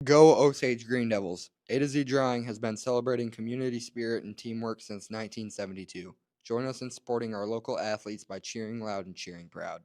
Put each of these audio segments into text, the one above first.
Go Osage Green Devils! A to Z Drawing has been celebrating community spirit and teamwork since 1972. Join us in supporting our local athletes by cheering loud and cheering proud.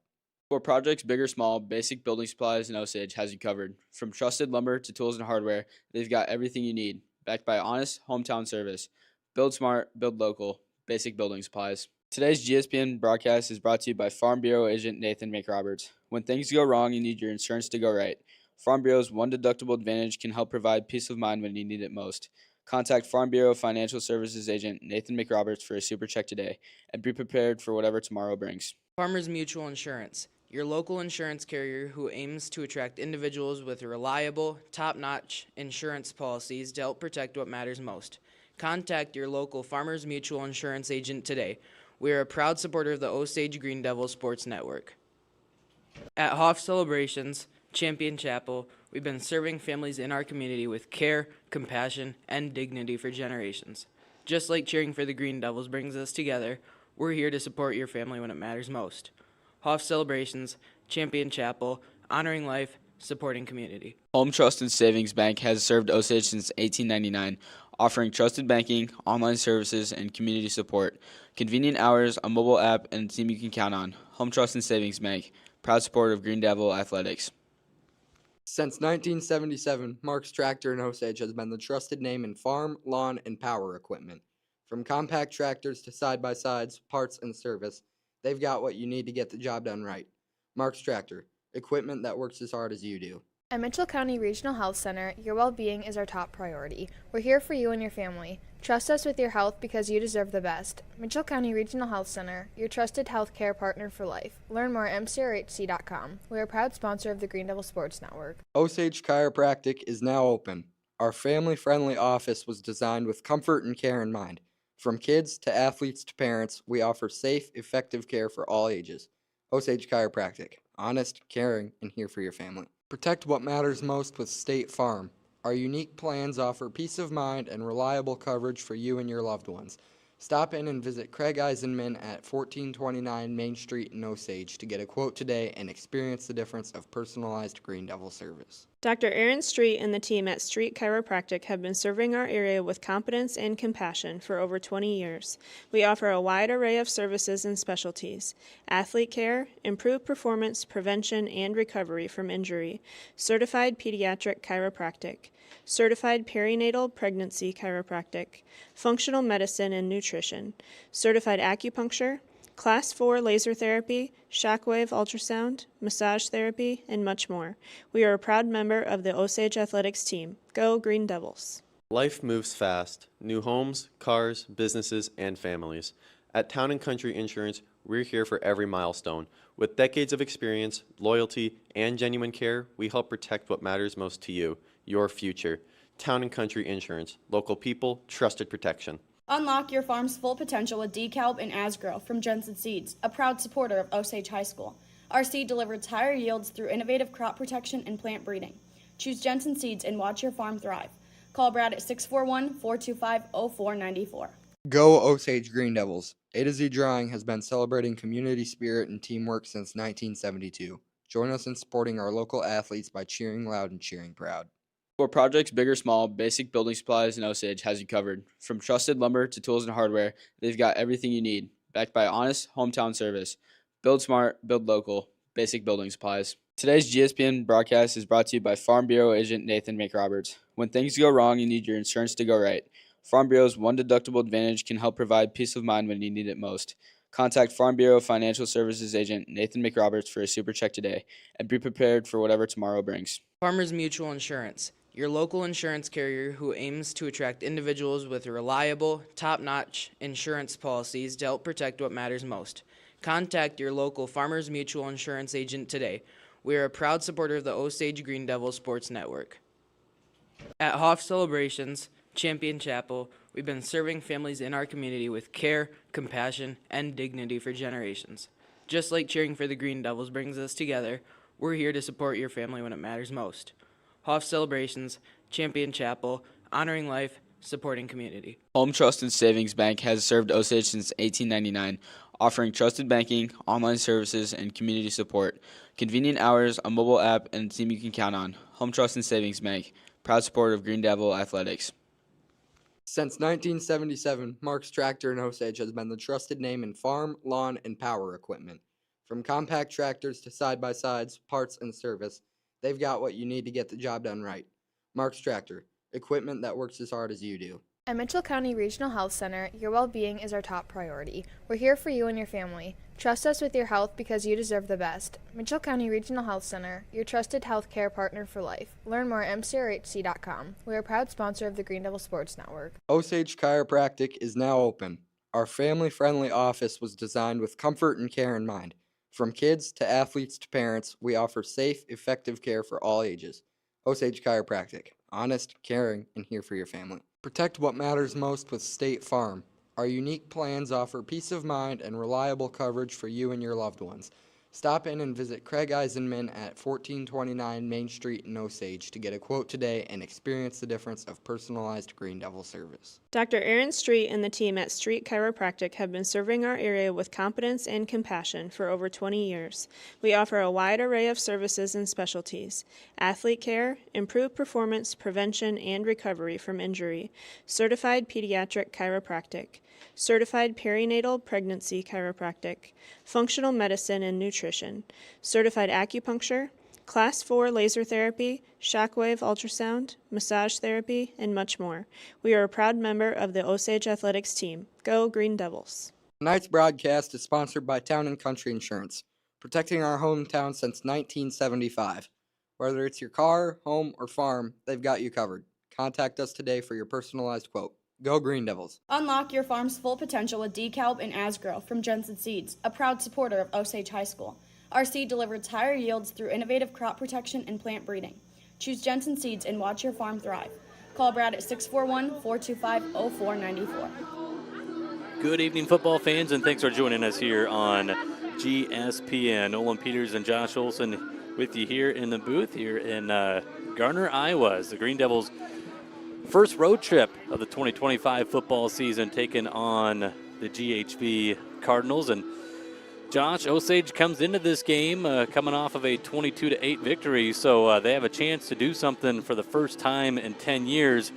For projects big or small, Basic Building Supplies in Osage has you covered. From trusted lumber to tools and hardware, they've got everything you need, backed by honest hometown service. Build smart, build local. Basic Building Supplies. Today's GSPN broadcast is brought to you by Farm Bureau agent Nathan McRoberts. When things go wrong, you need your insurance to go right. Farm Bureau's one deductible advantage can help provide peace of mind when you need it most. Contact Farm Bureau Financial Services agent Nathan McRoberts for a super check today, and be prepared for whatever tomorrow brings. Farmers Mutual Insurance, your local insurance carrier who aims to attract individuals with reliable, top-notch insurance policies to help protect what matters most. Contact your local Farmers Mutual Insurance agent today. We are a proud supporter of the Osage Green Devil Sports Network. At Hoff Celebrations, Champion Chapel, we've been serving families in our community with care, compassion, and dignity for generations. Just like cheering for the Green Devils brings us together, we're here to support your family when it matters most. Hoff Celebrations, Champion Chapel, honoring life, supporting community. Home Trust and Savings Bank has served Osage since 1899, offering trusted banking, online services, and community support. Convenient hours, a mobile app, and a team you can count on. Home Trust and Savings Bank, proud supporter of Green Devil Athletics. Since 1977, Mark's Tractor in Osage has been the trusted name in farm, lawn, and power equipment. From compact tractors to side-by-sides, parts, and service, they've got what you need to get the job done right. Mark's Tractor, equipment that works as hard as you do. At Mitchell County Regional Health Center, your well-being is our top priority. We're here for you and your family. Trust us with your health because you deserve the best. Mitchell County Regional Health Center, your trusted health care partner for life. Learn more at mcrhc.com. We're a proud sponsor of the Green Devil Sports Network. Osage Chiropractic is now open. Our family-friendly office was designed with comfort and care in mind. From kids to athletes to parents, we offer safe, effective care for all ages. Osage Chiropractic, honest, caring, and here for your family. Protect what matters most with State Farm. Our unique plans offer peace of mind and reliable coverage for you and your loved ones. Stop in and visit Craig Eisenman at 1429 Main Street in Osage to get a quote today and experience the difference of personalized Green Devil service. Dr. Aaron Street and the team at Street Chiropractic have been serving our area with competence and compassion for over 20 years. We offer a wide array of services and specialties: athlete care, improved performance, prevention, and recovery from injury, certified pediatric chiropractic, certified perinatal pregnancy chiropractic, functional medicine and nutrition, certified acupuncture, Class 4 laser therapy, shockwave ultrasound, massage therapy, and much more. We are a proud member of the Osage Athletics team. Go Green Devils! Life moves fast. New homes, cars, businesses, and families. At Town & Country Insurance, we're here for every milestone. With decades of experience, loyalty, and genuine care, we help protect what matters most to you, your future. Town & Country Insurance. Local people, trusted protection. Unlock your farm's full potential with DeKalb and Asgrow from Jensen Seeds, a proud supporter of Osage High School. Our seed delivers higher yields through innovative crop protection and plant breeding. Choose Jensen Seeds and watch your farm thrive. Call Brad at 641-425-0494. Go Osage Green Devils! A to Z Drawing has been celebrating community spirit and teamwork since 1972. Join us in supporting our local athletes by cheering loud and cheering proud. For projects big or small, Basic Building Supplies in Osage has you covered. From trusted lumber to tools and hardware, they've got everything you need, backed by honest hometown service. Build smart, build local. Basic Building Supplies. Today's GSPN broadcast is brought to you by Farm Bureau agent Nathan McRoberts. When things go wrong, you need your insurance to go right. Farm Bureau's one deductible advantage can help provide peace of mind when you need it most. Contact Farm Bureau Financial Services agent Nathan McRoberts for a super check today, and be prepared for whatever tomorrow brings. Farmers Mutual Insurance, your local insurance carrier who aims to attract individuals with reliable, top-notch insurance policies to help protect what matters most. Contact your local Farmers Mutual Insurance agent today. We are a proud supporter of the Osage Green Devil Sports Network. At Hoff Celebrations, Champion Chapel, we've been serving families in our community with care, compassion, and dignity for generations. Just like cheering for the Green Devils brings us together, we're here to support your family when it matters most. Hoff Celebrations, Champion Chapel, honoring life, supporting community. Home Trust and Savings Bank has served Osage since 1899, offering trusted banking, online services, and community support. Convenient hours, a mobile app, and a team you can count on. Home Trust and Savings Bank, proud supporter of Green Devil athletics. Since 1977, Mark's Tractor in Osage has been the trusted name in farm, lawn, and power equipment. From compact tractors to side-by-sides, parts, and service, they've got what you need to get the job done right. Mark's Tractor, equipment that works as hard as you do. At Mitchell County Regional Health Center, your well-being is our top priority. We're here for you and your family. Trust us with your health because you deserve the best. Mitchell County Regional Health Center, your trusted health care partner for life. Learn more at mcrhc.com. We are a proud sponsor of the Green Devil Sports Network. Osage Chiropractic is now open. Our family-friendly office was designed with comfort and care in mind. From kids to athletes to parents, we offer safe, effective care for all ages. Osage Chiropractic. Honest, caring, and here for your family. Protect what matters most with State Farm. Our unique plans offer peace of mind and reliable coverage for you and your loved ones. Stop in and visit Craig Eisenman at 1429 Main Street in Osage to get a quote today and experience the difference of personalized Green Devil service. Dr. Aaron Street and the team at Street Chiropractic have been serving our area with competence and compassion for over 20 years. We offer a wide array of services and specialties: athlete care, improved performance, prevention, and recovery from injury, certified pediatric chiropractic, certified perinatal pregnancy chiropractic, functional medicine and nutrition, certified acupuncture, Class 4 laser therapy, shockwave ultrasound, massage therapy, and much more. We are a proud member of the Osage Athletics team. Go Green Devils! Tonight's broadcast is sponsored by Town and Country Insurance, protecting our hometown since 1975. Whether it's your car, home, or farm, they've got you covered. Contact us today for your personalized quote. Go Green Devils! Unlock your farm's full potential with decal and Asgrow from Jensen Seeds, a proud supporter of Osage High School. Our seed delivers higher yields through innovative crop protection and plant breeding. Choose Jensen Seeds and watch your farm thrive. Call Brad at 641-425-0494. Good evening, football fans, and thanks for joining us here on GSPN. Nolan Peters and Josh Olson with you here in the booth here in Garner, Iowa. As the Green Devils' first road trip of the 2025 football season, taking on the GHV Cardinals. And Josh, Osage comes into this game coming off of a 22-8 victory, so they have a chance to do something for the first time in 10 years,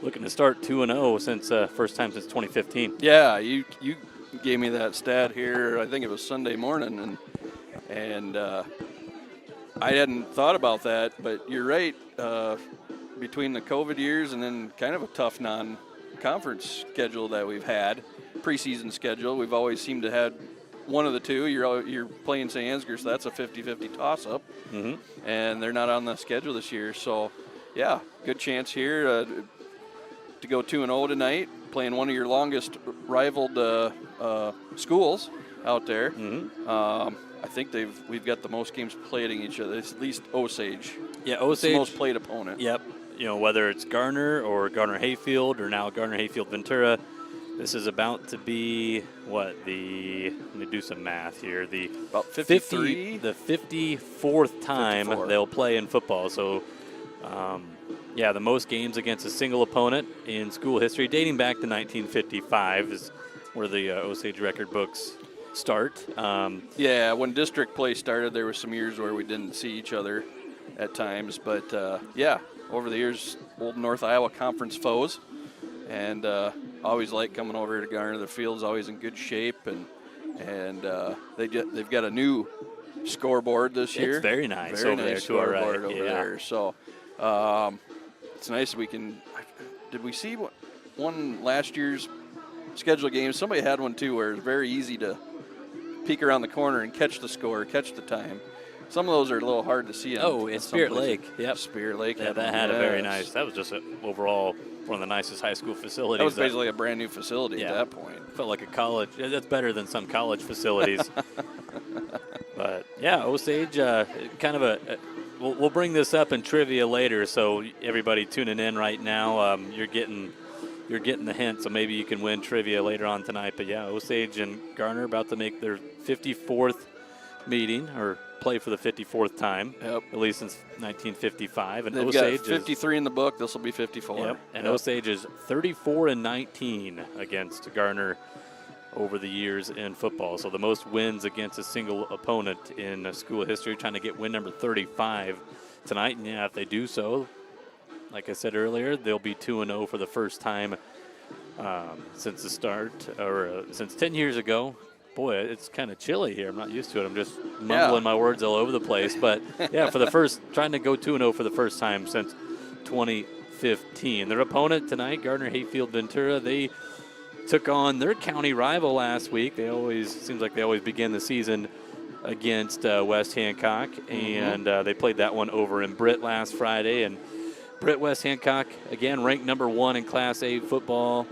looking to start 2-0 since first time since 2015. Yeah, you gave me that stat here. I think it was Sunday morning, and I hadn't thought about that, but you're right. Between the COVID years and then kind of a tough non-conference schedule that we've had, preseason schedule, we've always seemed to have one of the two. You're playing St. Ansgar, so that's a 50-50 toss-up, and they're not on the schedule this year. So, yeah, good chance here to go 2-0 tonight, playing one of your longest rivaled schools out there. I think we've got the most games played against each other. It's at least Osage. Yeah, It's Osage. the most played opponent. Yep. You know, whether it's Garner or Garner-Hayfield or now Garner-Hayfield-Ventura, this is about to be let me do some math here. About 53? The 54th time 54. they'll play in football. So, yeah, the most games against a single opponent in school history, dating back to 1955 is where the Osage record books start. Yeah, when district play started, there were some years where we didn't see each other at times. But, yeah, over the years, old North Iowa Conference foes. And always like coming over to Garner. The field's always in good shape, and they've got a new scoreboard this year. It's very nice Very over nice there to our right. scoreboard over there. So it's nice we can. Did we see one last year's scheduled game? Somebody had one too, where it's very easy to peek around the corner and catch the score, catch the time. Some of those are a little hard to see. It's Spirit Lake. Yep. Spirit Lake. Yeah, that had a very nice. That was just overall one of the nicest high school facilities. That was basically a brand new facility at that point. Felt like a college. That's better than some college facilities. But yeah, Osage, kind of we'll bring this up in trivia later. So everybody tuning in right now, you're getting the hint. So maybe you can win trivia later on tonight. But yeah, Osage and Garner about to make their 54th meeting or play for the 54th time, at least since 1955. And they've Osage got 53 in the book. This will be 54. Yep. And Osage is 34-19 against Garner over the years in football. So the most wins against a single opponent in school history, trying to get win number 35 tonight. And yeah, if they do so, like I said earlier, they'll be 2-0 for the first time since the start, or since 10 years ago. Boy, it's kind of chilly here. I'm not used to it. I'm just mumbling my words all over the place. But, yeah, trying to go 2-0 for the first time since 2015. Their opponent tonight, Garner-Hayfield-Ventura, they took on their county rival last week. Seems like they always begin the season against West Hancock, and they played that one over in Britt last Friday. And Britt West Hancock, again, ranked number 1 in Class A football.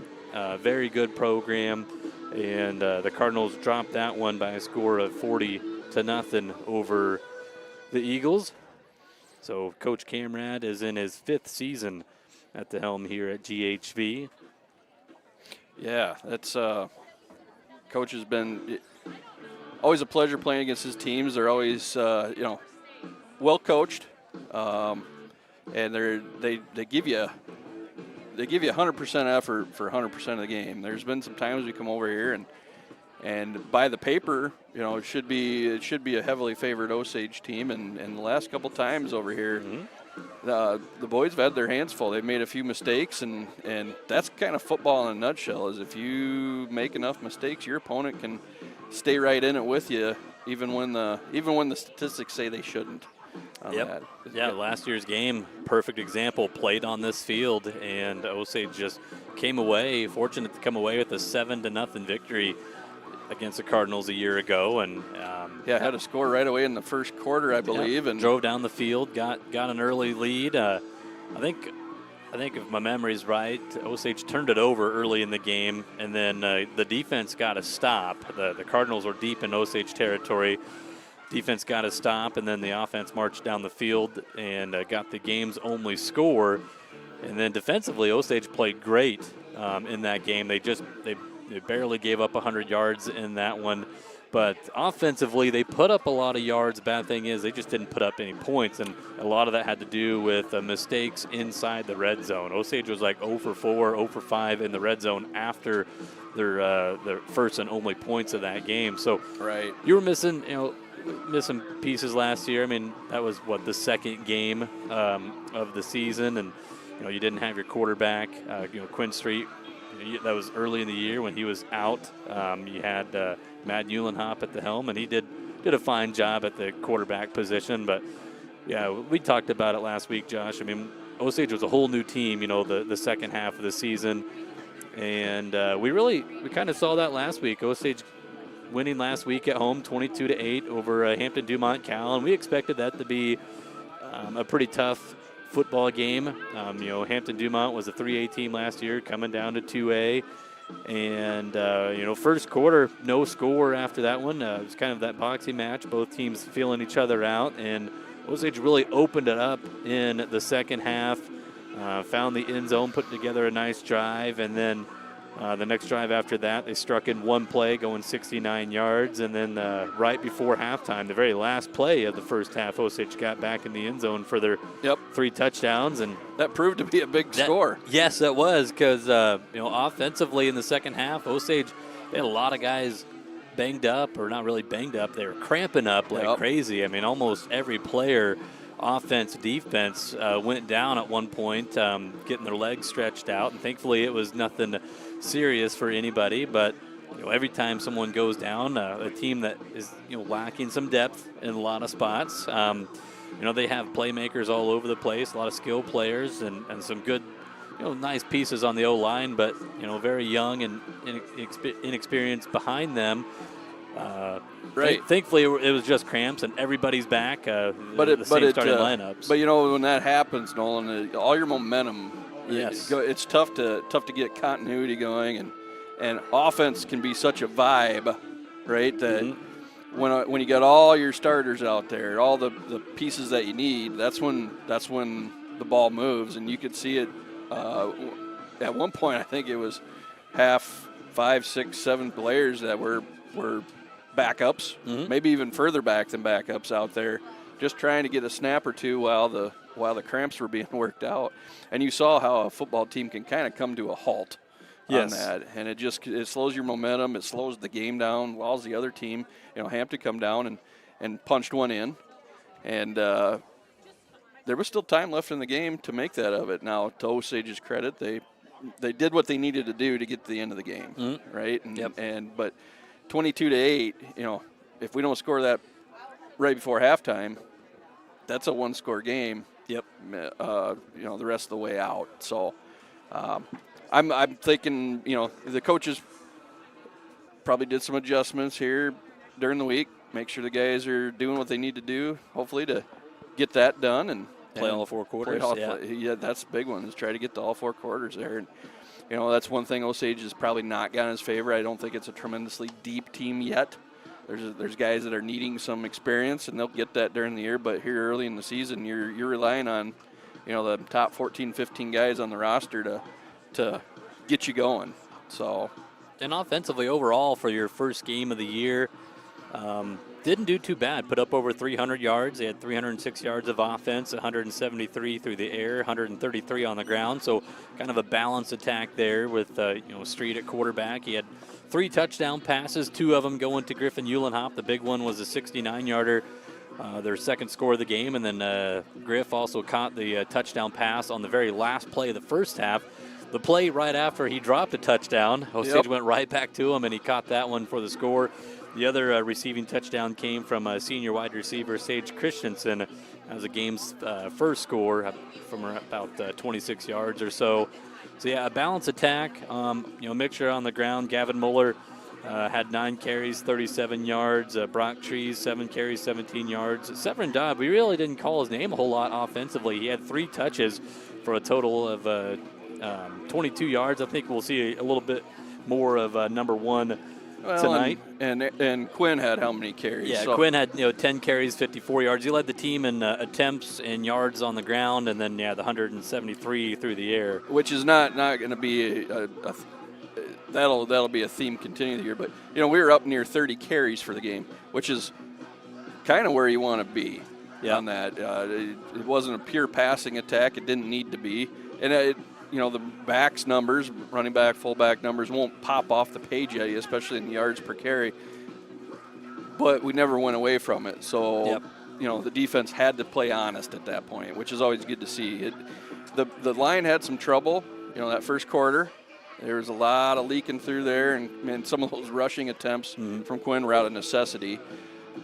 Very good program. And the Cardinals dropped that one by a score of 40-0 over the Eagles. So Coach Camrad is in his 5th season at the helm here at GHV. Yeah, that's Coach has been always a pleasure playing against his teams. They're always well coached, and they give you 100% effort for 100% of the game. There's been some times we come over here and by the paper, it should be a heavily favored Osage team, and the last couple times over here, the boys have had their hands full. They've made a few mistakes, and that's kind of football in a nutshell. Is if you make enough mistakes, your opponent can stay right in it with you, even when the statistics say they shouldn't. Yep. Yeah, last year's game, perfect example, played on this field, and Osage just fortunate to come away with a 7-0 victory against the Cardinals a year ago, and had a score right away in the first quarter, I believe, and drove down the field, got an early lead. I think if my memory's right, Osage turned it over early in the game, and then the defense got a stop. The Cardinals were deep in Osage territory. Defense got a stop, and then the offense marched down the field and got the game's only score. And then defensively, Osage played great in that game. They barely gave up 100 yards in that one. But offensively, they put up a lot of yards. Bad thing is they just didn't put up any points, and a lot of that had to do with mistakes inside the red zone. Osage was like 0 for 4, 0 for 5 in the red zone after their first and only points of that game. So you were missing pieces last year. I mean, that was the second game of the season, and you didn't have your quarterback. Quinn Street. That was early in the year when he was out. You had Matt Eulenhop at the helm, and he did a fine job at the quarterback position. But yeah, we talked about it last week, Josh. I mean, Osage was a whole new team. The second half of the season, and we kind of saw that last week. Osage winning last week at home, 22-8 over Hampton-Dumont Cal, and we expected that to be a pretty tough football game. Hampton-Dumont was a 3A team last year, coming down to 2A, and first quarter, no score after that one. It was kind of that boxing match, both teams feeling each other out, and Osage really opened it up in the second half, found the end zone, put together a nice drive, and then the next drive after that, they struck in one play, going 69 yards, and then right before halftime, the very last play of the first half, Osage got back in the end zone for their 3 touchdowns, and that proved to be a big score. Yes, it was, because offensively in the second half, Osage, they had a lot of guys banged up, or not really banged up, they were cramping up like crazy. I mean, almost every player, offense, defense, went down at one point, getting their legs stretched out, and thankfully it was nothing serious for anybody. But every time someone goes down, a team that is lacking some depth in a lot of spots, they have playmakers all over the place, a lot of skill players, and some good nice pieces on the O-line, but very young and inexperienced behind them. Thankfully, it was just cramps, and everybody's back. Same starting lineups. But when that happens, Nolan, all your momentum. Yes, it's tough to get continuity going, and offense can be such a vibe, right? That when you got all your starters out there, all the pieces that you need, that's when the ball moves, and you could see it. At one point, I think it was half 5, 6, 7 players that were backups, maybe even further back than backups out there, just trying to get a snap or two while the cramps were being worked out. And you saw how a football team can kind of come to a halt on that, and it slows your momentum, it slows the game down, allows the other team, Hampton come down and punched one in, and there was still time left in the game to make that of it. Now, to Osage's credit, they did what they needed to do to get to the end of the game, right? And but 22-8, you know, if we don't score that right before halftime, that's a one-score game. Yep. You know, the rest of the way out. So I'm thinking, you know, the coaches probably did some adjustments here during the week. Make sure the guys are doing what they need to do, hopefully, to get that done and Play all 4 quarters. Yeah, that's a big one, is try to get to all 4 quarters there. And, you know, that's one thing Osage has probably not got in his favor. I don't think it's a tremendously deep team yet. There's guys that are needing some experience, and they'll get that during the year. But here early in the season, you're relying on, you know, the top 14, 15 guys on the roster to get you going. So, and offensively overall for your first game of the year, didn't do too bad. Put up over 300 yards. They had 306 yards of offense, 173 through the air, 133 on the ground. So kind of a balanced attack there with you know, Street at quarterback. He had 3 touchdown passes, 2 of them going to Griffin Uhlenhop. The big one was a 69-yarder, their second score of the game. And then Griff also caught the touchdown pass on the very last play of the first half. The play right after he dropped a touchdown, Osage went right back to him, and he caught that one for the score. The other receiving touchdown came from senior wide receiver Sage Christensen as the game's first score from about 26 yards or so. So, yeah, a balanced attack, you know, mixture on the ground. Gavin Muller had 9 carries, 37 yards. Brock Trees, 7 carries, 17 yards. Severin Dodd, we really didn't call his name a whole lot offensively. He had 3 touches for a total of 22 yards. I think we'll see a little bit more of number 1 tonight. And Quinn had how many carries? Yeah, so Quinn had 10 carries, 54 yards. He led the team in attempts and yards on the ground, and then the 173 through the air. Which is not going to be that'll be a theme continuing the year. But you know, we were up near 30 carries for the game, which is kind of where you want to be on that. It wasn't a pure passing attack. It didn't need to be, and you know, the backs numbers, running back, fullback numbers won't pop off the page at you, especially in the yards per carry. But we never went away from it. So, you know, the defense had to play honest at that point, which is always good to see. The line had some trouble, you know, that first quarter. There was a lot of leaking through there, and some of those rushing attempts from Quinn were out of necessity.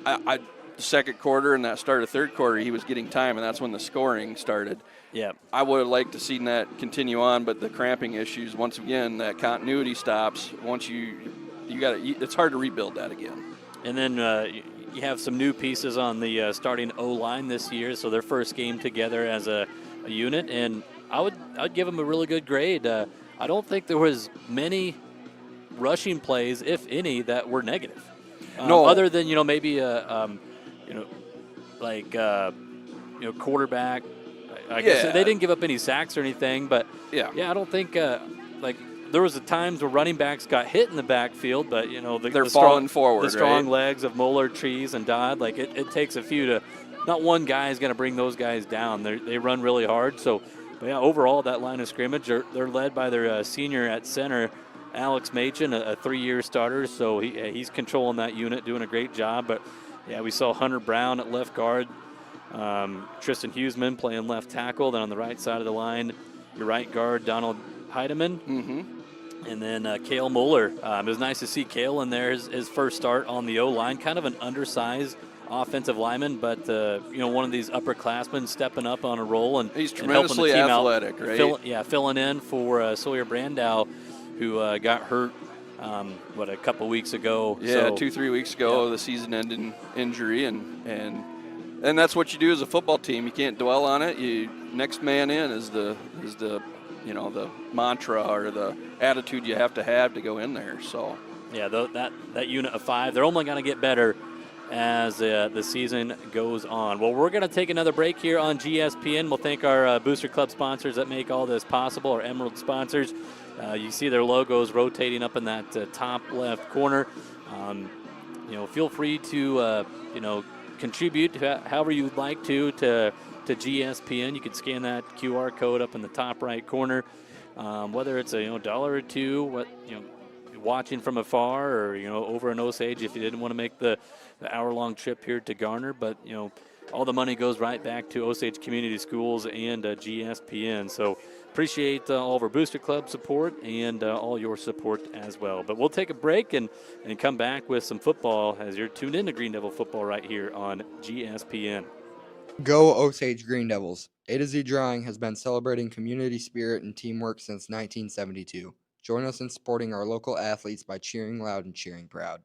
The second quarter and that start of third quarter, he was getting time, and that's when the scoring started. Yeah, I would have liked to seen that continue on, but the cramping issues, once again, that continuity stops. Once it's hard to rebuild that again. And then you have some new pieces on the starting O-line this year, so their first game together as a unit, and I'd give them a really good grade. I don't think there was many rushing plays, if any, that were negative. No, other than maybe quarterback. I guess they didn't give up any sacks or anything, but I don't think there was times where running backs got hit in the backfield, but they're falling forward. The strong legs of Muller, Trees, and Dodd. Like it takes a few to. Not one guy is going to bring those guys down. They run really hard. So, but overall that line of scrimmage, they're led by their senior at center, Alex Machen, a 3-year starter. So he's controlling that unit, doing a great job. But we saw Hunter Brown at left guard. Tristan Huseman playing left tackle. Then on the right side of the line, your right guard, Donald Heidemann. Mm-hmm. And then Cale Muller. It was nice to see Cale in there, his first start on the O-line. Kind of an undersized offensive lineman, but one of these upperclassmen stepping up on a roll and he's and tremendously helping the team athletic, out, right? Filling in for Sawyer Brandow, who got hurt a couple weeks ago. Yeah, 2-3 weeks ago, the season-ending injury, and that's what you do as a football team. You can't dwell on it. Next man in is the the mantra or the attitude you have to go in there. So that unit of 5, they're only going to get better as the season goes on. Well, we're going to take another break here on GSPN. We'll thank our Booster Club sponsors that make all this possible, our Emerald sponsors. You see their logos rotating up in that top left corner. Feel free to contribute however you'd like to GSPN. You can scan that QR code up in the top right corner. Whether it's $1 or $2, watching from afar, or over in Osage if you didn't want to make the hour-long trip here to Garner. But all the money goes right back to Osage Community Schools and GSPN. So appreciate all of our Booster Club support and all your support as well. But we'll take a break and come back with some football as you're tuned in to Green Devil football right here on GSPN. Go Osage Green Devils. A to Z Drawing has been celebrating community spirit and teamwork since 1972. Join us in supporting our local athletes by cheering loud and cheering proud.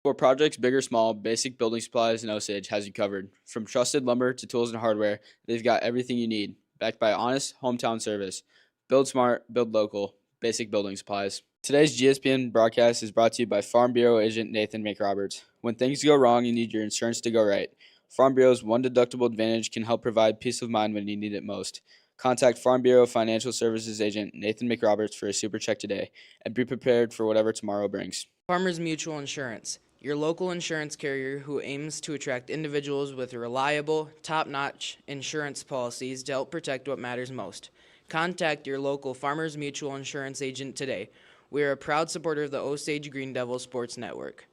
For projects big or small, Basic Building Supplies in Osage has you covered. From trusted lumber to tools and hardware, they've got everything you need, backed by honest hometown service. Build smart, build local. Basic Building Supplies. Today's GSPN broadcast is brought to you by Farm Bureau agent Nathan McRoberts. When things go wrong, you need your insurance to go right. Farm Bureau's one deductible advantage can help provide peace of mind when you need it most. Contact Farm Bureau Financial Services agent Nathan McRoberts for a super check today, and be prepared for whatever tomorrow brings. Farmers Mutual Insurance, your local insurance carrier who aims to attract individuals with reliable, top-notch insurance policies to help protect what matters most. Contact your local Farmers Mutual Insurance agent today. We are a proud supporter of the Osage Green Devil Sports Network.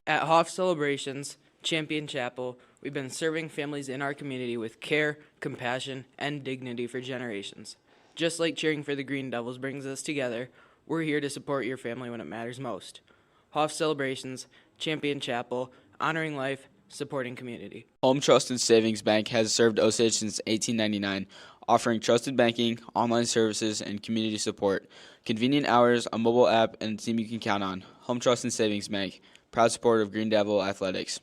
At Hoff Celebrations, Champion Chapel, we've been serving families in our community with care, compassion, and dignity for generations. Just like cheering for the Green Devils brings us together, we're here to support your family when it matters most. Hoff Celebrations, Champion Chapel, honoring life, supporting community. Home Trust and Savings Bank has served Osage since 1899, offering trusted banking, online services, and community support. Convenient hours, a mobile app, and a team you can count on. Home Trust and Savings Bank, proud supporter of Green Devil Athletics.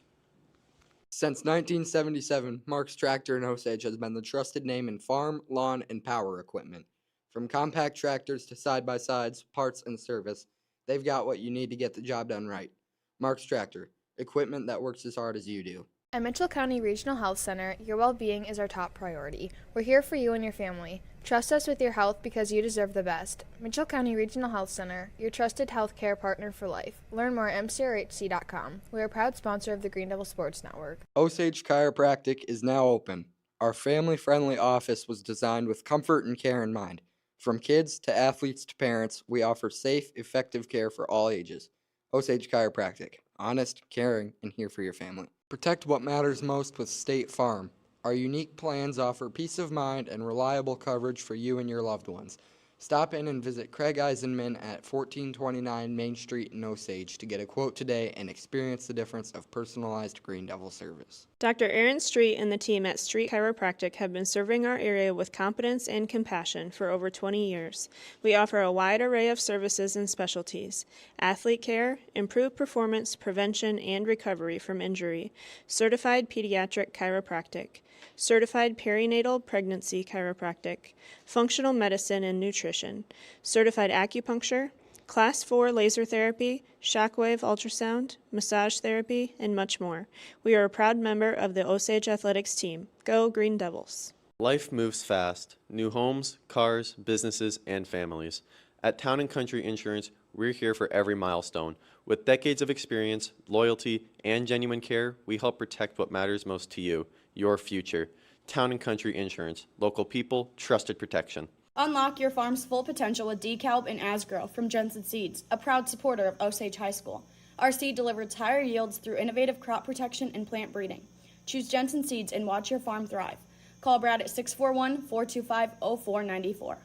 Since 1977, Mark's Tractor in Osage has been the trusted name in farm, lawn, and power equipment. From compact tractors to side-by-sides, parts, and service, they've got what you need to get the job done right. Mark's Tractor, equipment that works as hard as you do. At Mitchell County Regional Health Center, your well-being is our top priority. We're here for you and your family. Trust us with your health because you deserve the best. Mitchell County Regional Health Center, your trusted health care partner for life. Learn more at mcrhc.com. We are a proud sponsor of the Green Devil Sports Network. Osage Chiropractic is now open. Our family-friendly office was designed with comfort and care in mind. From kids to athletes to parents, we offer safe, effective care for all ages. Osage Chiropractic. Honest, caring, and here for your family. Protect what matters most with State Farm. Our unique plans offer peace of mind and reliable coverage for you and your loved ones. Stop in and visit Craig Eisenman at 1429 Main Street in Osage to get a quote today and experience the difference of personalized Green Devil service. Dr. Aaron Street and the team at Street Chiropractic have been serving our area with competence and compassion for over 20 years. We offer a wide array of services and specialties: athlete care, improved performance, prevention, and recovery from injury, certified pediatric chiropractic, certified perinatal pregnancy chiropractic, functional medicine and nutrition, certified acupuncture, Class 4 laser therapy, shockwave ultrasound, massage therapy, and much more. We are a proud member of the Osage Athletics team. Go Green Devils! Life moves fast. New homes, cars, businesses, and families. At Town & Country Insurance, we're here for every milestone. With decades of experience, loyalty, and genuine care, we help protect what matters most to you, your future. Town & Country Insurance. Local people, trusted protection. Unlock your farm's full potential with decal and Asgrow from Jensen Seeds, a proud supporter of Osage High School. Our seed delivers higher yields through innovative crop protection and plant breeding. Choose Jensen Seeds and watch your farm thrive. Call Brad at 641-425-0494.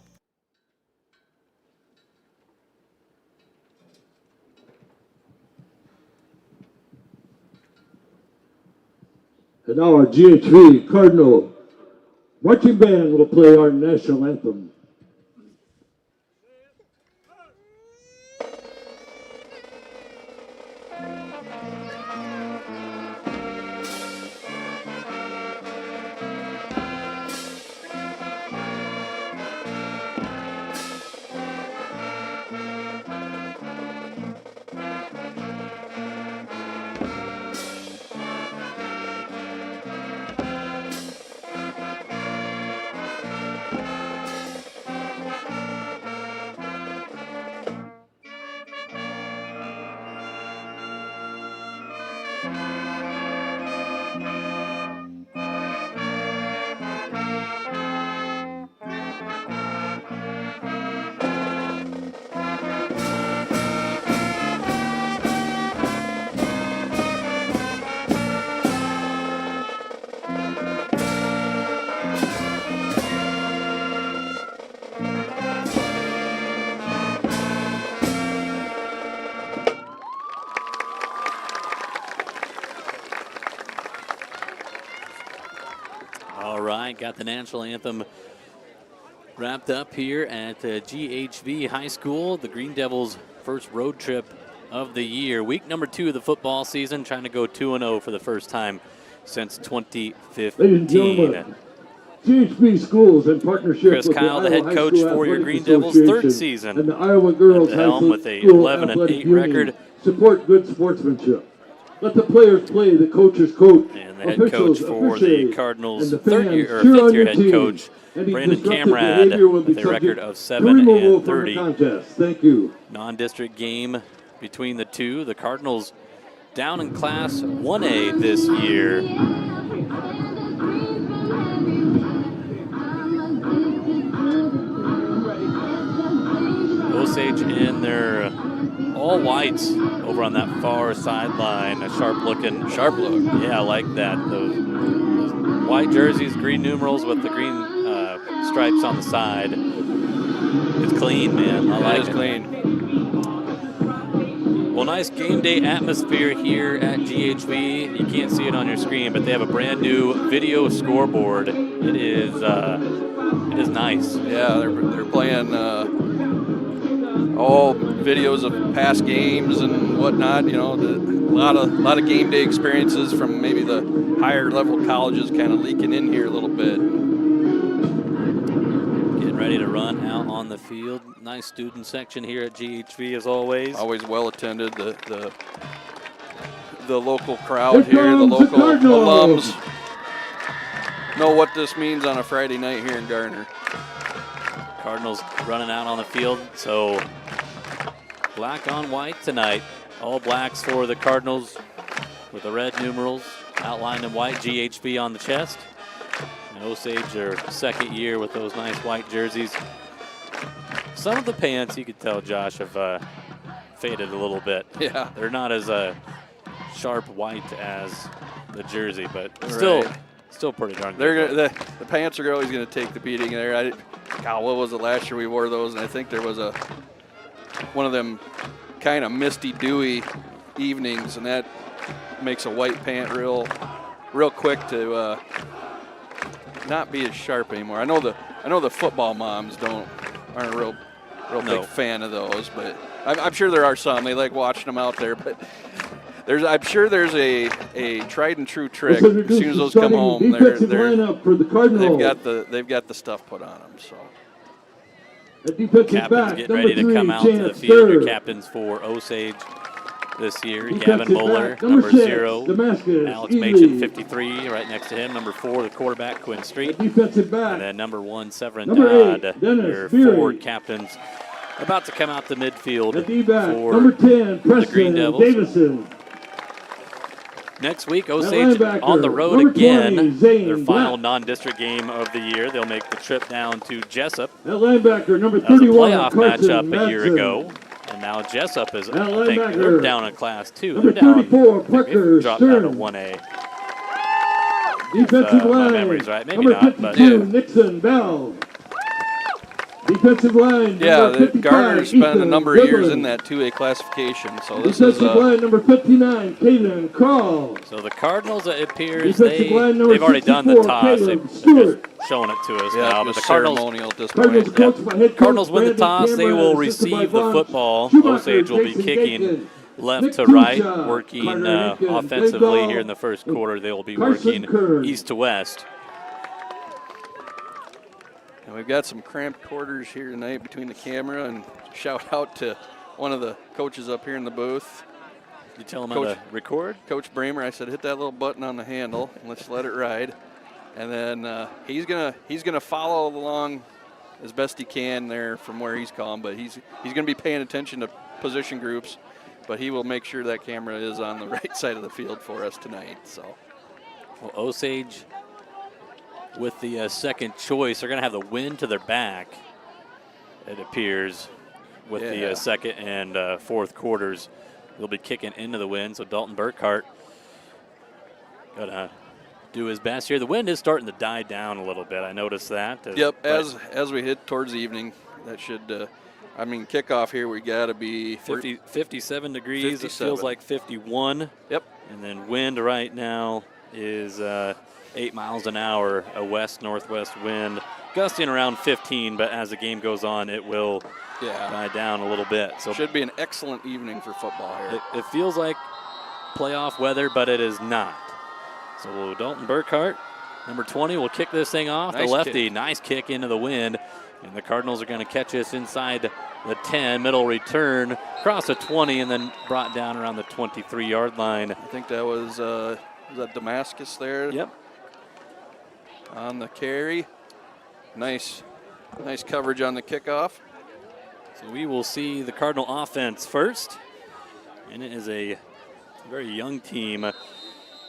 And now our GH3 Cardinal marching band will play our national anthem. right. Got the national anthem wrapped up here at GHV High School. The Green Devils' first road trip of the year. Week number 2 of the football season, trying to go 2-0 for the first time since 2015. Ladies and gentlemen, GHB Schools in partnership Chris with Kyle, the Iowa head High coach School for your Athletic Green Devils, third Association season and the Iowa Girls at the helm High with a School 11-8 Athletic Union record. support good sportsmanship. Let the players play, the coaches coach, And the head officials coach for the officiate, Cardinals, and the fans cheer on fifth-year your head team. coach, Any Brandon disruptive Camrad, behavior will be with a record subject of to 7 removal and from the 30. contest. Thank you. Non-district game between the two. The Cardinals down in Class 1A this year. Osage in their all whites over on that far sideline. A sharp look. Yeah, I like that. Those white jerseys, green numerals with the green stripes on the side. It's clean, man. I like it. It's clean. Well, nice game day atmosphere here at GHV. You can't see it on your screen, but they have a brand new video scoreboard. It is nice. Yeah, they're playing all videos of past games and whatnot. You know, a lot of game day experiences from maybe the higher level colleges kind of leaking in here a little bit. Getting ready to run out on the field. Nice student section here at GHV as always. Always well attended. The local crowd here, the local alums know what this means on a Friday night here in Garner. Cardinals running out on the field, so black on white tonight. All blacks for the Cardinals with the red numerals outlined in white, GHV on the chest. And Osage, their second year with those nice white jerseys. Some of the pants, you could tell, Josh, have faded a little bit. Yeah. They're not as sharp white as the jersey, but still pretty darn good. The pants are always going to take the beating there. God, what was it last year we wore those? And I think there was one of them kind of misty, dewy evenings, and that makes a white pant real quick to not be as sharp anymore. I know the football moms aren't a real big fan of those, but I'm sure there are some. They like watching them out there, but I'm sure there's a tried and true trick. As soon as those come home, they've got the stuff put on them. So captains get ready to come out to the field. Your captains for Osage this year: Gavin Moeller, number 0, Alex Machen, 53, right next to him. Number 4, the quarterback Quinn Street, and then number 1, Severin Dodd. Your forward captains about to come out to midfield for number 10, the Green Devils. Davison. Next week, Osage on the road again. Their final non-district game of the year. They'll make the trip down to Jessup. That linebacker, number That was a 31, playoff Carson matchup a year Madsen. ago. And now Jessup is, That I think, they're linebacker, down in Class 2. number They're down, 34, I think Parker they've dropped down to Stern. 1A. Defensive my line, memory's right. Maybe number not, but 52, Nixon Bell. Defensive line, yeah, number 55, Garner's spent a Ethan number of years Goodland. in that 2A classification. So this is Defensive line, number 59, Kaden Crawl. So the Cardinals, it appears Defensive line, number they've already done the 64, toss. Caleb They're just Stewart. showing it to us yeah, now. But the just Cardinals, ceremonial at this Cardinals point. coached by head coach Cardinals win the Brandon toss. They Cameron, will assisted by receive the Vaughn football. Schumacher, Osage will be Jason kicking Gaten, left Nick to right, Kucha, working Carter Hicken, offensively Dave here in the Dahl, first quarter. They will be Carson working Kern. east to west. And we've got some cramped quarters here tonight between the camera, and shout out to one of the coaches up here in the booth. You tell them how to record? Coach Bramer, I said, hit that little button on the handle and let's let it ride. And then he's gonna follow along as best he can there from where he's calling, but he's gonna be paying attention to position groups, but he will make sure that camera is on the right side of the field for us tonight. So, well, Osage with the second choice, they're gonna have the wind to their back. It appears with the second and fourth quarters. They'll be kicking into the wind, so Dalton Burkhart gonna do his best here. The wind is starting to die down a little bit. I noticed that. Yep, as we hit towards the evening, that should, kickoff here, we got to be 57 degrees. 57. It feels like 51. Yep. And then wind right now is 8 miles an hour, a west-northwest wind, gusting around 15, but as the game goes on, it will die down a little bit. So should be an excellent evening for football here. It feels like playoff weather, but it is not. So Dalton Burkhart, number 20, will kick this thing off. Nice the lefty, kick. nice kick into the wind. And the Cardinals are going to catch this inside the 10, middle return, across the 20, and then brought down around the 23-yard line. I think that was that Damascus there. Yep. On the carry. Nice coverage on the kickoff. So we will see the Cardinal offense first. And it is a very young team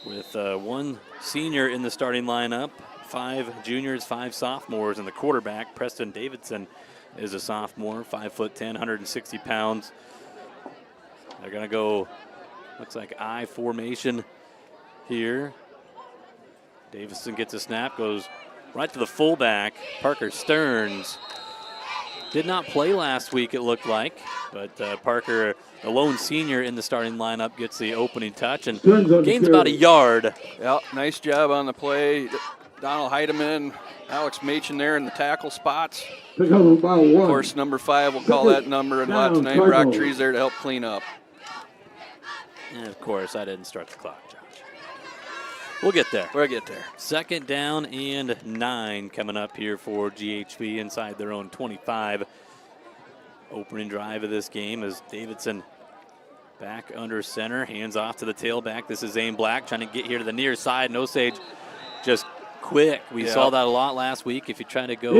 with one senior in the starting lineup, 5 juniors, 5 sophomores, and the quarterback, Preston Davidson, is a sophomore, 5'10", 160 pounds. They're going to go, looks like I formation here. Davidson gets a snap, goes right to the fullback, Parker Stearns. Did not play last week, it looked like, but Parker, the lone senior in the starting lineup, gets the opening touch and gains about a yard. Yeah, nice job on the play. Donald Heidemann, Alex Machen there in the tackle spots. Pick up about Of one. course, number 5 will call that number, and lots of name Brock Trees there to help clean up. And of course, I didn't start the clock, Josh. We'll get there. We'll get there. 2nd down and 9 coming up here for GHB inside their own 25. Opening drive of this game is Davidson back under center, hands off to the tailback. This is Zane Black trying to get here to the near side. And Osage just quick. We saw that a lot last week. If you try to go,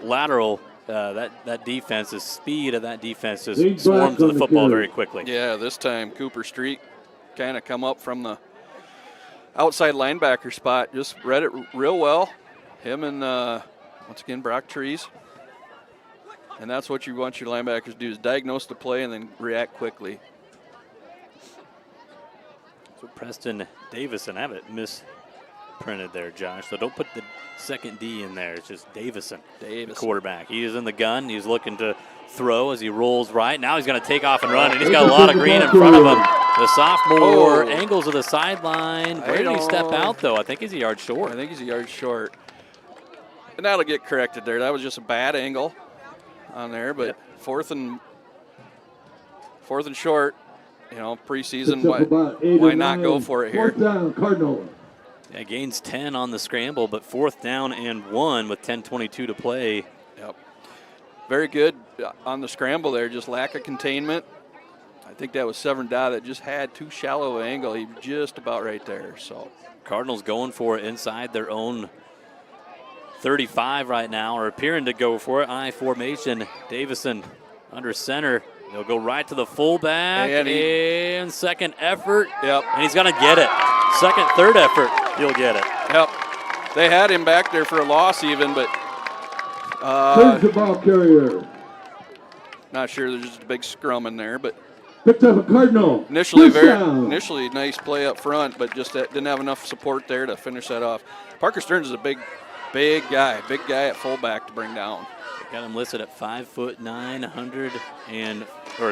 lateral, that defense, the speed of that defense just swarms to the football very quickly. Yeah, this time Cooper Street kind of come up from the outside linebacker spot. Just read it real well. Him and, once again, Brock Trees. And that's what you want your linebackers to do, is diagnose the play and then react quickly. So Preston Davison, I have it misprinted there, Josh. So don't put the second D in there. It's just Davison, the quarterback. He is in the gun. He's looking to throw as he rolls right. Now he's going to take off and run, and he's got a lot of green in front of him. The sophomore angles of the sideline. Where did he step out, though? I think he's a yard short. I think he's a yard short. And that'll get corrected there. That was just a bad angle on there, but fourth and short, preseason, why not go for it here? 4th down, Cardinal. Yeah, gains 10 on the scramble, but 4th down and 1 with 10:22 to play. Yep. Very good on the scramble there, just lack of containment. I think that was Severn Dow that just had too shallow of an angle. He was just about right there. So Cardinals going for it inside their own 35 right now, or appearing to go for it. I formation. Davison under center. They'll go right to the fullback, and second effort. Yep. And he's going to get it. Second, third effort, he'll get it. Yep. They had him back there for a loss even, but Turns the ball carrier. not sure. There's just a big scrum in there, but Picked up a Cardinal. Initially nice play up front, but just didn't have enough support there to finish that off. Parker Stearns is a big guy at fullback to bring down. Got him listed at 5'9",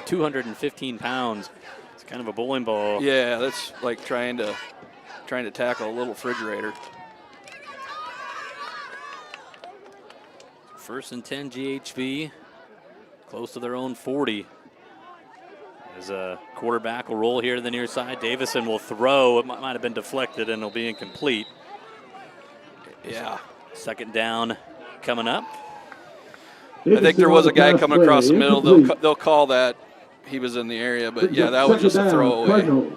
215 pounds. It's kind of a bowling ball. Yeah, that's like trying to tackle a little refrigerator. 1st and 10 GHB, close to their own 40. As a quarterback will roll here to the near side. Davison will throw. It might have been deflected and it'll be incomplete. Yeah. 2nd down coming up. I think there was a guy coming across the middle. They'll call that he was in the area, but yeah, that was just a throwaway.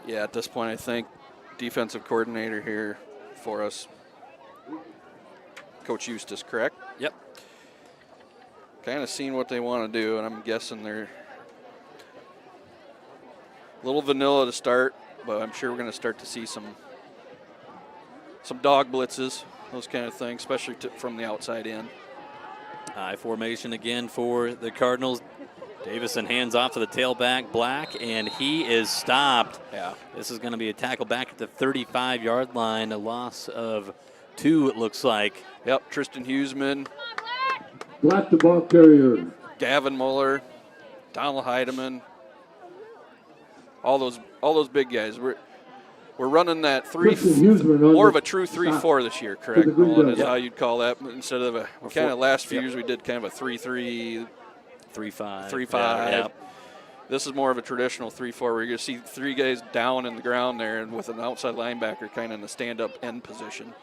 Yeah, at this point, I think defensive coordinator here for us, Coach Eustace, correct? Yep. Kind of seeing what they want to do, and I'm guessing they're a little vanilla to start, but I'm sure we're going to start to see some dog blitzes, those kind of things, especially from the outside in. High formation again for the Cardinals. Davison hands off to the tailback, Black, and he is stopped. Yeah. This is going to be a tackle back at the 35-yard line, a loss of 2, it looks like. Yep, Tristan Huseman. Black the ball carrier. Gavin Muller. Donald Heidemann, all those big guys. We're running that more of a true 3-4 this year, correct, Nolan, is how you'd call that, instead of kind of last few years we did kind of a 3-3, 3-5. 3-5. Yeah. This is more of a traditional 3-4 where you're going to see 3 guys down in the ground there and with an outside linebacker kind of in the stand-up end position.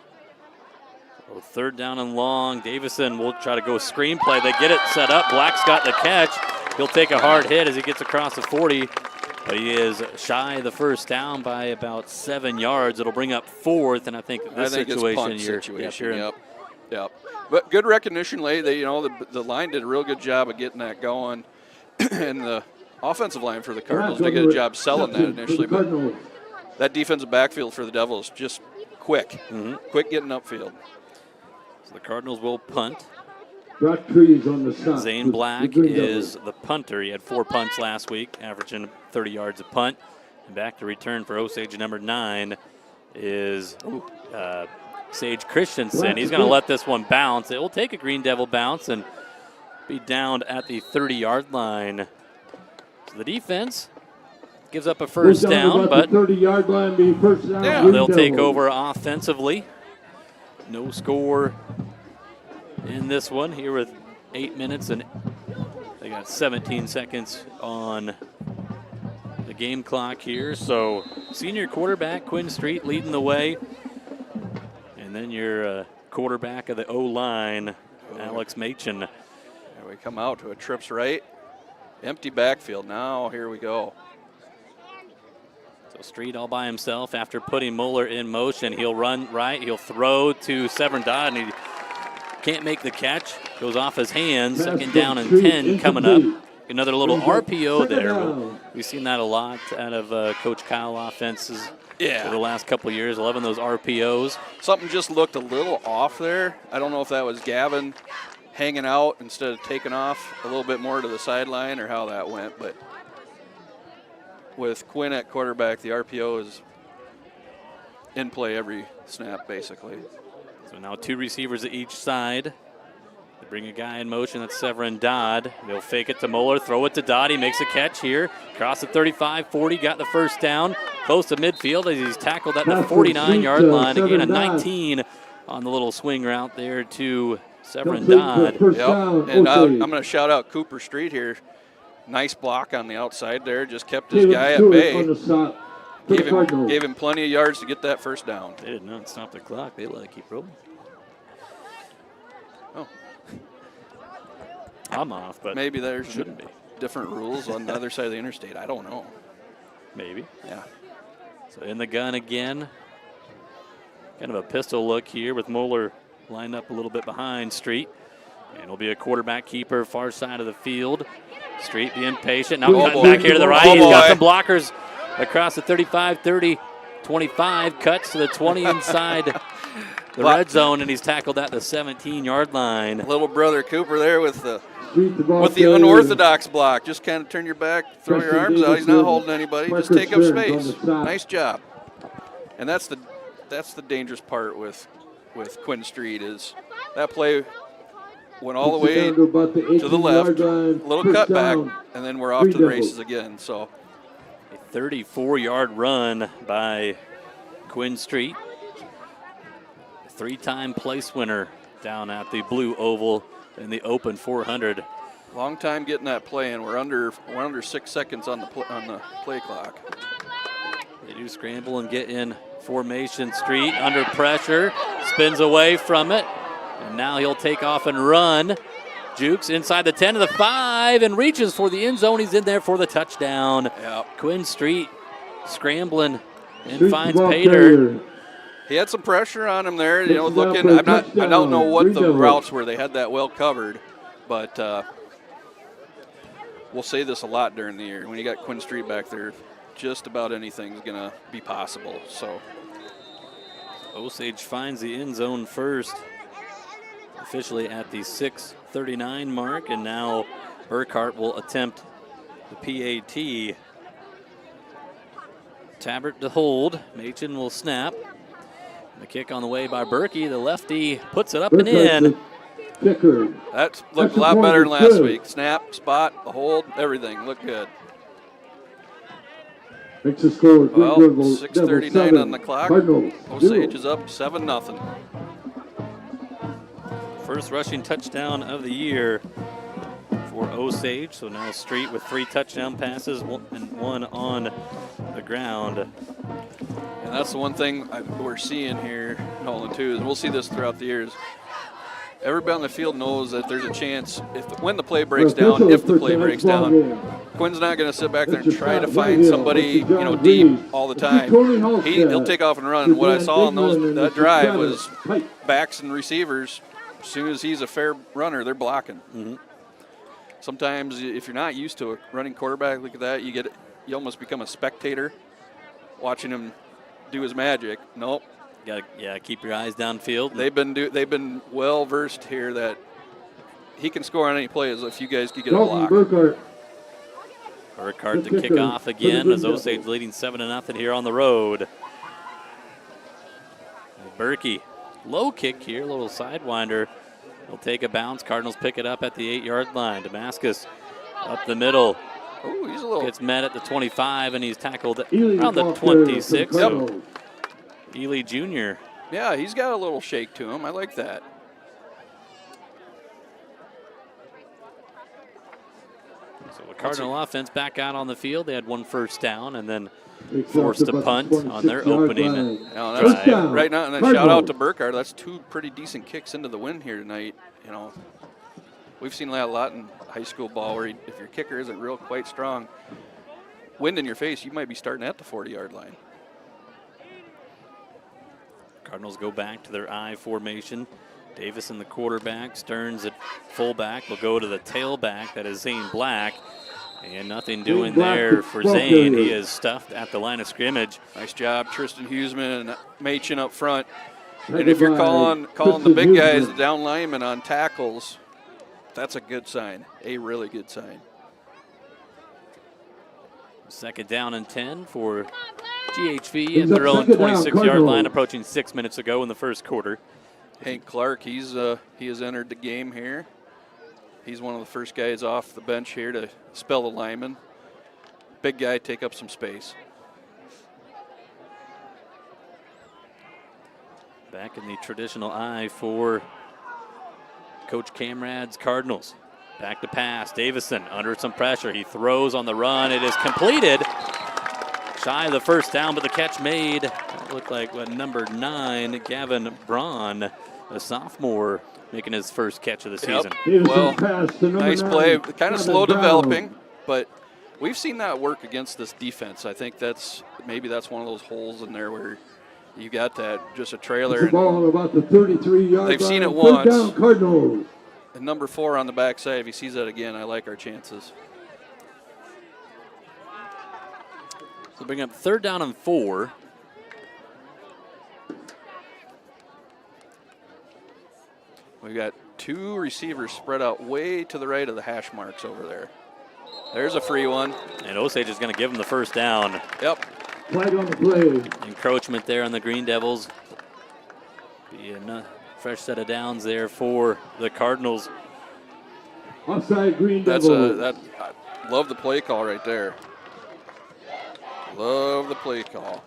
So 3rd down and long. Davison will try to go screenplay. They get it set up. Black's got the catch. He'll take a hard hit as he gets across the 40, but he is shy of the first down by about 7 yards. It'll bring up 4th, and I think this situation, it's punt situation. Yep. But good recognition late. The line did a real good job of getting that going, and the offensive line for the Cardinals did a good job selling that initially. But that defensive backfield for the Devils just quick getting upfield. So the Cardinals will punt. Trees on the side. Zane Black is the punter. He had 4 punts last week, averaging 30 yards a punt. And back to return for Osage number 9 is Sage Christensen. He's going to let this one bounce. It will take a Green Devil bounce and be down at the 30-yard line. So the defense gives up a first down, but 30-yard line be first down. Yeah, they'll take over offensively. No score in this one here with 8 minutes, and they got 17 seconds on the game clock here. So senior quarterback Quinn Street leading the way, and then your quarterback of the O-line, Alex Machen. There we come out to a trips right. Empty backfield. Now here we go. So Street all by himself after putting Moeller in motion. He'll run right. He'll throw to Severin Dodd, and he can't make the catch. Goes off his hands. 2nd down and 10 coming up. Another little RPO there. We've seen that a lot out of Coach Kyle offenses over the last couple of years. 11 of those RPOs. Something just looked a little off there. I don't know if that was Gavin hanging out instead of taking off a little bit more to the sideline or how that went, but with Quinn at quarterback, the RPO is in play every snap, basically. So now 2 receivers at each side. They bring a guy in motion. That's Severin Dodd. They'll fake it to Moeller, throw it to Dodd. He makes a catch here. Across the 35-40, got the first down. Close to midfield as he's tackled at the 49-yard line. Again, a 19 on the little swing route there to Severin Dodd. Yep. And I'm going to shout out Cooper Street here. Nice block on the outside there. Just kept his guy at bay. Gave him plenty of yards to get that first down. They did not stop the clock. They let it keep rolling. Oh. I'm off, but maybe there shouldn't be different rules on the other side of the interstate. I don't know. Maybe. Yeah. So in the gun again. Kind of a pistol look here with Moeller lined up a little bit behind Street. And it'll be a quarterback keeper far side of the field. Street being patient. Now cutting back here to the right. He's got some blockers across the 35, 30, 25. Cuts to the 20 inside the red zone, and he's tackled at the 17-yard line. Little brother Cooper there with the unorthodox block. Just kind of turn your back, throw your arms out. He's not holding anybody. Just take up space. Nice job. And that's the dangerous part with Quinn Street is that play went all the way to the left, little cutback, and then we're off to the races again. So a 34-yard run by Quinn Street. 3-time place winner down at the blue oval in the open 400. Long time getting that play, and we're under 6 seconds on the play clock. They do scramble and get in formation. Street under pressure, spins away from it. And now he'll take off and run. Jukes inside the 10 to the 5 and reaches for the end zone. He's in there for the touchdown. Yep. Quinn Street scrambling and finds Pater. He had some pressure on him there. Looking. I don't know what the routes were. They had that well covered, but we'll say this a lot during the year. When you got Quinn Street back there, just about anything's gonna be possible. So Osage finds the end zone first. Officially at the 6:39 mark, and now Burkhart will attempt the PAT. Tabbert to hold. Machen will snap. The kick on the way by Berkey. The lefty puts it up and in. Kicker. That looked a That's lot better than appointed last good. week. Snap, spot, the hold, everything looked good. Makes the score Green Well, Devils 6:39 7, on the clock. Cardinals Osage 0. is up 7-0. First rushing touchdown of the year for Osage. So now Street with 3 touchdown passes and 1 on the ground. And that's the one thing we're seeing here, Nolan, too, and we'll see this throughout the years. Everybody on the field knows that there's a chance when the play breaks down, if the play breaks down, Quinn's not going to sit back there and try to find somebody, deep all the time. He'll take off and run. And what I saw on that drive was backs and receivers. As soon as he's a fair runner, they're blocking. Mm-hmm. Sometimes, if you're not used to a running quarterback, look at that, you almost become a spectator watching him do his magic. Nope. Gotta keep your eyes downfield. They've been well versed here that he can score on any play as if you guys could get a block. Burkhardt to kick off again as Osage leading 7-0 here on the road. Berkey, low kick here, a little sidewinder. He'll take a bounce. Cardinals pick it up at the 8-yard line. Damascus up the middle. Ooh, he's a little. Gets met at the 25, and he's tackled around the 26. So Ely Jr. Yeah, he's got a little shake to him. I like that. So the Cardinal offense back out on the field. They had 1 first down and then forced a punt on their opening drive. Right now, and then shout out to Burkhardt. That's 2 pretty decent kicks into the win here tonight. We've seen that a lot in high school ball where if your kicker isn't real quite strong, wind in your face, you might be starting at the 40-yard line. Cardinals go back to their I formation. Davis in the quarterback, Stearns at fullback will go to the tailback, that is Zane Black. And nothing doing there for Zane. He is stuffed at the line of scrimmage. Nice job, Tristan Huseman and Machin up front. And if you're calling the big guys, the down linemen on tackles, that's a good sign, a really good sign. 2nd down and 10 for GHV at their own 26-yard line, approaching 6 minutes ago in the first quarter. Hank Clark, he has entered the game here. He's one of the first guys off the bench here to spell the lineman. Big guy, take up some space. Back in the traditional I for Coach Camrad's Cardinals. Back to pass. Davison under some pressure. He throws on the run. It is completed. Shy of the first down, but the catch made. That looked like number 9, Gavin Braun, a sophomore, making his first catch of the season. Well, nice play. Kind of slow developing, but we've seen that work against this defense. I think maybe that's one of those holes in there where you got that just a trailer. The ball about the 33-yard they've seen it line. once. Down, Cardinals. And number 4 on the backside, if he sees that again, I like our chances. So bring up 3rd down and 4. We've got 2 receivers spread out way to the right of the hash marks over there. There's a free one. And Osage is going to give him the first down. Yep. Flag on the play. Encroachment there on the Green Devils. Be a fresh set of downs there for the Cardinals. Offside Green Devils. I love the play call right there. Love the play call.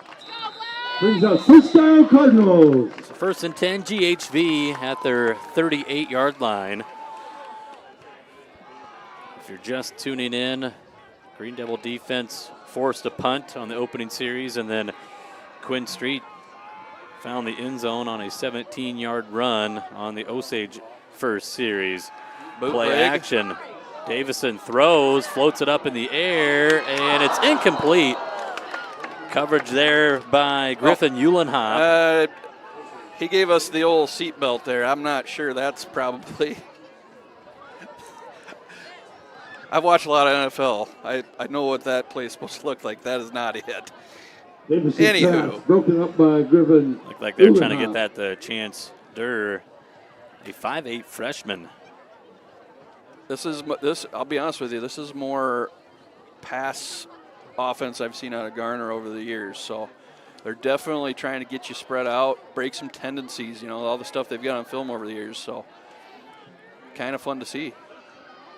Brings up 1st down Cardinals. So 1st and 10, GHV at their 38-yard line. If you're just tuning in, Green Devil defense forced a punt on the opening series, and then Quinn Street found the end zone on a 17-yard run on the Osage first series. Play action. Davison throws, floats it up in the air, and it's incomplete. Coverage there by Griffin Eulenhoff. He gave us the old seatbelt there. I'm not sure that's probably. I've watched a lot of NFL. I know what that play is supposed to look like. That is not it. Anywho. Broken up by Griffin. Looked like they're trying to get that to Chance Durr, a 5'8" freshman. I'll be honest with you, this is more pass offense I've seen out of Garner over the years. So they're definitely trying to get you spread out, break some tendencies, all the stuff they've got on film over the years. So kind of fun to see.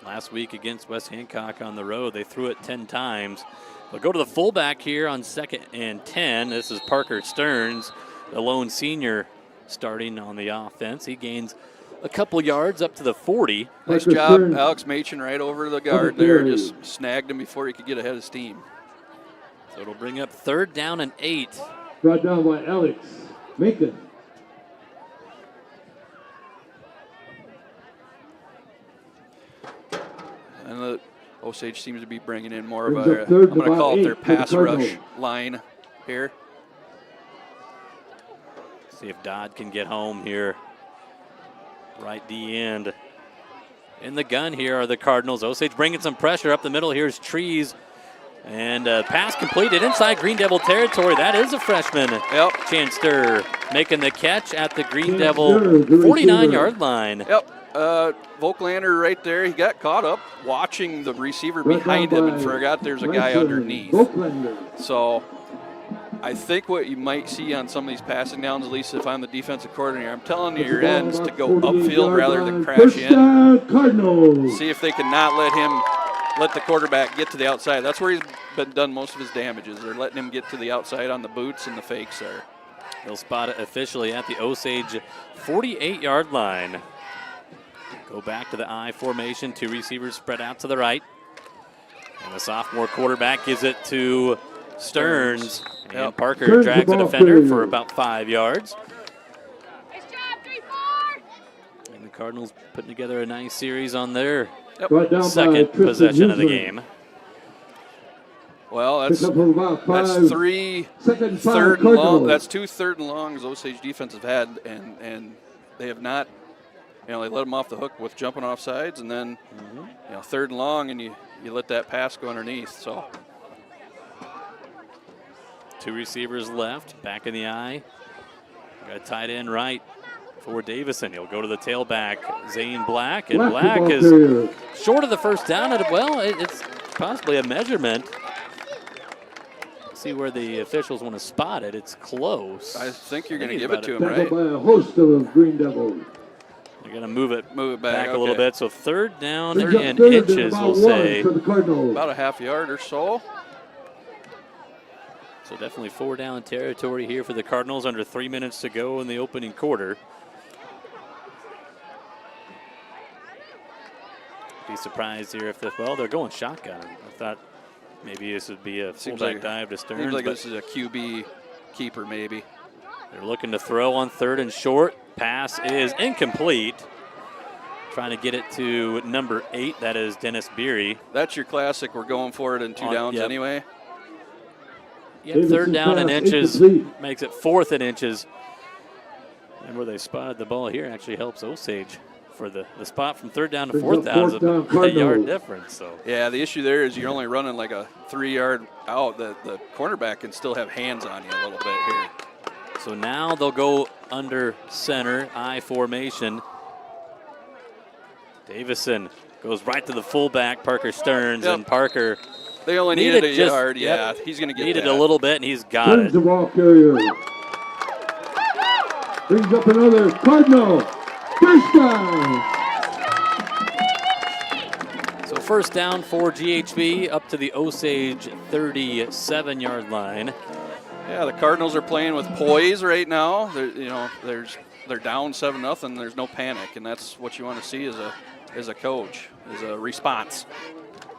Last week against West Hancock on the road, they threw it 10 times. They'll go to the fullback here on 2nd and 10. This is Parker Stearns, the lone senior, starting on the offense. He gains a couple yards up to the 40. Nice job, Alex Machen, right over the guard there. Just snagged him before he could get ahead of steam. So it'll bring up 3rd down and 8. Brought down by Alex Macon. And the Osage seems to be bringing in more of Brings a, up third I'm going to and call about it their 8 for the pass rush Cardinals. line here. See if Dodd can get home here. Right D end. In the gun here are the Cardinals. Osage bringing some pressure up the middle. Here's Trees. And pass completed inside Green Devil territory. That is a freshman. Yep. Chanster making the catch at the Green Chanster, Devil the 49-yard line. Yep. Volklander right there. He got caught up watching the receiver Right behind down him and by forgot there's a guy Bryson underneath. Volklander. So I think what you might see on some of these passing downs, at least if I'm the defensive coordinator, I'm telling you, your ends to go upfield rather than crash in. Cardinals. See if they can not let the quarterback get to the outside. That's where he's been done most of his damages. They're letting him get to the outside on the boots and the fakes there. They'll spot it officially at the Osage 48-yard line. Go back to the I formation. 2 receivers spread out to the right. And the sophomore quarterback gives it to Stearns. And Yep. Parker Stearns drags the a ball defender carrier. for about 5 yards. And the Cardinals putting together a nice series on their Brought down by second Tristan possession of the Huesler. game. Well, Pick up about 5. that's 3 Second and 5 third and long. Cardinals. That's 2 third and longs Osage defense have had, and they have not. They let them off the hook with jumping off sides, and then 3rd and long, and you let that pass go underneath. So 2 receivers left, back in the eye. Got a tight end right for Davison. He'll go to the tailback, Zane Black, and Black ball is carrier. short of the first down. It's possibly a measurement. See where the officials want to spot it. It's close. I think you're going to he's give it about to him, Tackled right? by a host of Green Devils. They're going to move it back, a little okay. bit. So 3rd down Brings up and 3rd and inches, about we'll 1 say. for the Cardinals. About a half yard or so. So definitely 4 down territory here for the Cardinals. Under 3 minutes to go in the opening quarter. Be surprised here if they're going shotgun. I thought maybe this would be a fullback dive to Stearns. Seems like but this is a QB keeper, maybe. they're looking to throw on 3rd and short. Pass is incomplete. Trying to get it to number 8. That is Dennis Beery. That's your classic. We're going for it in 2 downs yep. anyway. Yep, 3rd down and pass inches. incomplete. Makes it 4th and inches. And where they spotted the ball here actually helps Osage. For the spot from 3rd down to Brings 4th up down is 4th down a Cardinals. yard difference. So Yeah, the issue there is you're only running like a 3-yard out. The cornerback can still have hands on you a little bit here. So now they'll go under center, I formation. Davison goes right to the fullback, Parker Stearns, Yep. and Parker They only needed a just- yard. yep, Yeah, he's going to get needed that. a little bit, and he's got Brings it. the ball carrier. Brings up another Cardinal. 1st down. So 1st down for GHB up to the Osage 37-yard line. Yeah, the Cardinals are playing with poise right now. They're down 7-0. There's no panic, and that's what you want to see as a coach, is a response.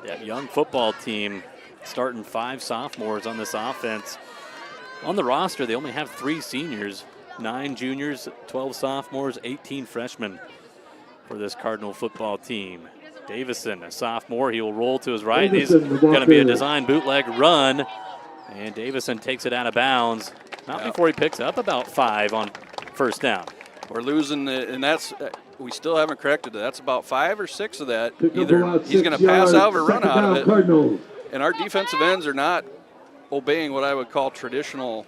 Yeah, young football team starting 5 sophomores on this offense. On the roster, they only have 3 seniors, 9 juniors, 12 sophomores, 18 freshmen for this Cardinal football team. Davison, a sophomore, he will roll to his right. He's Davison, the ball going to be a carrier. design bootleg run, and Davison takes it out of bounds. Not before he picks up about 5 on 1st down. We're losing, and that's we still haven't corrected it. That's about 5 or 6 of that. Pick up Either about he's 6 going to pass yards. out or run 2nd out of down it. Cardinals. And our defensive ends are not obeying what I would call traditional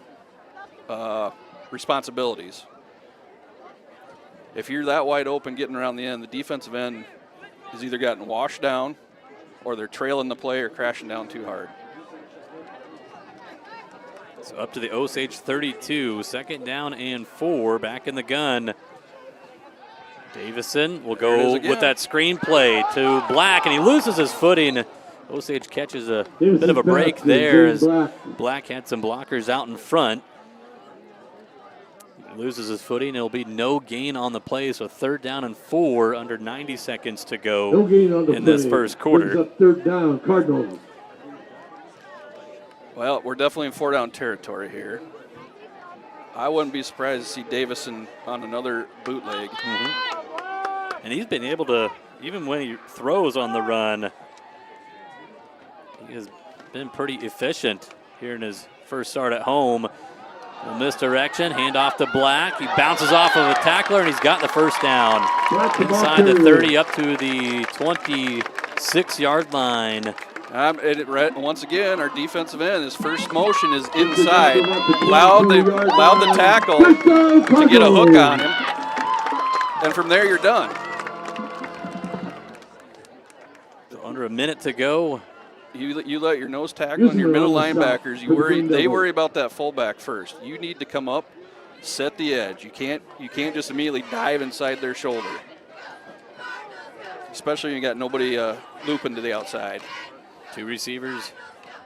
responsibilities. If you're that wide open getting around the end, the defensive end has either gotten washed down or they're trailing the play or crashing down too hard. So up to the Osage 32, 2nd down and 4, back in the gun. Davison will There it is go again. with that screenplay to Black, and he loses his footing. Osage catches a bit of a break there as Black had some blockers out in front. He loses his footing. It'll be no gain on the play, so 3rd down and 4 under 90 seconds to go No gain on the in this play. first Brings quarter. up 3rd down, Cardinals. Well, we're definitely in 4-down territory here. I wouldn't be surprised to see Davison on another bootleg. And he's been able to, even when he throws on the run, he has been pretty efficient here in his first start at home. A misdirection, handoff to Black. He bounces off of a tackler, and he's got the first down. Inside the 30 up to the 26-yard line. Once again, our defensive end, his first motion is inside. Allowed the tackle to get a hook on him. And from there, you're done. So under a minute to go. You let your nose tackle and your middle linebackers, they worry about that fullback first. You need to come up, set the edge. You can't just immediately dive inside their shoulder. Especially when you got nobody looping to the outside. 2 receivers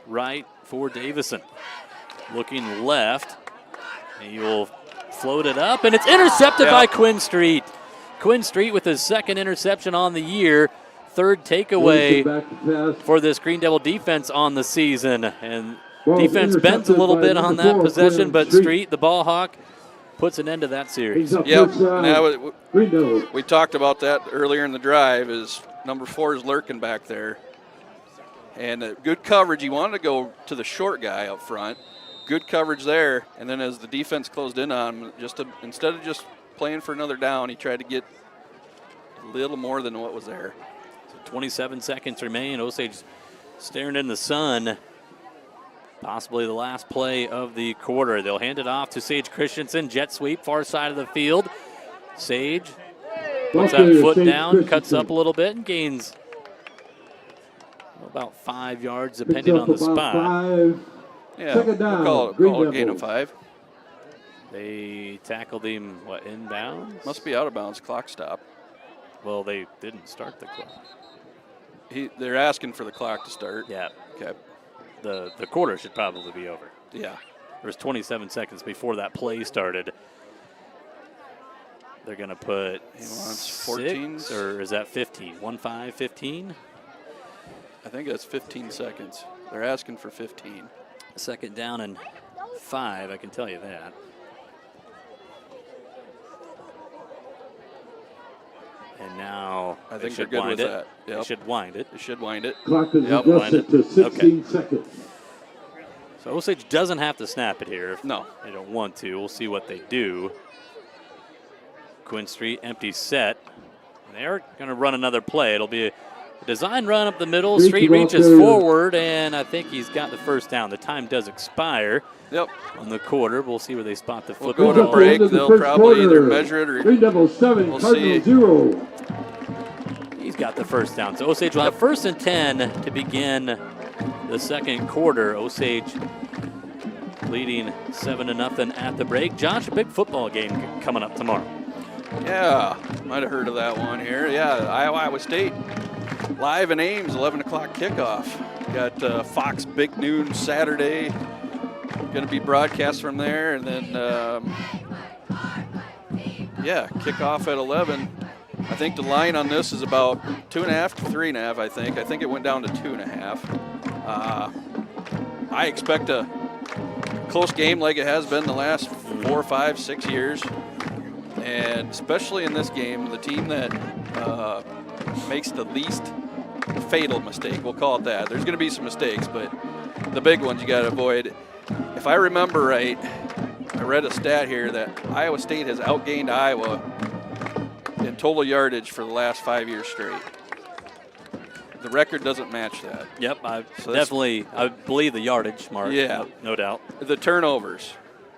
right for Davison. Looking left, and he will float it up, and it's intercepted by Quinn Street. Quinn Street with his 2nd interception on the year. 3rd takeaway for this Green Devil defense on the season. And defense bends a little bit on that possession, but Street, the ball hawk, puts an end to that series. Yep. Now, we talked about that earlier in the drive. Is number 4 is lurking back there. And good coverage. He wanted to go to the short guy up front. Good coverage there. And then as the defense closed in on him, instead of just playing for another down, he tried to get a little more than what was there. 27 seconds remain. Osage staring in the sun. Possibly the last play of the quarter. They'll hand it off to Sage Christensen. Jet sweep, far side of the field. Sage puts that foot down, cuts up a little bit, and gains about 5 yards, depending on the spot. Yeah, we'll call it a gain of 5. They tackled him, inbounds? Must be out of bounds, clock stop. Well, they didn't start the clock. They're asking for the clock to start. Yeah. Okay. The quarter should probably be over. Yeah. There's 27 seconds before that play started. They're going to put He wants 14. 6, or is that 15? 1-5, 15? I think that's 15 seconds. They're asking for 15. 2nd down and 5, I can tell you that. And now I think they they're should good wind with it. that. Yep. They should wind it. They should wind it. Clock is Yep, adjusted to 16 Okay. seconds. So Osage doesn't have to snap it here if No. they don't want to. We'll see what they do. Quinn Street, empty set. They're going to run another play. It'll be a design run up the middle. Street reaches forward, and I think he's got the first down. The time does expire on the quarter. We'll see where they spot the We'll football. go to break. They'll probably either measure it or Green Devil 7, we'll Cardinals see. 0. He's got the first down. So Osage will have 1st and 10 to begin the second quarter. Osage leading 7-0 at the break. Josh, a big football game coming up tomorrow. Yeah, might have heard of that one here. Yeah, Iowa State live in Ames, 11 o'clock kickoff. Got Fox Big Noon Saturday. Going to be broadcast from there. And then, kickoff at 11. I think the line on this is about 2.5 to 3.5, I think. I think it went down to 2.5. I expect a close game like it has been the last 4, 5, 6 years. And especially in this game, the team that makes the least fatal mistake, we'll call it that. There's going to be some mistakes, but the big ones you got to avoid. If I remember right, I read a stat here that Iowa State has outgained Iowa in total yardage for the last 5 years straight. The record doesn't match that. Yep, I believe the yardage, Mark. Yeah. No doubt. The turnovers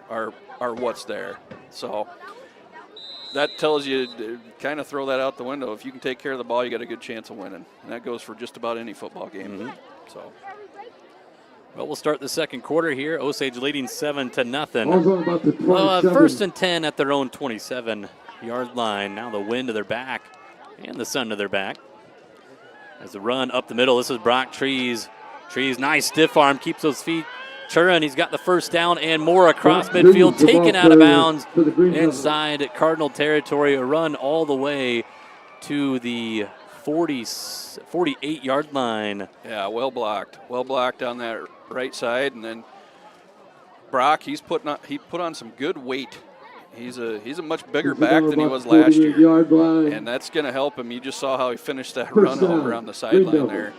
are what's there. So that tells you to kind of throw that out the window. If you can take care of the ball, you got a good chance of winning. And that goes for just about any football game. So. Well, we'll start the second quarter here. Osage leading 7-0. Ball's on about the 27. Well, 1st and 10 at their own 27. 4-yard line. Now the wind to their back and the sun to their back. As the run up the middle, this is Brock Trees. Trees, nice stiff arm, keeps those feet churning. He's got the first down and more across midfield, taken out of bounds inside Cardinal territory. A run all the way to the 48-yard line. Yeah, well blocked on that right side, and then Brock, he put on some good weight. He's a much bigger back than he was last year, and that's going to help him. You just saw how he finished that run over on the sideline there,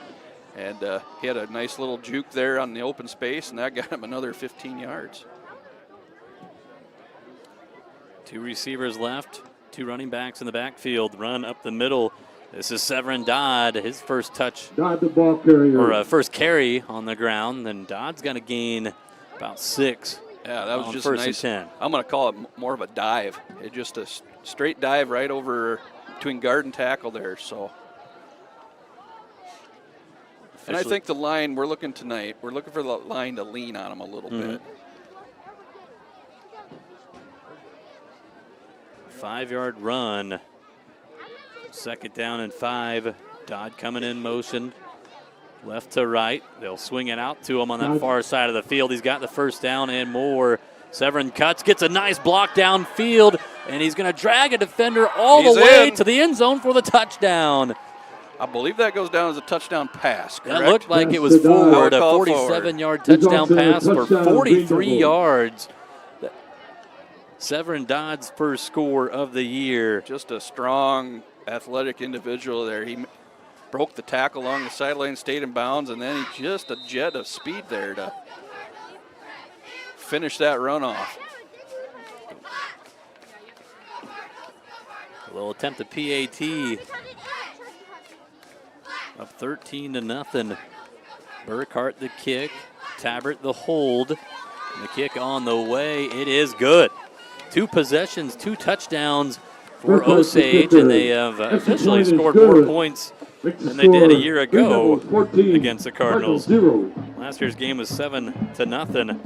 and he had a nice little juke there on the open space, and that got him another 15 yards. 2 receivers left, 2 running backs in the backfield. Run up the middle. This is Severin Dodd, his first touch, Dodd, the ball carrier. or first carry on the ground. Then Dodd's going to gain about 6. Yeah, that was just first nice. and 10. I'm going to call it more of a dive. It just a straight dive right over between guard and tackle there. So, and I think the line we're looking for the line to lean on them a little bit. 5-yard run. 2nd down and 5. Dodd coming in motion. Left to right. They'll swing it out to him on that far side of the field. He's got the first down and more. Severin cuts, gets a nice block downfield, and he's going to drag a defender all the way to the end zone for the touchdown. I believe that goes down as a touchdown pass, correct? That looked like it was forward, a 47-yard touchdown pass for 43 yards. Severin Dodd's first score of the year. Just a strong, athletic individual there. He broke the tackle along the sideline, stayed in bounds, and then he just a jet of speed there to finish that run off. A little attempt at PAT. Up 13-0. Burkhart the kick. Tabbert the hold. And the kick on the way. It is good. 2 possessions, 2 touchdowns for Osage, and they have officially scored more points than they did a year ago against the Cardinals. Last year's game was 7-0,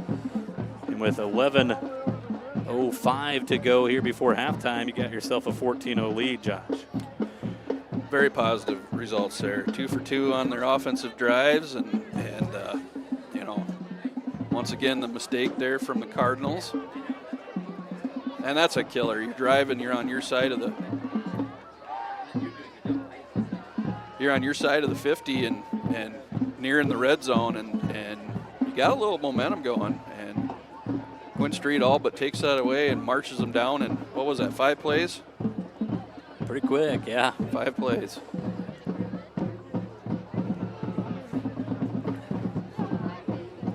and with 11:05 to go here before halftime, you got yourself a 14-0 lead, Josh. Very positive results there. 2 for 2 on their offensive drives, and you know, once again the mistake there from the Cardinals, and that's a killer. You're driving, you're on your side of the. You're on your side of the 50 and nearing the red zone, and you got a little momentum going, and Quinn Street all but takes that away and marches them down in, what was that, 5 plays? Pretty quick, yeah. 5 plays.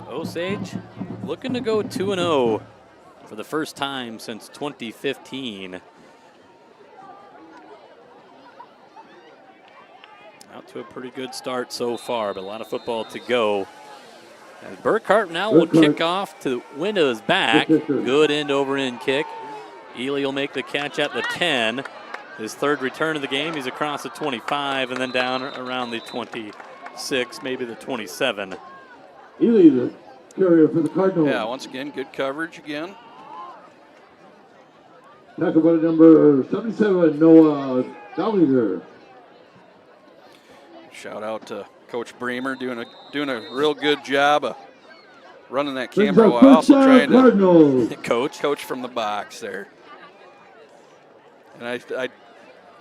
Osage looking to go 2-0 for the first time since 2015. Out to a pretty good start so far, but a lot of football to go. And Burkhart now will kick off to the wind of his back. Good end-over-end kick. Ely will make the catch at the 10. His 3rd return of the game. He's across the 25 and then down around the 26, maybe the 27. Ely, the carrier for the Cardinals. Yeah, once again, good coverage again. Tackle by number 77, Noah Dollinger. Shout out to Coach Bremer doing a real good job of running that camera while also trying to coach from the box there. And I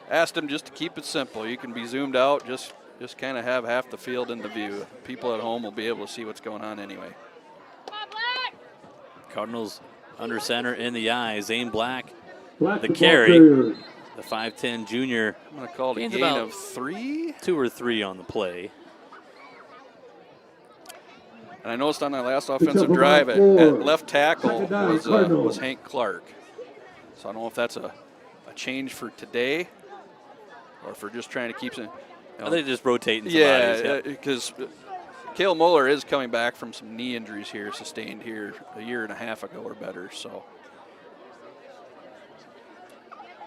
asked him just to keep it simple. You can be zoomed out, just kind of have half the field in the view. People at home will be able to see what's going on anyway. Cardinals under center in the eye. Zane Black, Black the carry. The 5'10 junior. I'm going to call it a gain of 3. 2 or 3 on the play. And I noticed on that last offensive drive at left tackle was Hank Clark. So I don't know if that's a change for today or if we're just trying to keep some. Are they just rotating some yeah, bodies? because Cale Muller is coming back from some knee injuries here, sustained here a year and a half ago or better. So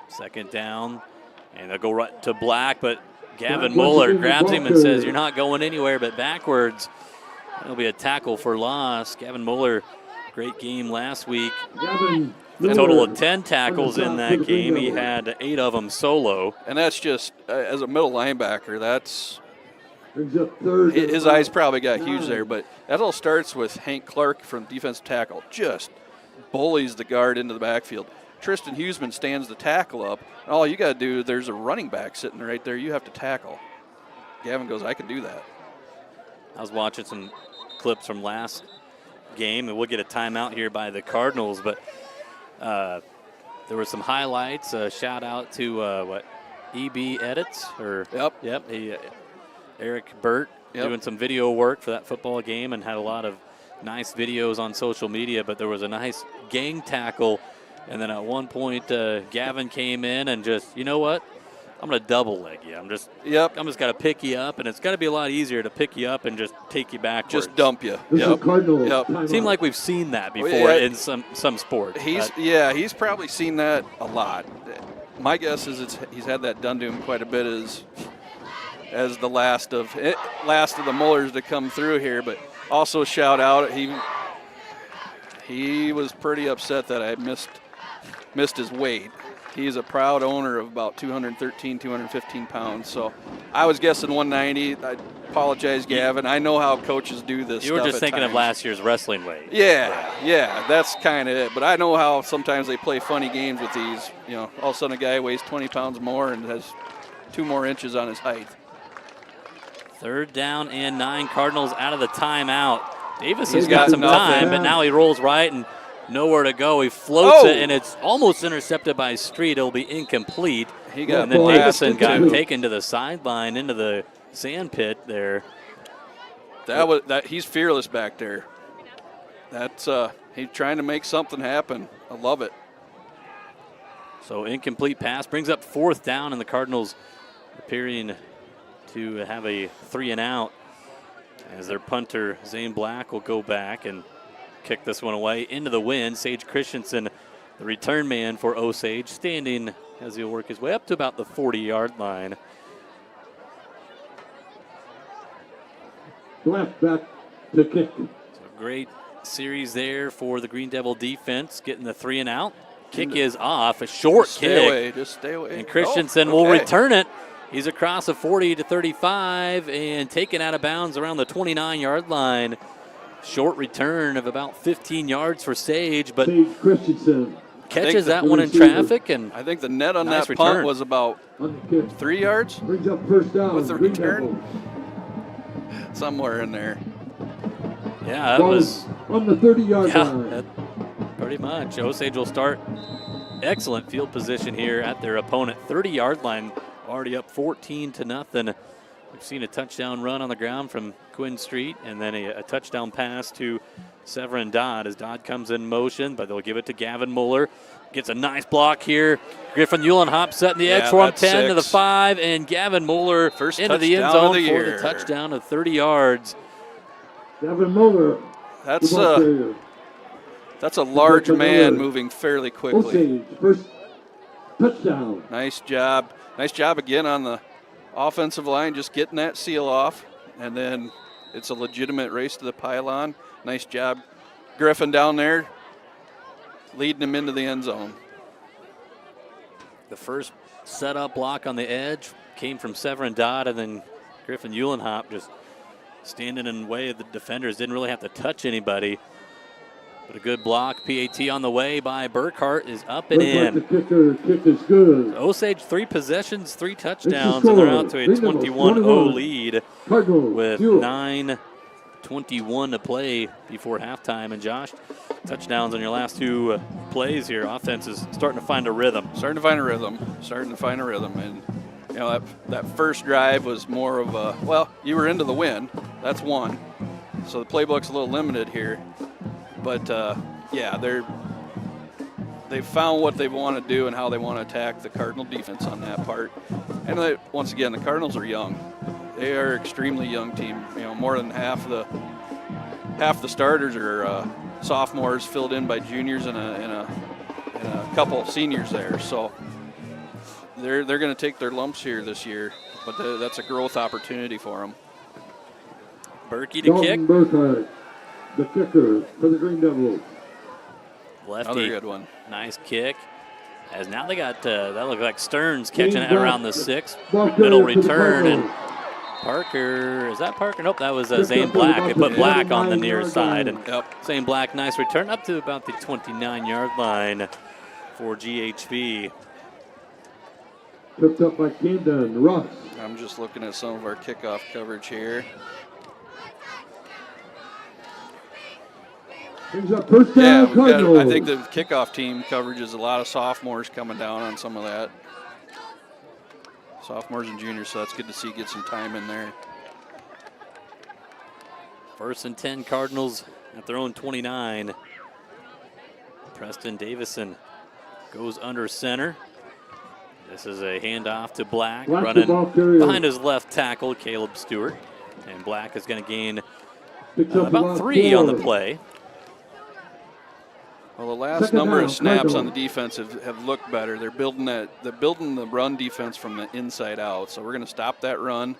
2nd down, and they'll go right to Black, but Gavin Muller grabs him and says, "You're not going anywhere but backwards." It'll be a tackle for loss. Gavin Muller Great game last week. Gavin A Miller. total of 10 tackles in that game. He had 8 of them solo. And that's just, as a middle linebacker, that's Brings up third. his eyes probably got huge there, but that all starts with Hank Clark from defensive tackle. Just bullies the guard into the backfield. Tristan Huseman stands the tackle up, and all you got to do, there's a running back sitting right there. You have to tackle. Gavin goes, I can do that. I was watching some clips from last game, and we'll get a timeout here by the Cardinals, but there were some highlights. Shout out to EB Edits, or Yep. Eric Burt doing some video work for that football game and had a lot of nice videos on social media. But there was a nice gang tackle, and then at one point Gavin came in and just, you know what? I'm going to double leg you. I'm just going to pick you up, and it's got to be a lot easier to pick you up and just take you backwards. Just dump you. This is Cardinals. Yep. Seemed like we've seen that before in some sports. He's probably seen that a lot. My guess is he's had that done to him quite a bit as the last of the Mullers to come through here. But also shout out, he was pretty upset that I missed his weight. He's a proud owner of about 213, 215 pounds. So I was guessing 190. I apologize, Gavin. I know how coaches do this. You were stuff just at thinking times. of last year's wrestling weight. Yeah, that's kind of it. But I know how sometimes they play funny games with these. You know, all of a sudden a guy weighs 20 pounds more and has 2 more inches on his height. 3rd down and 9. Cardinals out of the timeout. Davis has He's got got some nothing. time, but now he rolls right and nowhere to go. He floats it, and it's almost intercepted by Street. It'll be incomplete. He got and then blasted, Davison got too. taken to the sideline into the sand pit there. He's fearless back there. That's he's trying to make something happen. I love it. So incomplete pass brings up 4th down, and the Cardinals appearing to have a 3-and-out as their punter Zane Black will go back and kick this one away into the wind. Sage Christensen, the return man for Osage, standing as he'll work his way up to about the 40-yard line. Black back to kick. So great series there for the Green Devil defense, getting the 3-and-out. Kick is off, a short kick. Just stay away. And Christensen will return it. He's across the 40 to 35 and taken out of bounds around the 29-yard line. Short return of about 15 yards for Sage, but Sage Christensen. catches that one in traffic. And I think the net on nice that punt return. was about On the kick. 3 yards, Brings up first down. With the Green return. Devils. somewhere in there. yeah, that Ball was on the 30-yard yeah, line. that, pretty much. Osage will start excellent field position here at their opponent. 30-yard line, already up 14-0. We've seen a touchdown run on the ground from Quinn Street, and then a touchdown pass to Severin Dodd as Dodd comes in motion, but they'll give it to Gavin Muller. Gets a nice block here. Griffin Uhlenhop setting the edge for him, that's 10 to the 6. 5, and Gavin Muller First into the end touchdown zone of the for year. the touchdown of 30 yards. Gavin Muller. That's the ball carrier. That's a large Another man moving fairly quickly. Osage, first touchdown. Nice job. Nice job again on the offensive line, just getting that seal off. And then it's a legitimate race to the pylon. Nice job, Griffin down there, leading him into the end zone. The first setup block on the edge came from Severin Dodd, and then Griffin Uhlenhop just standing in the way of the defenders. Didn't really have to touch anybody. But a good block. PAT on the way by Burkhart is up and Looks like in. the kick is good. Osage 3 possessions, 3 the touchdowns, score. and they're out to a Green Devils 21-0 21. lead Cardinals with 0. 9:21 to play before halftime. And Josh, touchdowns on your last 2 plays here. Offense is starting to find a rhythm. Starting to find a rhythm. And, you know, that first drive was more of a, well, you were into the wind. That's one. So the playbook's a little limited here. But, yeah, they've found what they want to do and how they want to attack the Cardinal defense on that part. And once again, the Cardinals are young. They are an extremely young team. You know, more than half the starters are sophomores filled in by juniors and a couple of seniors there. So they're going to take their lumps here this year, but that's a growth opportunity for them. Berkey to kick. Dalton Burkhart, the kicker for the Green Devils. Lefty. Another good one. Nice kick. As now they got, that looked like Stearns catching it around the 6. Block Middle carrier for the return, and Cardinals. Parker, is that Parker? Nope, that was Picked Zane up for the Black. They put Buckeyes. Black on the near 29-yard side, and line. Zane Black, nice return up to about the 29-yard line for GHV. Picked up by Camden Russ. I'm just looking at some of our kickoff coverage here. Brings up first Yeah, down, we've got, Cardinals. I think the kickoff team coverage is a lot of sophomores coming down on some of that. Sophomores and juniors, so that's good to see get some time in there. 1st and 10 Cardinals at their own 29. Preston Davison goes under center. This is a handoff to Black, Black, the running ball carrier. behind his left tackle, Caleb Stewart. And Black is going to gain Picks up about 3 on the 4. play. Well, the last Second number down, of snaps Cardinals. on the defense have looked better. They're building the run defense from the inside out. So we're going to stop that run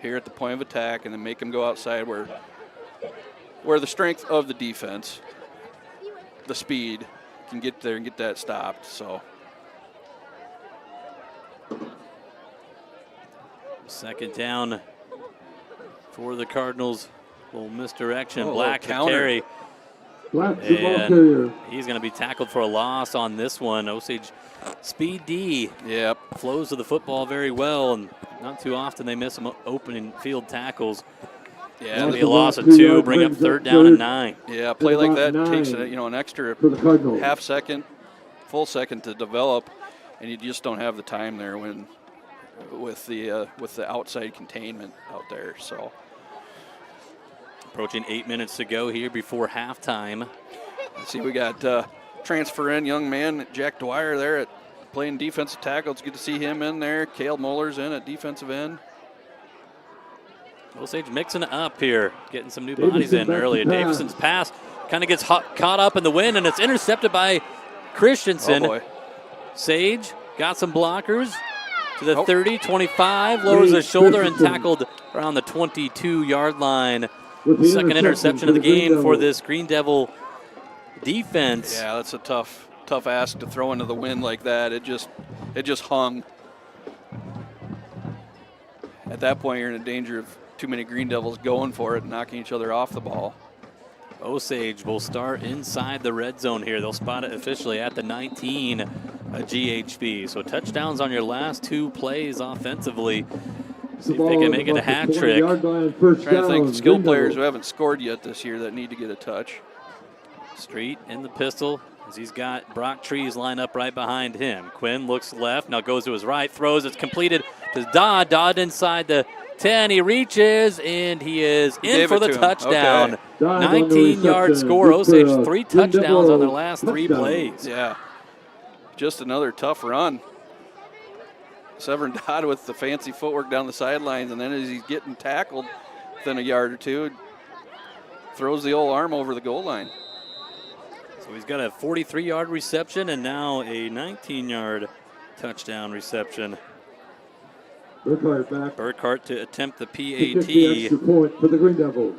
here at the point of attack, and then make them go outside where the strength of the defense, the speed, can get there and get that stopped. So 2nd down for the Cardinals. Little misdirection. Oh, Black to counter. carry. Black, the ball And carrier. he's going to be tackled for a loss on this one. Osage Speed D yep, flows to the football very well, and not too often they miss some opening field tackles. yeah, It'll be the a loss of last 2 2, yard bring up brings 3rd up down and 3rd. 9. yeah. A play like about that takes 9 an extra For the Cardinals. half second, full second to develop, and you just don't have the time there when with the outside containment out there. So Approaching 8 minutes to go here before halftime. see, we got transfer in young man Jack Dwyer there at playing defensive tackle. It's good to see him in there. Cale Muller's in at defensive end. Osage mixing it up here, getting some new Davison bodies in back to early. pass. Davison's pass kind of gets caught up in the wind, and it's intercepted by Christensen. Oh boy, Sage got some blockers to the Nope. 30, 25, lowers his shoulder and Christensen. tackled around the 22-yard line. With the Second interception of the Green game for Devils. this Green Devil defense. yeah, that's a tough ask to throw into the wind like that. It just hung. At that point, you're in danger of too many Green Devils going for it and knocking each other off the ball. Osage will start inside the red zone here. They'll spot it officially at the 19 GHB. So touchdowns on your last 2 plays offensively. See if they can make it a hat trick. Trying to think of skill players who haven't scored yet this year that need to get a touch. Street in the pistol as he's got Brock Trees lined up right behind him. Quinn looks left, now goes to his right, throws, it's completed to Dodd. Dodd inside the 10, he reaches, and he is in Gave for it the to him. touchdown. Okay. Dodd on the 19-yard reception. score. Good for Osage, a 3 Green touchdowns on their Devil last 3 touchdown. plays. Yeah, just another tough run. Severn Dodd with the fancy footwork down the sidelines, and then as he's getting tackled within a yard or two, throws the old arm over the goal line. So he's got a 43-yard reception and now a 19-yard touchdown reception. Burkhardt back. Burkhart to attempt the To kick the extra PAT. point for the Green Devils.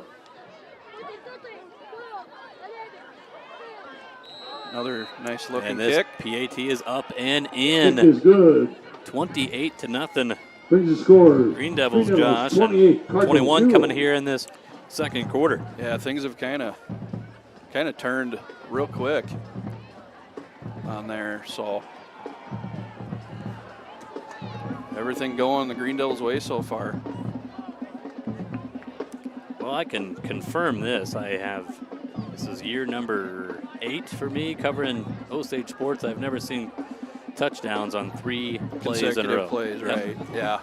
Another nice looking And this kick. PAT is up and Kick in. is good. 28-0. Brings the score. Green Devils, Josh, 28, and Cardinals 21 0. coming here in this second quarter. Yeah, things have kind of turned real quick on there. So everything going the Green Devils' way so far. Well, I can confirm this. This is year number 8 for me covering Osage sports. I've never seen touchdowns on 3 plays in a Consecutive row. plays, Yep. right? Yeah.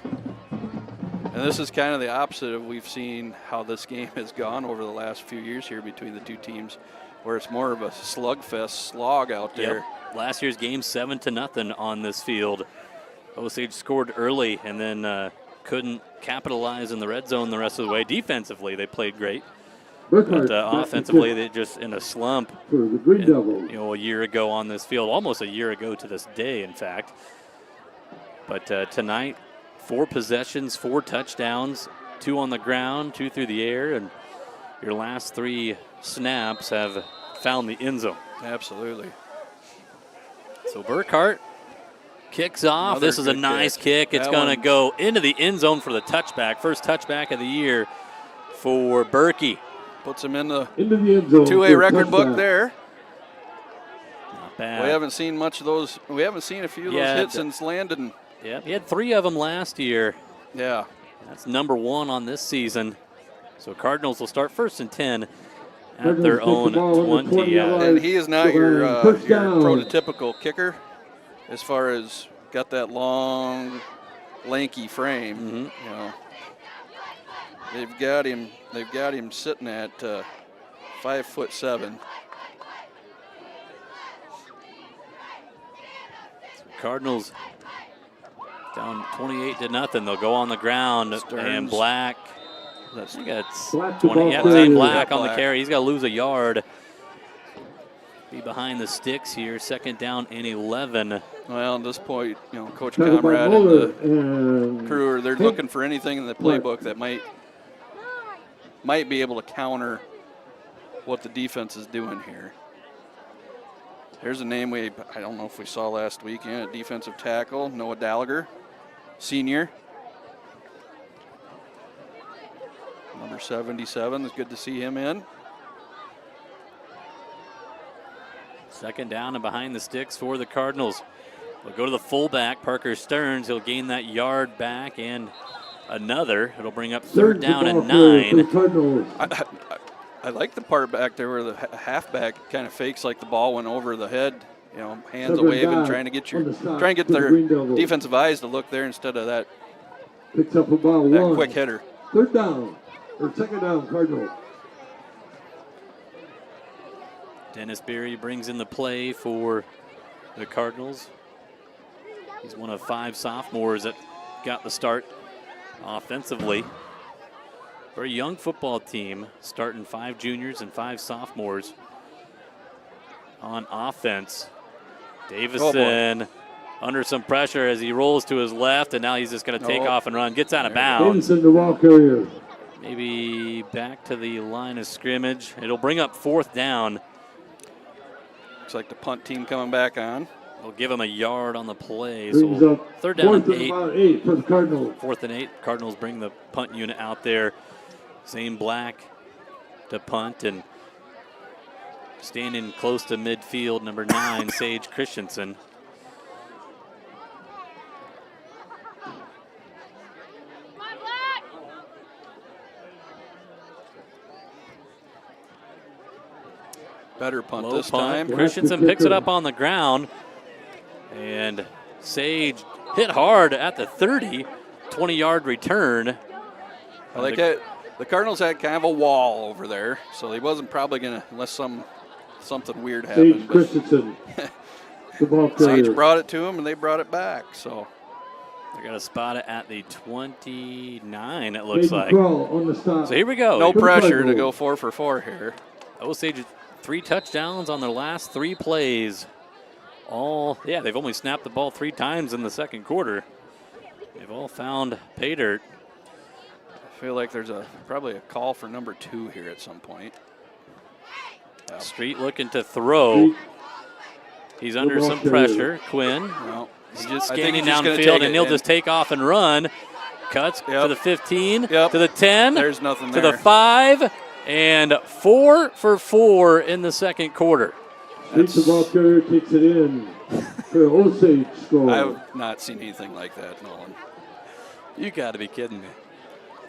And this is kind of the opposite of we've seen how this game has gone over the last few years here between the two teams, where it's more of a slugfest slog out there. Yep. Last year's game 7-0 on this field. Osage scored early and then couldn't capitalize in the red zone the rest of the way. Defensively, they played great. Burkhardt But back to offensively, kick they're just in a slump. for the Green Devils. A year ago on this field, almost a year ago to this day, in fact. But tonight, 4 possessions, 4 touchdowns, 2 on the ground, 2 through the air, and your last 3 snaps have found the end zone. Absolutely. So Burkhart kicks off. Another This is a good nice kick. It's That going to one's- go into the end zone for the touchback. First touchback of the year for Berkey. Puts him in the Into the end zone. 2A for a record book touchdown. there. Not bad. We haven't seen much of those. We haven't seen a few of those Yeah, hits since Landon. Yeah, he had 3 of them last year. Yeah. That's number 1 on this season. So Cardinals will start 1st and 10 at Cardinals their take the own ball on the 20. 20-yard line. And he is not your First down. prototypical kicker as far as got that long, lanky frame. Mhm. You know, they've got him sitting at 5'7". Cardinals down 28-0. They'll go on the ground. Stearns. And Black. That's I think it's Black the 20. ball Yeah, carrier. Zane Black Yeah, on the Black. carry. He's got to lose a yard. Be behind the sticks here. 2nd down and 11. well, at this point, you know, Coach Covered by Comrade Muller and the and crew they're Pink. looking for anything in the playbook that might be able to counter what the defense is doing here. Here's a name I don't know if we saw last weekend, a defensive tackle, Noah Gallagher, senior. Number 77, it's good to see him in. 2nd down and behind the sticks for the Cardinals. They'll go to the fullback, Parker Stearns. He'll gain that yard back and another. It'll bring up 3rd Stearns the down ball and carrier for the 9. Cardinals. I like the part back there where the halfback kind of fakes like the ball went over the head, you know, hands Severed waving, down trying to get on the stop their for the Green Devils. defensive eyes to look there instead of that Picks up about 1. quick hitter. 3rd down. Or 2nd down, Cardinals. Dennis Berry brings in the play for the Cardinals. He's one of 5 sophomores that got the start offensively. Very young football team, starting 5 juniors and 5 sophomores on offense. Davison under some pressure as he rolls to his left, and now he's just going to take off and run. Gets out of bounds. Davison, the ball carrier. Maybe back to the line of scrimmage. It'll bring up 4th down. Looks like the punt team coming back on. It'll give him a yard on the play. Brings So up 3rd down and 4th and 8. about 8 for the Cardinals. 4th and 8. Cardinals bring the punt unit out there. Zane Black to punt, and standing close to midfield, number 9, Sage Christensen. Better punt Low this punt. time. Christensen picks it up on the ground, and Sage hit hard at the 30. 20-yard return. I like it. The Cardinals had kind of a wall over there, so he wasn't probably going to, unless something weird happened. Sage But Christensen, the ball carrier. Sage brought it to him, and they brought it back. So They're going to spot it at the 29, it looks Caden like. Kroll on the stop. So here we go. no For the pressure to Cardinals. go 4 for 4 here. Osage 3 touchdowns on their last 3 plays. They've only snapped the ball 3 times in the second quarter. They've all found pay dirt. I feel like there's probably a call for number 2 here at some point. Street looking to throw. Street. He's under ball some carrier. pressure. Quinn Well, he's I just think scanning he's just gonna downfield, take and it he'll and- just take off and run. Cuts to the 15, Yep. to the 10, There's nothing to there. the 5, and 4 for 4 in the second quarter. Street, the ball carrier, takes it in for Osage score. I've not seen anything like that, Nolan. You got to be kidding me.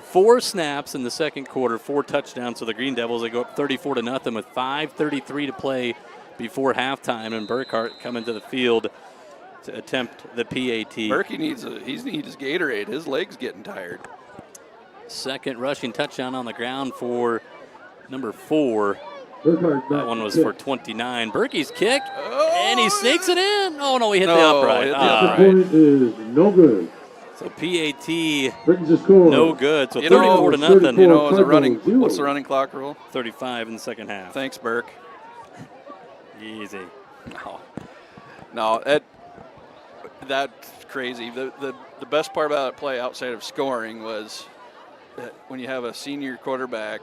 4 snaps in the second quarter, 4 touchdowns. So the Green Devils, they go up 34-0 with 5:33 to play before halftime. And Burkhart coming to the field to attempt the PAT. Berkey needs his Gatorade. His leg's getting tired. Second rushing touchdown on the ground for number 4. Burkhart That back one to was kick. for 29. Berkey's kick, and he snakes it in. Oh, no, he hit the No, upright. hit the Ah. The upright. point is no good. So PAT, Brings the score. no good. So You know, 34-0. You know, Cardinals, zero. what's the running clock rule? 35 in the second half. Thanks, Burke. Easy. No, that's crazy. The best part about that play outside of scoring was that when you have a senior quarterback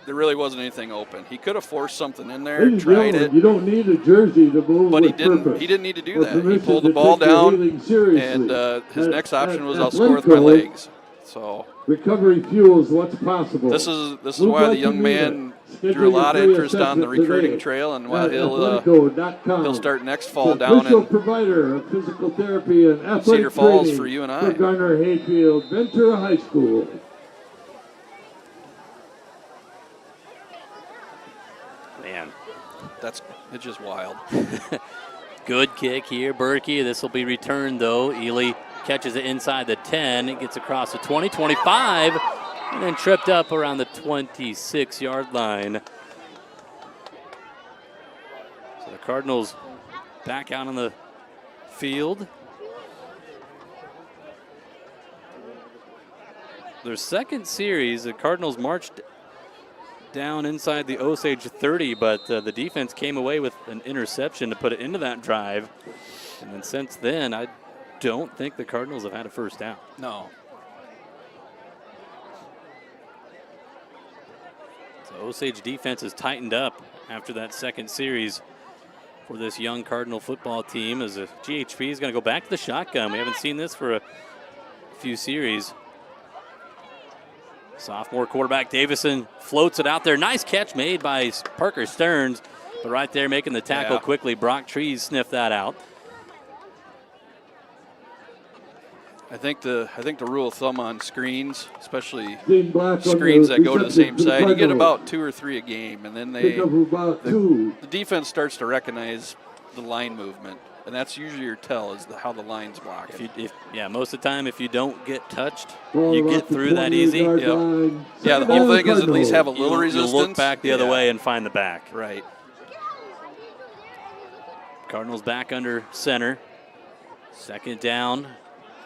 there really wasn't anything open. He could have forced something in there, Ladies and tried gentlemen, it, you don't need a jersey to move but he with didn't. purpose. He didn't need to do Or that. He permission pulled the to ball take your down, healing seriously. and his next option was I'll At score with my Lenco, legs. So recovery fuels what's possible. this is We'd why like the to young meet man Schedule drew a lot of your free interest on the assessment recruiting today trail, and why at he'll Lenco.com. start next The fall down official in provider of physical therapy and athletic Cedar Falls training for you and I. for Garner-Hayfield-Ventura High School. Man, it's just wild. good kick here, Berkey. This will be returned, though. Ely catches it inside the 10. It gets across the 20, 25, and then tripped up around the 26-yard line. So the Cardinals back out on the field. Their second series, the Cardinals marched down inside the Osage 30, but the defense came away with an interception to put it into that drive. And then since then, I don't think the Cardinals have had a first down. No. So Osage defense has tightened up after that second series for this young Cardinal football team, as the GHP is going to go back to the shotgun. We haven't seen this for a few series. Sophomore quarterback Davison floats it out there. Nice catch made by Parker Stearns, but right there making the tackle quickly. Brock Trees sniffed that out. I think the rule of thumb on screens, especially Dean Black on screens the that go to the same reception for the side, you get Cardinals. about 2 or 3 a game, and then Pick up about two. the defense starts to recognize the line movement, and that's usually your tell is how the line's blocking. Most of the time, if you don't get touched, Ball you about get the through that easy. 28-yard Yep. line. Yeah, the Second whole down, thing is at least have a little You'll resistance. look back the other Yeah. way and find the back. Right. Cardinals back under center. Second down.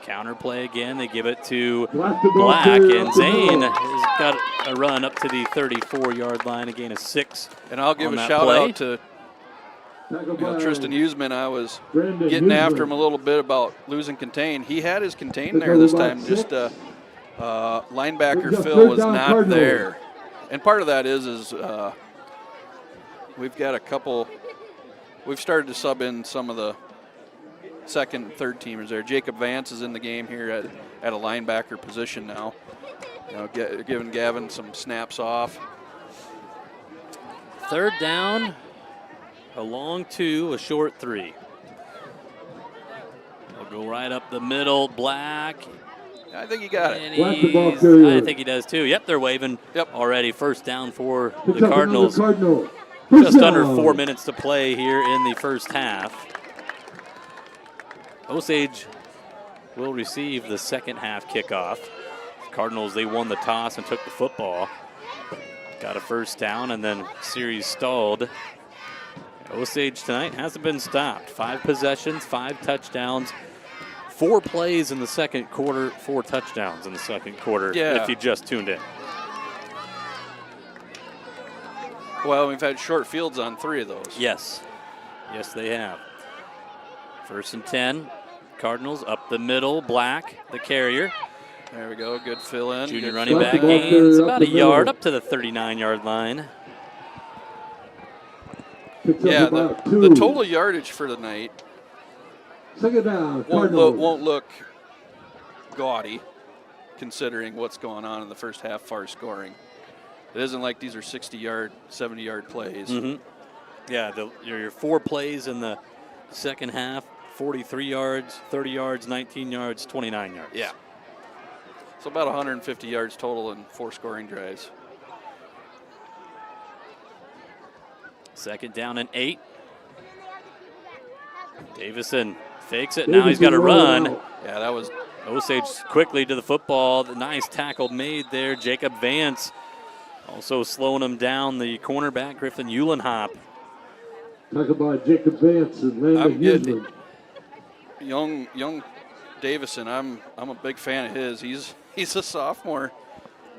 Counter play again. They give it to Black the ball Black, carrier and up the Zane middle. has got a run up to the 34-yard line, a gain of 6. And I'll give on a that shout play. out to Tackle by Tristan Huseman. I was Brandon getting after Huseman. him a little bit about losing contain. He had his contain Took there over this about time. 6. Just linebacker Brings up Phil third was down, not Cardinals. there. And part of that is we've got a couple. We've started to sub in some of the second and third teamers there. Jacob Vance is in the game here at a linebacker position now. Giving Gavin some snaps off. Third down, a long 2, a short 3. They'll go right up the middle. Black. I think you got it. And Black the ball he's- carrier. I think he does too. Yep, they're waving already. First down for Picks the up another Cardinals. Cardinal. Just First under down. 4 minutes to play here in the first half. Osage will receive the second half kickoff. Cardinals, they won the toss and took the football. Got a first down, and then series stalled. Osage tonight hasn't been stopped. 5 possessions, 5 touchdowns, 4 plays in the second quarter, 4 touchdowns in the second quarter, Yeah. if you just tuned in. Well, we've had short fields on 3 of those. Yes. Yes, they have. First and 10. Cardinals up the middle. Black, the carrier. There we go. Good fill in. Junior Good running fill back in. gains up about the a yard middle. up to the 39-yard line. Picks up Yeah, about the 2. total yardage for the night Second down, won't Cardinals. look gaudy, considering what's going on in the first half far scoring. It isn't like these are 60-yard, 70-yard plays. Mm-hmm. Yeah, your 4 plays in the second half, 43 yards, 30 yards, 19 yards, 29 yards. Yeah. So about 150 yards total in 4 scoring drives. Second down and 8. Davison fakes it. Now he's got to run. Yeah, that was Osage quickly to the football. The nice tackle made there. Jacob Vance also slowing him down. The cornerback, Griffin Eulenhop. Talk about Jacob Vance and Landon I'm getting Huseman. young Davison. I'm a big fan of his. He's a sophomore,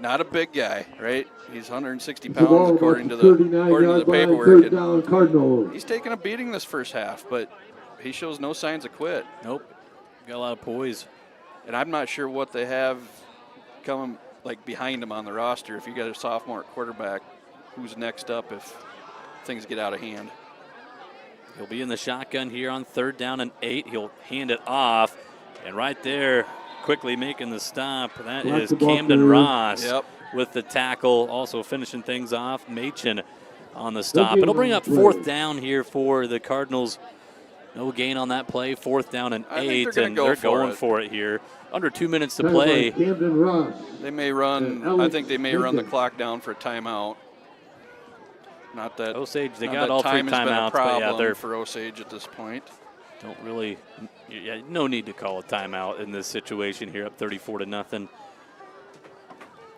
not a big guy, right? He's 160 The ball pounds about according to the the 39-yard line, paperwork. third And down, Cardinals. he's taking a beating this first half, but he shows no signs of quit. Nope. Got a lot of poise. And I'm not sure what they have coming like behind him on the roster. If you got a sophomore at quarterback, who's next up if things get out of hand. He'll be in the shotgun here on 3rd down and 8. He'll hand it off. And right there, quickly making the stop, that is Camden Ross with the tackle. Also finishing things off, Machen on the stop. It'll bring up 4th down here for the Cardinals. No gain on that play, 4th down and 8, and they're going for it here. Under 2 minutes to play. They may run, I think they may run the clock down for a timeout. Not that Osage, they not got that all 3 time has been a timeouts, but yeah, problem for Osage at this point. Don't really, no need to call a timeout in this situation here, up 34-0.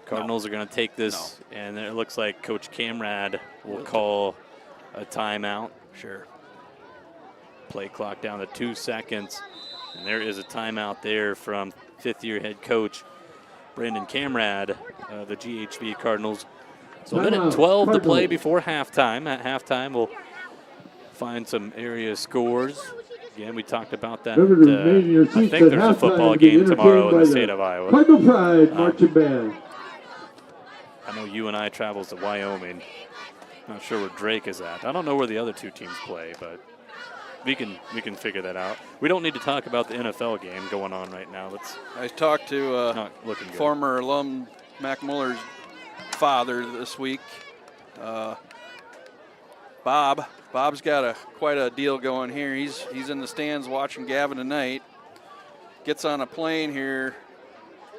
Cardinals are going to take this, and it looks like Coach Camrad will call a timeout. Sure. Play clock down to 2 seconds, and there is a timeout there from 5th-year head coach Brandon Camrad, the GHV Cardinals. So a minute 12 to play before halftime. At halftime, we'll find some area scores. Again, we talked about that. I think there's a football game tomorrow in the state of Iowa. Cardinal Pride Marching Band. I know you and I travels to Wyoming. Not sure where Drake is at. I don't know where the other 2 teams play, but we can figure that out. We don't need to talk about the NFL game going on right now. I talked to not looking good. Former alum Mac Muller's father this week. Bob's got quite a deal going here. He's in the stands watching Gavin tonight. Gets on a plane here.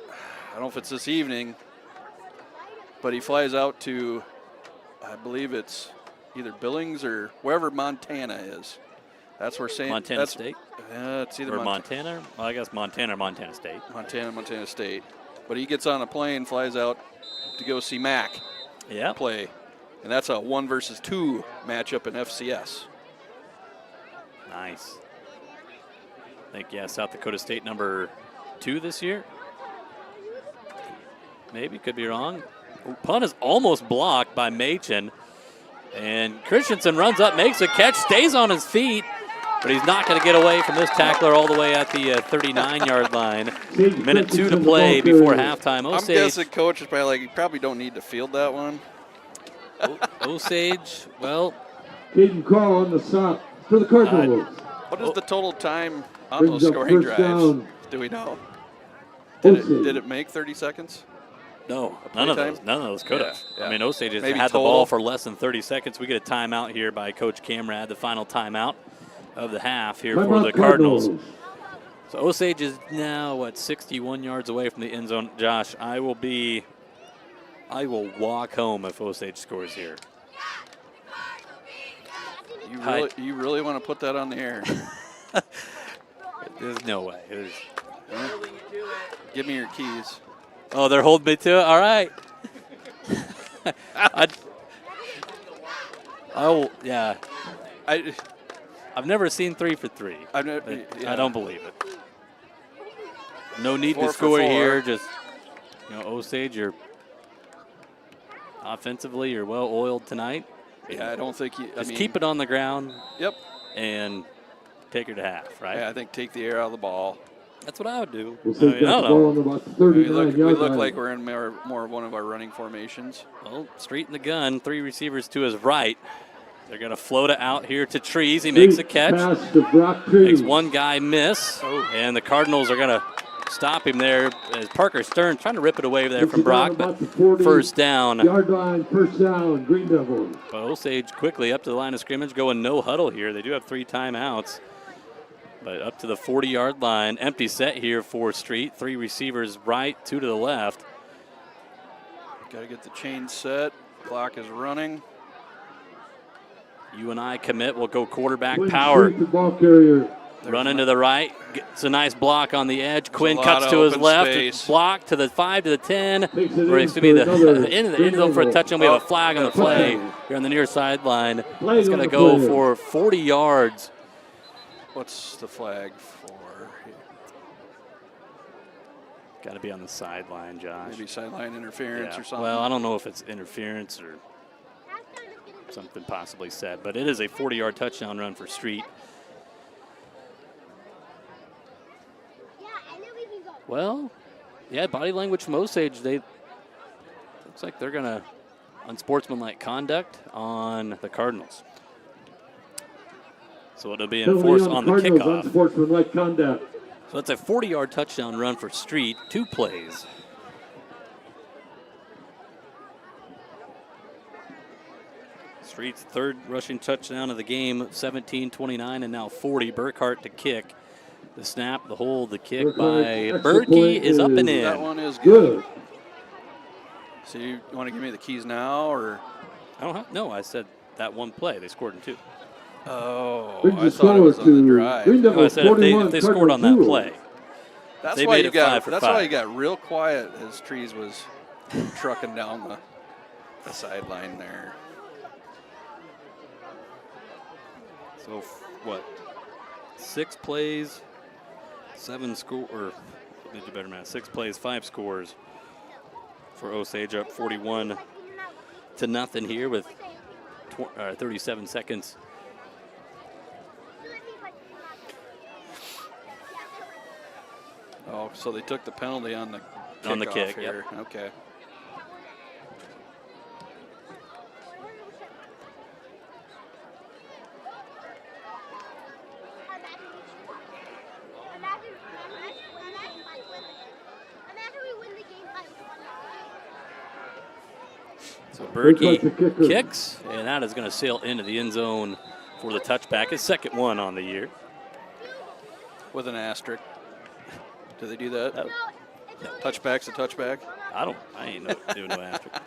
I don't know if it's this evening, but he flies out to, I believe it's either Billings or wherever Montana is. That's where Montana State? It's either Montana. Well, I guess Montana or Montana State. Montana State. But he gets on a plane, flies out to go see Mac play. And that's a 1 versus 2 matchup in FCS. Nice. I think, South Dakota State number 2 this year. Maybe, could be wrong. Punt is almost blocked by Machen. And Christensen runs up, makes a catch, stays on his feet, but he's not going to get away from this tackler all the way at the 39-yard line. Minute 2 to play before halftime. I'm guessing coach is probably like, you probably don't need to field that one. Osage, well. Caden call on the stop for the Cardinals. What is the total time on those scoring drives? Do we know? Did it make 30 seconds? No, none of those could have. Yeah. I mean, Osage has Maybe had total. the ball for less than 30 seconds. We get a timeout here by Coach Camrad, the final timeout of the half here for the Cardinals. So Osage is now, 61 yards away from the end zone. Josh, I will walk home if Osage scores here. You really want to put that on the air? There's no way. Give me your keys. Oh, they're holding me to it? All right. I've never seen 3 for 3. I don't believe it. No need to score here. Just, Osage, you're offensively, you're well oiled tonight. Yeah, I don't think you. Just keep it on the ground. Yep. And take her to half, right? Yeah, I think take the air out of the ball. That's what I would do. I don't know. We look like we're in more of one of our running formations. Well, straight in the gun, 3 receivers to his right. They're going to float it out here to Trees. He makes a catch. Makes one guy miss. And the Cardinals are going to stop him there as Parker Stern trying to rip it away there from Brock. But first down. Yard line, first down, Green Devils. But Osage quickly up to the line of scrimmage, going no huddle here. They do have 3 timeouts. But up to the 40-yard line. Empty set here for Street. 3 receivers right, 2 to the left. Got to get the chain set. Clock is running. UNI commit will go quarterback power. Run into the right. It's a nice block on the edge. Quinn cuts to his left. Space. Block to the 5 to the 10. Or it's going to be the end of the end zone for a touchdown. We have a flag on the play here on the near sideline. It's going to go for 40 yards. What's the flag for? Got to be on the sideline, Josh. Maybe sideline interference or something. Well, I don't know if it's interference or something possibly said, but it is a 40-yard touchdown run for Street. Well, yeah, body language from Osage. Looks like they're going to unsportsmanlike conduct on the Cardinals. So it'll be Penalty enforced on the Cardinals, kickoff. unsportsmanlike conduct. So that's a 40-yard touchdown run for Street, 2 plays. Street's third rushing touchdown of the game, 17-29, and now 40. Burkhart to kick. The snap, the hold, the kick by Berkey is up and in. That one is good. So you want to give me the keys now, or? I don't have, no, I said that one play. They scored in 2. Oh, Brings I the thought it score was on the to drive. Green No, I Devils said if they scored on that 41, play. That's They why made you it got. 5 for That's 5. why you got real quiet as Trees was trucking down the sideline there. So, what? 6 plays, 7 score, or did you better math? 6 plays, 5 scores for Osage, up 41 to nothing here with 37 seconds. Oh, so they took the penalty on the kickoff kick, here. Okay. So Berkey kicks, and that is going to sail into the end zone for the touchback. His second one on the year. With an asterisk. Do they do that? No. Touchback's a touchback? I ain't doing no asterisk.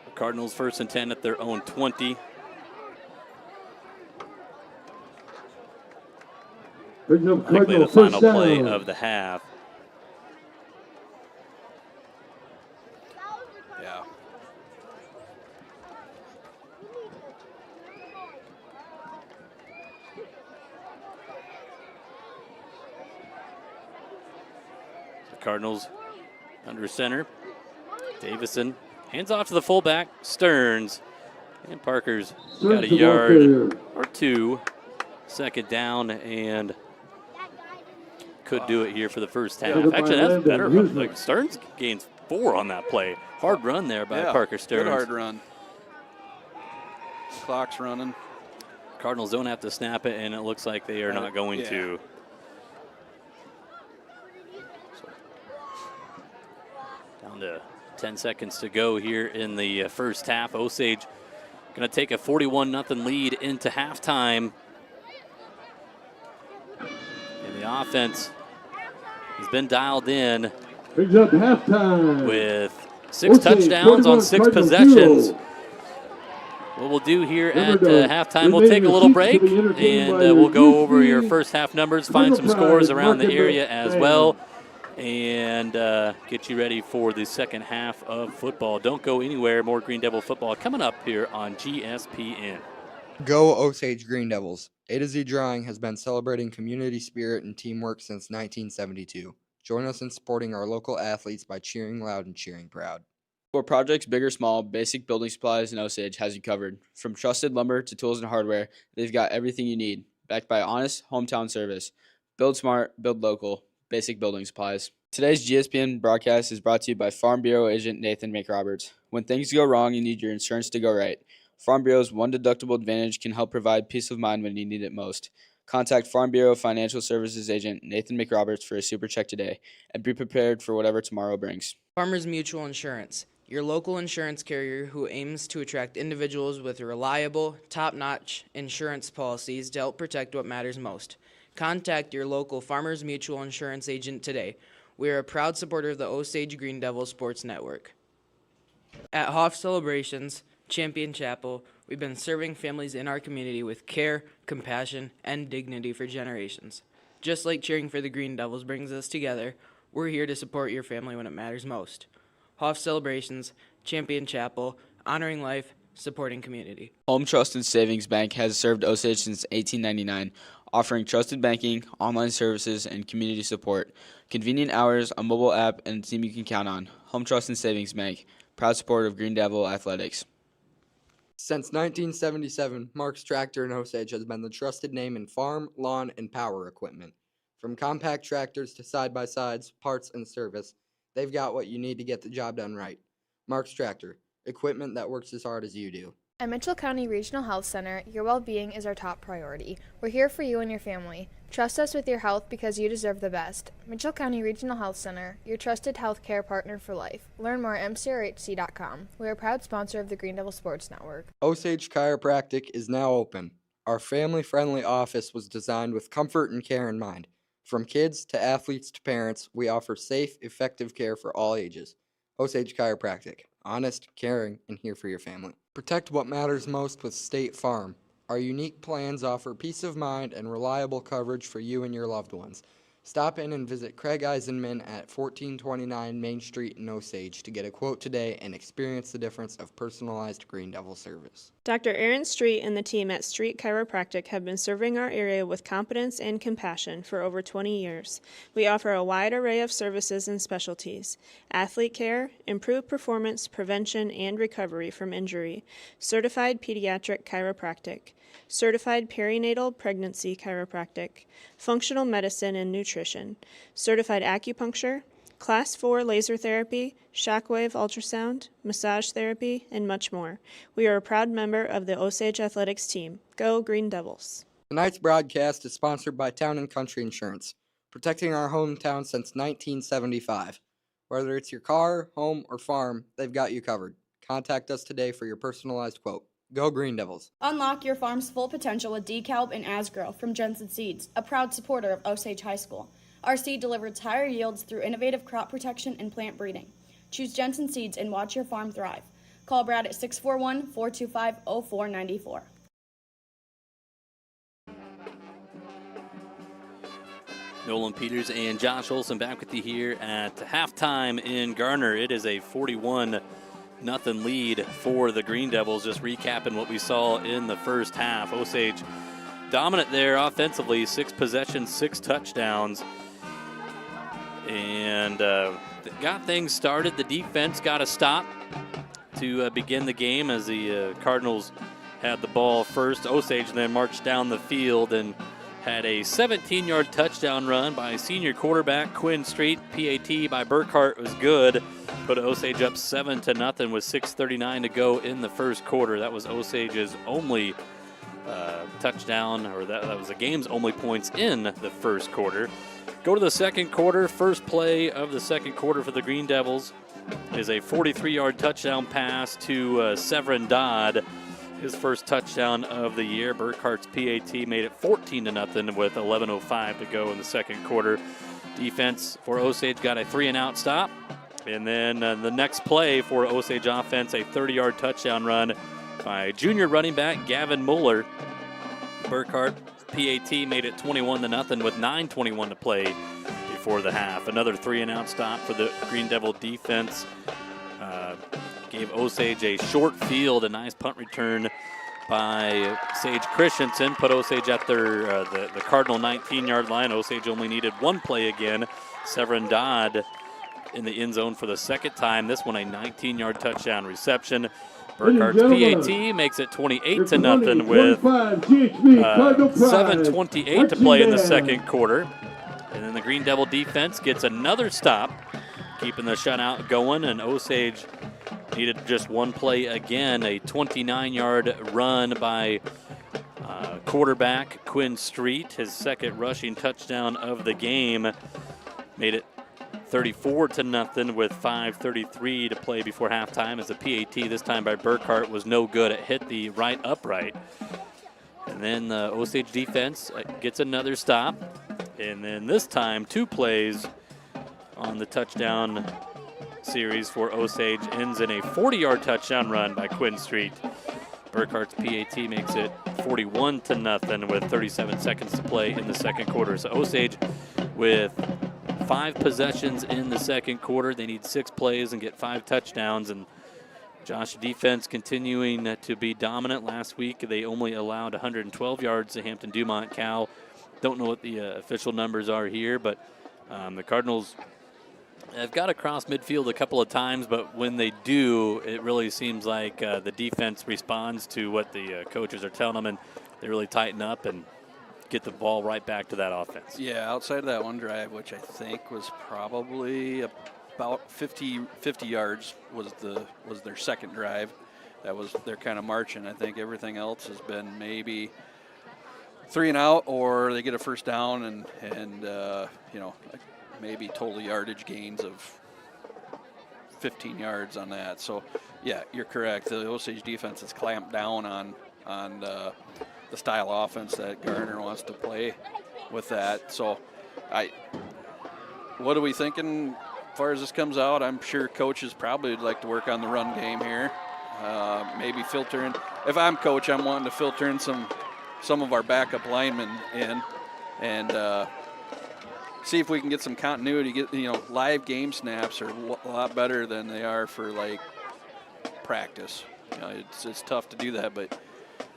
The Cardinals first and 10 at their own 20. Likely the final play of the half. Yeah. The Cardinals under center. Davison hands off to the fullback, Stearns. And Parker's got a yard or 2. Second down, and could do it here for the first half. Actually, that's better. Like Stearns gains 4 on that play. Hard run there by Parker Stearns. Good hard run. Clock's running. Cardinals don't have to snap it, and it looks like they are not going to. Down to 10 seconds to go here in the first half. Osage going to take a 41-0 lead into halftime. And the offense has been dialed in Brings up halftime. with 6 touchdowns on 6 possessions. What we'll do here at halftime, we'll take a little break, and we'll go over your first half numbers, find some scores around the area as well, and get you ready for the second half of football. Don't go anywhere. More Green Devil football coming up here on GSPN. Go Osage Green Devils. A to Z Drawing has been celebrating community spirit and teamwork since 1972. Join us in supporting our local athletes by cheering loud and cheering proud. For projects big or small, Basic Building Supplies in Osage has you covered. From trusted lumber to tools and hardware, they've got everything you need, backed by honest hometown service. Build smart, build local. Basic Building Supplies. Today's GSPN broadcast is brought to you by Farm Bureau agent Nathan McRoberts. When things go wrong, you need your insurance to go right. Farm Bureau's one deductible advantage can help provide peace of mind when you need it most. Contact Farm Bureau Financial Services agent Nathan McRoberts for a super check today, and be prepared for whatever tomorrow brings. Farmers Mutual Insurance, your local insurance carrier who aims to attract individuals with reliable, top-notch insurance policies to help protect what matters most. Contact your local Farmers Mutual Insurance agent today. We are a proud supporter of the Osage Green Devil Sports Network. At Hoff Celebrations, Champion Chapel, we've been serving families in our community with care, compassion, and dignity for generations. Just like cheering for the Green Devils brings us together, we're here to support your family when it matters most. Hoff Celebrations, Champion Chapel, honoring life, supporting community. Home Trust and Savings Bank has served Osage since 1899, offering trusted banking, online services, and community support. Convenient hours, a mobile app, and a team you can count on. Home Trust and Savings Bank, proud supporter of Green Devil Athletics. Since 1977, Mark's Tractor in Osage has been the trusted name in farm, lawn, and power equipment. From compact tractors to side-by-sides, parts, and service, they've got what you need to get the job done right. Mark's Tractor, equipment that works as hard as you do. At Mitchell County Regional Health Center, your well-being is our top priority. We're here for you and your family. Trust us with your health because you deserve the best. Mitchell County Regional Health Center, your trusted health care partner for life. Learn more at mcrhc.com. We're a proud sponsor of the Green Devil Sports Network. Osage Chiropractic is now open. Our family-friendly office was designed with comfort and care in mind. From kids to athletes to parents, we offer safe, effective care for all ages. Osage Chiropractic. Honest, caring, and here for your family. Protect what matters most with State Farm. Our unique plans offer peace of mind and reliable coverage for you and your loved ones. Stop in and visit Craig Eisenman at 1429 Main Street in Osage to get a quote today and experience the difference of personalized Green Devil service. Dr. Aaron Street and the team at Street Chiropractic have been serving our area with competence and compassion for over 20 years. We offer a wide array of services and specialties: athlete care, improved performance, prevention, and recovery from injury, certified pediatric chiropractic, certified perinatal pregnancy chiropractic, functional medicine and nutrition, certified acupuncture, Class 4 laser therapy, shockwave ultrasound, massage therapy, and much more. We are a proud member of the Osage Athletics team. Go Green Devils! Tonight's broadcast is sponsored by Town & Country Insurance, protecting our hometown since 1975. Whether it's your car, home, or farm, they've got you covered. Contact us today for your personalized quote. Go Green Devils! Unlock your farm's full potential with DeKalb and Asgrow from Jensen Seeds, a proud supporter of Osage High School. Our seed delivers higher yields through innovative crop protection and plant breeding. Choose Jensen Seeds and watch your farm thrive. Call Brad at 641-425-0494. Nolan Peters and Josh Olson back with you here at halftime in Garner. It is a 41-0 lead for the Green Devils. Just recapping what we saw in the first half. Osage dominant there offensively, 6 possessions, 6 touchdowns. And got things started. The defense got a stop to begin the game as the Cardinals had the ball first. Osage then marched down the field and had a 17-yard touchdown run by senior quarterback Quinn Street. PAT by Burkhart was good. Put Osage up 7-0 with 6:39 to go in the first quarter. That was Osage's only touchdown, or that was the game's only points in the first quarter. Go to the second quarter. First play of the second quarter for the Green Devils is a 43-yard touchdown pass to Severin Dodd, his first touchdown of the year. Burkhart's PAT made it 14-0 with 11:05 to go in the second quarter. Defense for Osage got a 3-and-out stop. And then the next play for Osage offense, a 30-yard touchdown run by junior running back Gavin Mueller. Burkhart PAT made it 21-0 with 9:21 to play before the half. Another 3-and-out stop for the Green Devil defense. Gave Osage a short field, a nice punt return by Sage Christensen. Put Osage at their the Cardinal 19-yard line. Osage only needed one play again. Severin Dodd in the end zone for the second time. This one a 19-yard touchdown reception. Burkhart's PAT makes it 28-0 with 7:28 to play in the second quarter. And then the Green Devil defense gets another stop, keeping the shutout going, and Osage needed just one play again, a 29-yard run by quarterback Quinn Street, his second rushing touchdown of the game. Made it 34-0 with 5:33 to play before halftime, as the PAT this time by Burkhart was no good. It hit the right upright. And then the Osage defense gets another stop. And then this time 2 plays on the touchdown series for Osage ends in a 40-yard touchdown run by Quinn Street. Burkhart's PAT makes it 41-0 with 37 seconds to play in the second quarter. So Osage with 5 possessions in the second quarter. They need 6 plays and get 5 touchdowns. And Josh defense continuing to be dominant. Last week they only allowed 112 yards to Hampton Dumont Cal. Don't know what the official numbers are here, but the Cardinals have got across midfield a couple of times, but when they do, it really seems like the defense responds to what the coaches are telling them, and they really tighten up and get the ball right back to that offense. Yeah, outside of that one drive, which I think was probably about 50 yards was their second drive. That was they're kind of marching. I think everything else has been maybe 3 and out, or they get a first down and maybe total yardage gains of 15 yards on that. So, yeah, you're correct. The Osage defense has clamped down on the style offense that Garner wants to play with that. So, what are we thinking as far as this comes out? I'm sure coaches probably would like to work on the run game here. Maybe filter in. If I'm coach, I'm wanting to filter in some of our backup linemen in and see if we can get some continuity. Get live game snaps are a lot better than they are for like practice. It's tough to do that, but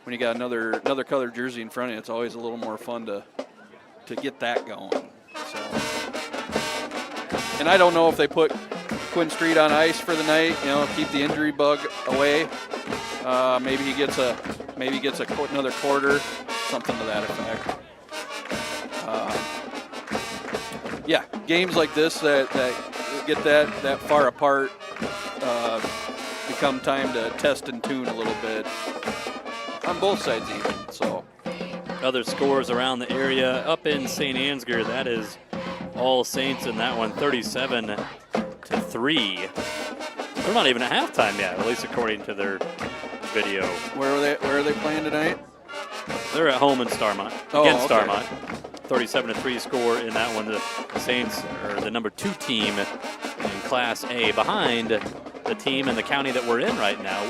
when you got another colored jersey in front of you, it's always a little more fun to get that going. So, and I don't know if they put Quinn Street on ice for the night. Keep the injury bug away. Maybe he gets another quarter, something to that effect. Yeah, games like this that get that far apart become time to test and tune a little bit on both sides even. So Other scores around the area up in St. Ansgar, that is All Saints in that one, 37-3. They're not even at halftime yet, at least according to their video. Where are they playing tonight? They're at home in Starmont. Against Starmont. 37-3 score in that one. The Saints are the number 2 team in Class A, behind the team in the county that we're in right now,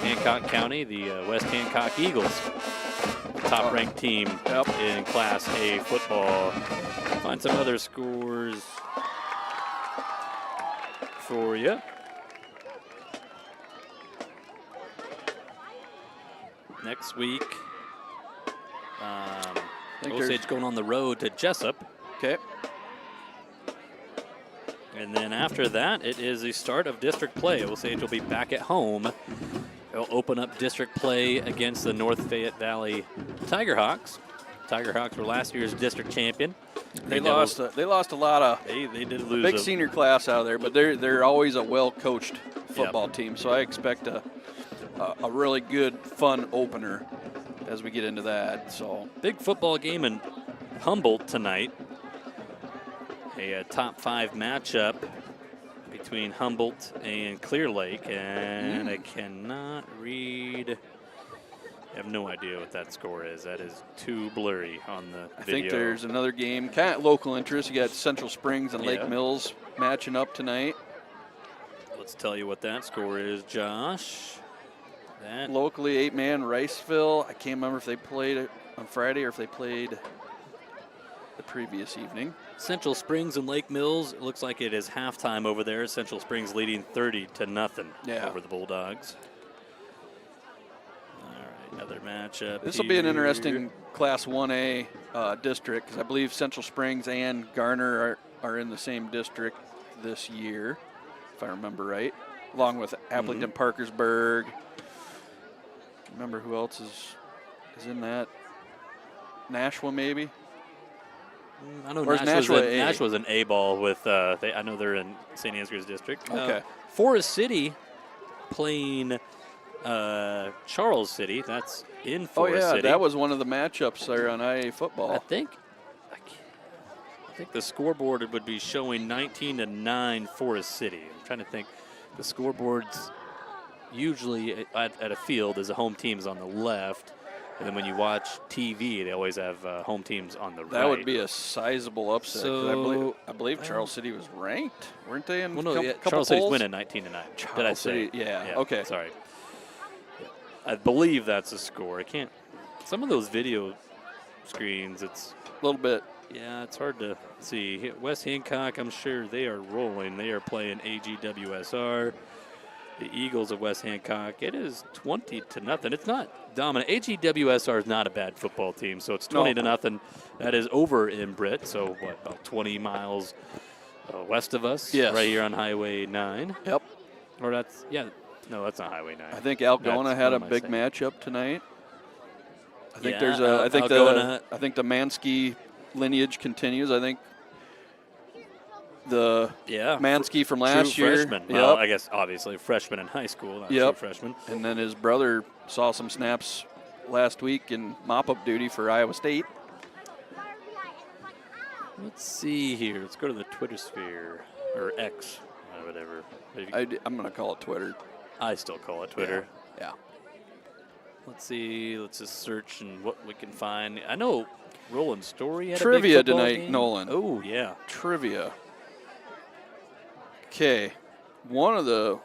Hancock County, the West Hancock Eagles. Top-ranked team in Class A football. Find some other scores for you. Next week, Osage going on the road to Jessup. Okay. And then after that, it is the start of district play. Osage will be back at home. They'll open up district play against the North Fayette Valley Tigerhawks. Tigerhawks were last year's district champion. They lost a lot of they did lose big senior class out of there, but they're always a well-coached football team. So I expect a really good, fun opener as we get into that. So big football game in Humboldt tonight. A top 5 matchup between Humboldt and Clear Lake, and I cannot read. I have no idea what that score is. That is too blurry on the video. I think there's another game, kind of local interest. You got Central Springs and Lake Mills matching up tonight. Let's tell you what that score is, Josh. That locally, 8-man Riceville. I can't remember if they played it on Friday or if they played the previous evening. Central Springs and Lake Mills. It looks like it is halftime over there. Central Springs leading 30-0 over the Bulldogs. All right, another matchup. This will be an interesting Class 1A district, because I believe Central Springs and Garner are in the same district this year, if I remember right, along with Appleton, Parkersburg. Remember who else is in that? Nashua, maybe? I know Nashua's Nashua's an A-ball with, I know they're in St. Ansgar's district. Okay. Forest City playing Charles City. That's in Forest City. That was one of the matchups there on IA football. I think the scoreboard would be showing 19-9 Forest City. I'm trying to think. The scoreboards usually at a field is the home team's on the left. And then when you watch TV, they always have home teams on the right. That would be a sizable upset. So, I believe Charles City was ranked, weren't they? In Charles City's winning 19-9. Did I say? Yeah. Okay. Sorry. I believe that's a score. I can't. Some of those video screens, it's a little bit. Yeah, it's hard to see. West Hancock, I'm sure they are rolling. They are playing AGWSR. The Eagles of West Hancock. It is 20-0. It's not dominant. AGWSR is not a bad football team, so it's 20-0. That is over in Britt, so what, about 20 miles west of us, right here on Highway 9. Yep. Or that's no, that's not Highway 9. I think Algona had a big matchup tonight. I think there's I think the Mansky lineage continues. I think the Yeah. Mansky from True last year. freshman. Yep. Well, I guess obviously freshman in high school, not Yep. true freshman. And then his brother saw some snaps last week in mop-up duty for Iowa State. Let's see here. Let's go to the Twitter sphere, or X, or whatever. I'm going to call it Twitter. I still call it Twitter. Yeah. Let's see. Let's just search and what we can find. I know Roland Story had Trivia a big football tonight, game. Nolan. Oh, yeah. Trivia. Okay. One of the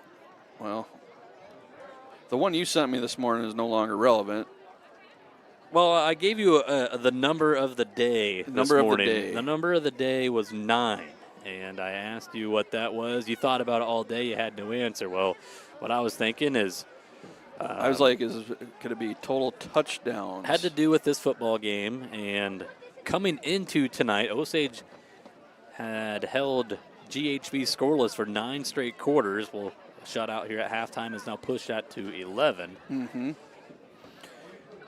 one you sent me this morning is no longer relevant. Well, I gave you the number of the day this morning. The number of the day was 9, and I asked you what that was. You thought about it all day. You had no answer. Well, what I was thinking is... I was like, could it be total touchdowns? Had to do with this football game, and coming into tonight, Osage had held GHV scoreless for 9 straight quarters. Well, a shutout here at halftime is now pushed that to 11. Mm-hmm.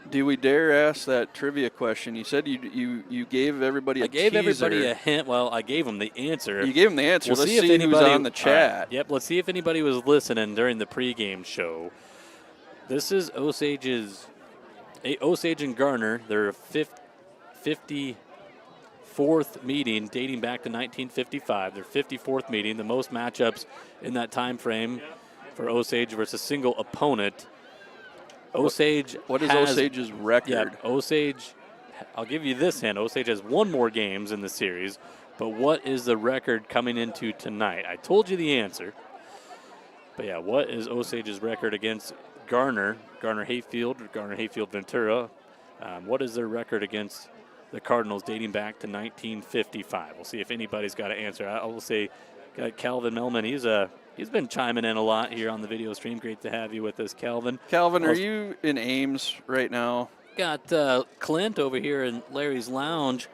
Do we dare ask that trivia question? You said you gave everybody a teaser. I gave everybody a hint. Well, I gave them the answer. You gave them the answer. We'll let's see if see anybody, who's on the chat. Right. Yep, let's see if anybody was listening during the pregame show. This is Osage and Garner, their 54th meeting dating back to 1955. Their 54th meeting, the most matchups in that time frame for Osage versus single opponent. Osage. What is Osage's record? Yeah, Osage. I'll give you this hint. Osage has 1 more games in the series, but what is the record coming into tonight? I told you the answer. But yeah, what is Osage's record against Garner-Hayfield, or Garner-Hayfield-Ventura? What is their record against the Cardinals dating back to 1955? We'll see if anybody's got an answer. I will say, got Calvin Melman. He's been chiming in a lot here on the video stream. Great to have you with us, Calvin. Calvin, are you in Ames right now? Got Clint over here in Larry's Lounge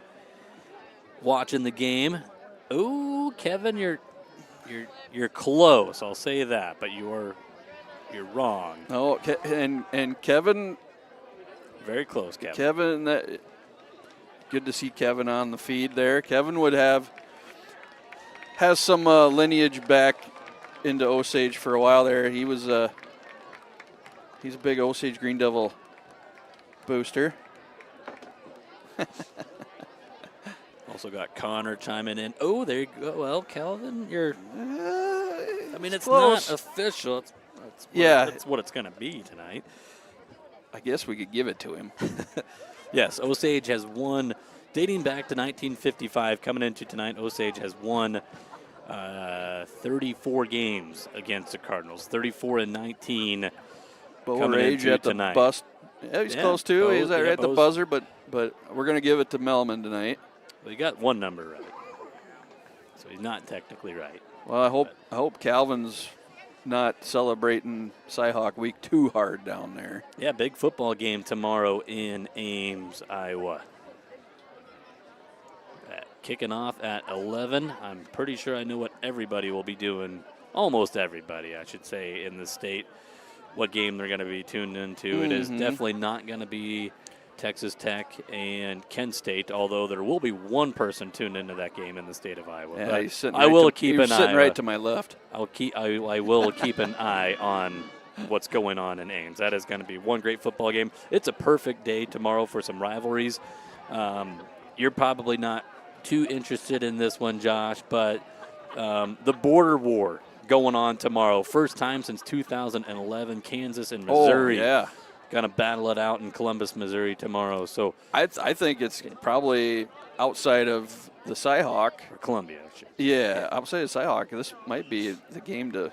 watching the game. Ooh, Kevin, you're close. I'll say that, but you're wrong. No, and Kevin. Very close, Kevin. Kevin, good to see Kevin on the feed there. Kevin has some lineage back into Osage for a while there. He's a big Osage Green Devil booster. Also got Connor chiming in. Oh, there you go. Well, Calvin, it's close. not official. That's what it's going to be tonight. I guess we could give it to him. Yes, Osage has won, dating back to 1955, coming into tonight, Osage has won 34 games against the Cardinals, 34-19. Bo Rage at the tonight. bust. Yeah, he's close too. Bo, He's right at the Bo's, buzzer, but we're going to give it to Melman tonight. Well, you got one number right, so he's not technically right. Well, I hope Calvin's not celebrating Cyhawk Week too hard down there. Yeah, big football game tomorrow in Ames, Iowa. Kicking off at 11. I'm pretty sure I know what everybody will be doing, almost everybody, I should say, in the state, what game they're going to be tuned into. Mm-hmm. It is definitely not going to be Texas Tech and Kent State, although there will be one person tuned into that game in the state of Iowa. Yeah, but he's sitting I will keep an eye. Sitting right to my left. I will keep an eye on what's going on in Ames. That is going to be one great football game. It's a perfect day tomorrow for some rivalries. You're probably not too interested in this one, Josh, but the border war going on tomorrow. First time since 2011, Kansas and Missouri. Oh, yeah. Going to battle it out in Columbus, Missouri tomorrow. So I think it's probably outside of the Cyhawk. Or Columbia. Yeah, outside of Cyhawk, this might be the game to.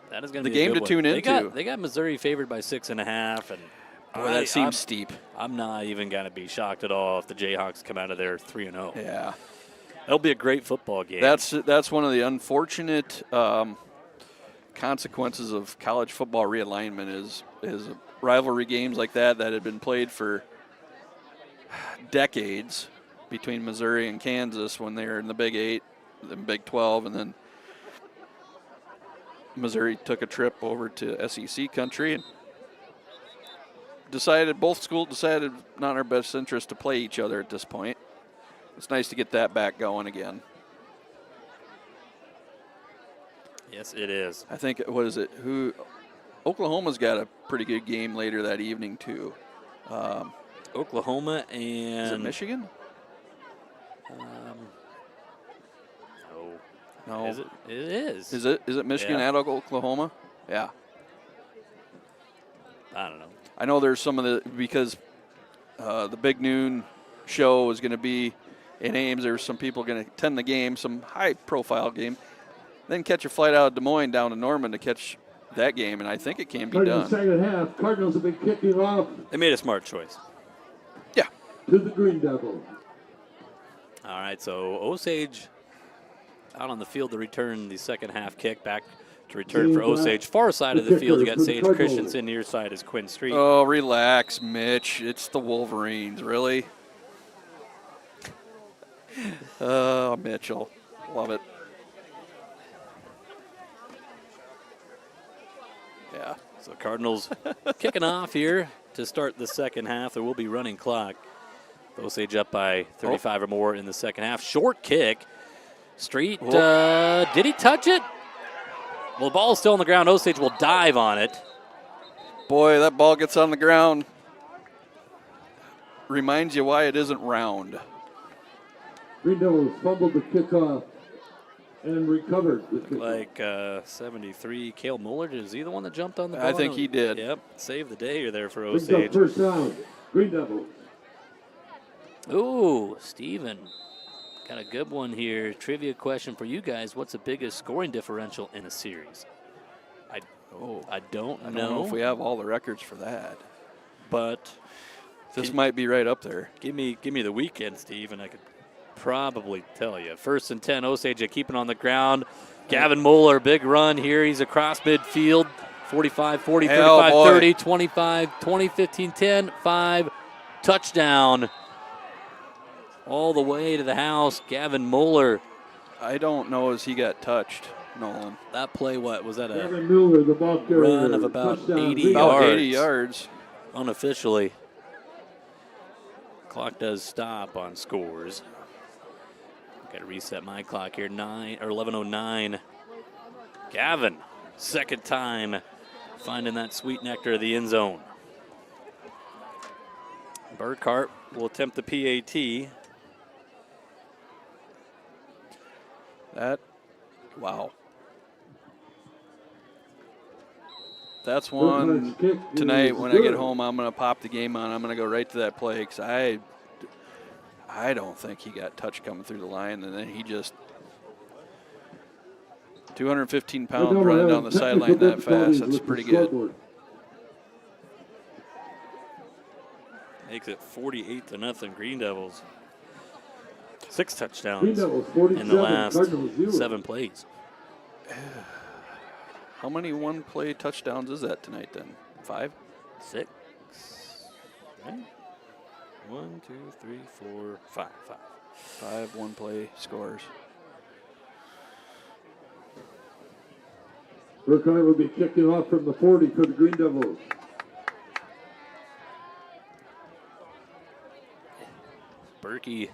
That is going the to be game a good to tune one. into. They got Missouri favored by 6.5, and boy, that seems steep. I'm not even going to be shocked at all if the Jayhawks come out of there 3-0. Yeah, that'll be a great football game. That's one of the unfortunate consequences of college football realignment is rivalry games like that had been played for decades between Missouri and Kansas when they were in the Big 8, the Big 12, and then Missouri took a trip over to SEC country and both schools decided not in our best interest to play each other at this point. It's nice to get that back going again. Yes, it is. I think, what is it? Oklahoma's got a pretty good game later that evening, too. Oklahoma Is it and Michigan? No. Is it? It is. Is it Michigan Yeah. at Oklahoma? Yeah. I don't know. I know there's some of because the Big Noon show is going to be in Ames. There's some people going to attend the game, some high-profile game, then catch a flight out of Des Moines down to Norman to catch that game, and I think it can be Cardinals done. second half. Cardinals have been kicking off They made a smart choice. Yeah. to the Green Devils. All right, so Osage out on the field to return the second half kick. Back to return for Osage. Far side of the field, you got Sage Christensen. Near side is Quinn Street. Oh, relax, Mitch. It's the Wolverines, really? Oh, Mitchell. Love it. Yeah. So Cardinals kicking off here to start the second half. There will be running clock. Osage up by 35 or more in the second half. Short kick. Street, did he touch it? Well, the ball is still on the ground. Osage will dive on it. Boy, that ball gets on the ground. Reminds you why it isn't round. Green Devils fumbled the kickoff and recovered the kickoff. Like 73, Cale Muller, is he the one that jumped on the ball? I think he did. Yep, saved the day there for Brings up Osage. first down. Green Devils. Ooh, Steven. Got a good one here. Trivia question for you guys. What's the biggest scoring differential in a series? I don't know if we have all the records for that. But this might be right up there. Give me the weekend, Steve, and I could probably tell you. 1st and 10, Osage keeping on the ground. Gavin Muller, big run here. He's across midfield. 45, 40, 35, 30, 25, 20, 15, 10, 5. Touchdown. All the way to the house. Gavin Muller. I don't know as he got touched, Nolan. That play, what? Was that a Gavin Mueller, the ball carrier. run of about Touchdown, 80 Green yards? About 80 yards. Unofficially. Clock does stop on scores. Got to reset my clock here. 11:09. Gavin, second time finding that sweet nectar of the end zone. Burkhart will attempt the PAT. Wow. That's one tonight when I get home, I'm going to pop the game on. I'm going to go right to that play because I don't think he got touched coming through the line, and then he just 215 pounds running down the sideline that fast. That's pretty good. Makes it 48-0 Green Devils. 6 touchdowns in the last 7 plays. How many one-play touchdowns is that tonight then? 5? 6. 1, 2, 3, 4, 5. 5 one-play scores. Burkhart will be kicking off from the 40 for the Green Devils. Berkey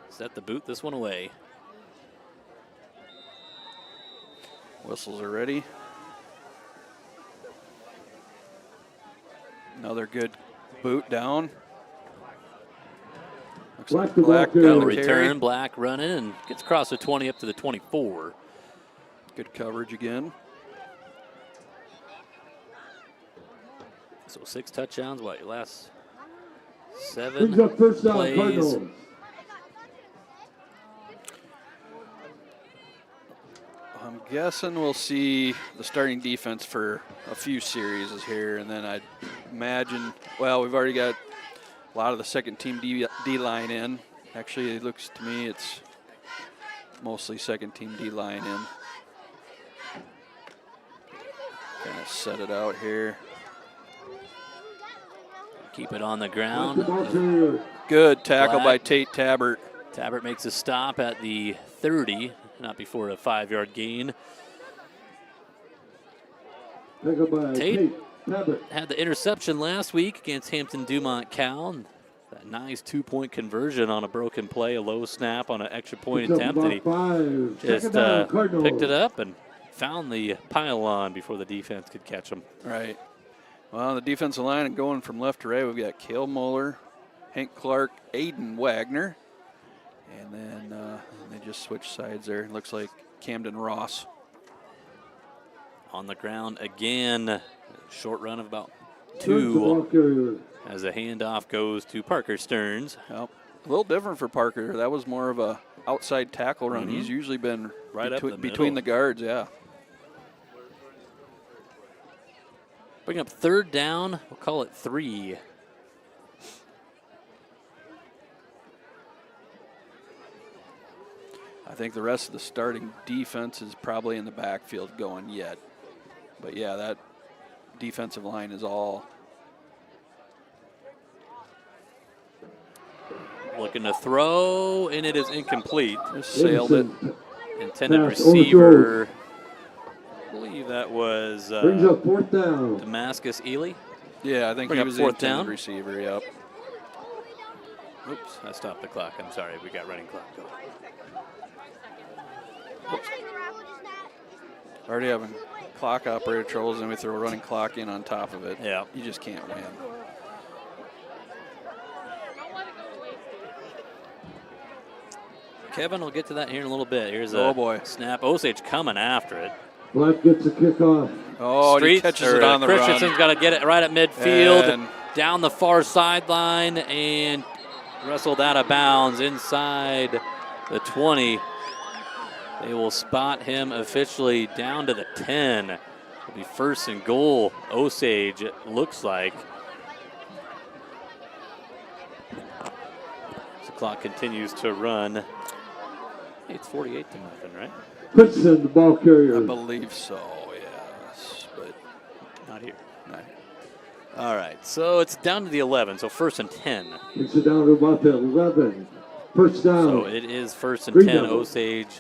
set the boot this one away. Whistles are ready. Another good boot down. Looks like Black Got got a the return. carry. Black running and gets across the 20 up to the 24. Good coverage again. So 6 touchdowns. What, your last Brings 7 up first down, plays? Cardinals. I'm guessing we'll see the starting defense for a few series here, and then I'd imagine, well, we've already got a lot of the second team D-line in. Actually, it looks to me it's mostly second team D-line in. Kind of set it out here. Keep it on the ground. Good tackle Black. by Tate Tabbert. Tabbert makes a stop at the 30, not before a 5-yard gain. Tackled by Tate Tabbert. had the interception last week against Hampton Dumont Cal. That nice 2-point conversion on a broken play, a low snap on an extra point Picks up attempt, and he about 5. just Second down, Cardinals. picked it up and found the pylon before the defense could catch them. Right. Well, on the defensive line and going from left to right, we've got Cale Muller, Hank Clark, Aiden Wagner. And then they just switched sides there. It looks like Camden Ross. On the ground again. Short run of about Turns the ball 2 carrier. as a handoff goes to Parker Stearns. Yep. A little different for Parker. That was more of a outside tackle run. He's usually been Right up the between middle. the guards, yeah. Bring up 3rd down. We'll call it 3. I think the rest of the starting defense is probably in the backfield going yet. But yeah, that defensive line is all Looking to throw, and it is incomplete. just sailed it. Intended Pass receiver. I believe that was Brings up 4th down. Damascus Ely. Yeah, I think Bring he up was the 4th intended down. receiver, yep. Oops, I stopped the clock. I'm sorry, we got running clock going. Already having clock operator troubles, and we throw a running clock in on top of it. Yeah. You just can't win. Kevin will get to that here in a little bit. Here's a Oh, boy. snap. Osage coming after it. Black gets a kickoff. Oh, and he Streets, catches or it on the Christensen's run. got to get it right at midfield, And- down the far sideline, and wrestled out of bounds inside the 20. They will spot him officially down to the 10. It'll be 1st and goal. Osage, it looks like. The clock continues to run. It's 48 to nothing, right? Christensen, the ball carrier. I believe so, yes, but Not here. not All right, so it's down to the 11, so 1st and 10. Takes it down to about the 11. First down. So it is 1st and Green 10. Devils. Osage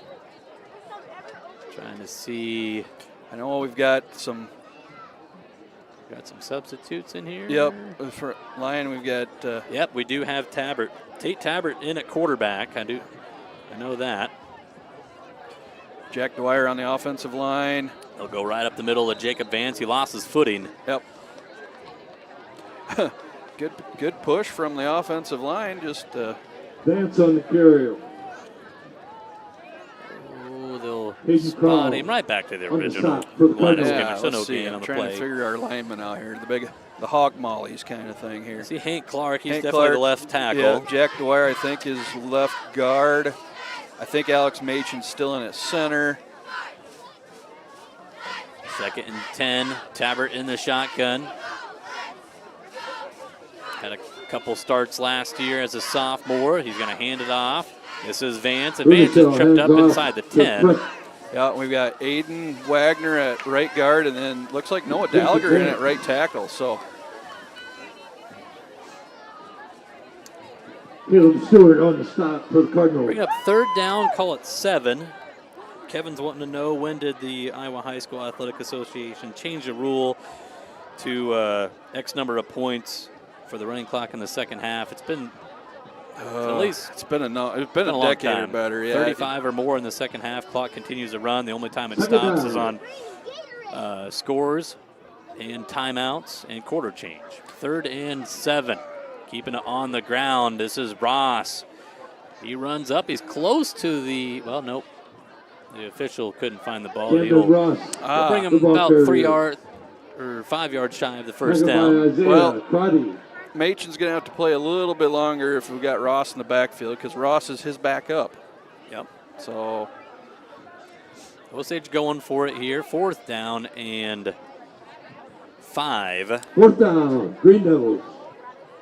trying to see. I know we've got some. Got some substitutes in here. Yep, for Lion, we've got. Yep, we do have Tabbert. Tate Tabbert in at quarterback. I know that. Jack Dwyer on the offensive line. They'll go right up the middle of Jacob Vance. He lost his footing. Yep. Good push from the offensive line. Just Vance on the carrier. Oh, they'll Hayden spot Crowell him right back to the on the original stop for the line of Cardinals. scrimmage. So let's no see. gain I'm on the trying to play. figure our linemen out here. The hog mollies kind of thing here. See Hank Clark. He's Hank definitely Clark, the left tackle. Yeah, Jack Dwyer, I think, is left guard. I think Alex Machen's still in at center. 2nd and 10. Tabbert in the shotgun. Had a couple starts last year as a sophomore. He's going to hand it off. This is Vance, and Vance is tripped up inside the 10. Yeah, we've got Aiden Wagner at right guard, and then looks like Noah Gallagher in at right tackle. So Caleb Stewart on the stop for the Cardinals. Bring up 3rd down, call it 7. Kevin's wanting to know, when did the Iowa High School Athletic Association change the rule to X number of points for the running clock in the second half? It's been at least it's been a a decade long or better. Yeah, 35 or more in the second half. Clock continues to run. The only time it stops is on scores and timeouts and quarter change. 3rd and 7. Keeping it on the ground. This is Ross. He runs up. He's close to the, well, nope. The official couldn't find the ball. Kendall He'll Ross. bring him The ball about carrier. 3 yards or 5 yards shy of the first Taken by down. Isaiah Well, Crotty. Machen's going to have to play a little bit longer if we've got Ross in the backfield, because Ross is his backup. Yep. So Osage going for it here. 4th down and 5. Fourth down. Green Devils.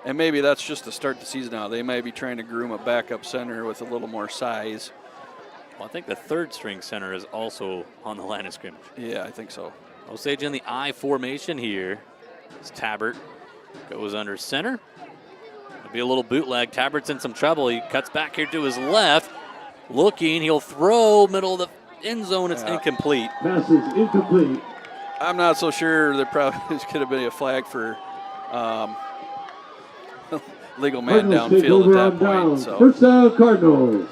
and maybe that's just to start the season out. They may be trying to groom a backup center with a little more size. Well, I think the 3rd string center is also on the line of scrimmage. Yeah, I think so. Osage in the I formation here. As Tabbert goes under center. It'll be a little bootleg. Tabbert's in some trouble. He cuts back here to his left. Looking, he'll throw middle of the end zone. It's incomplete. Pass is incomplete. I'm not so sure there probably is going to be a flag for legal man Cardinals take downfield over at on that point. down. So First down, Cardinals.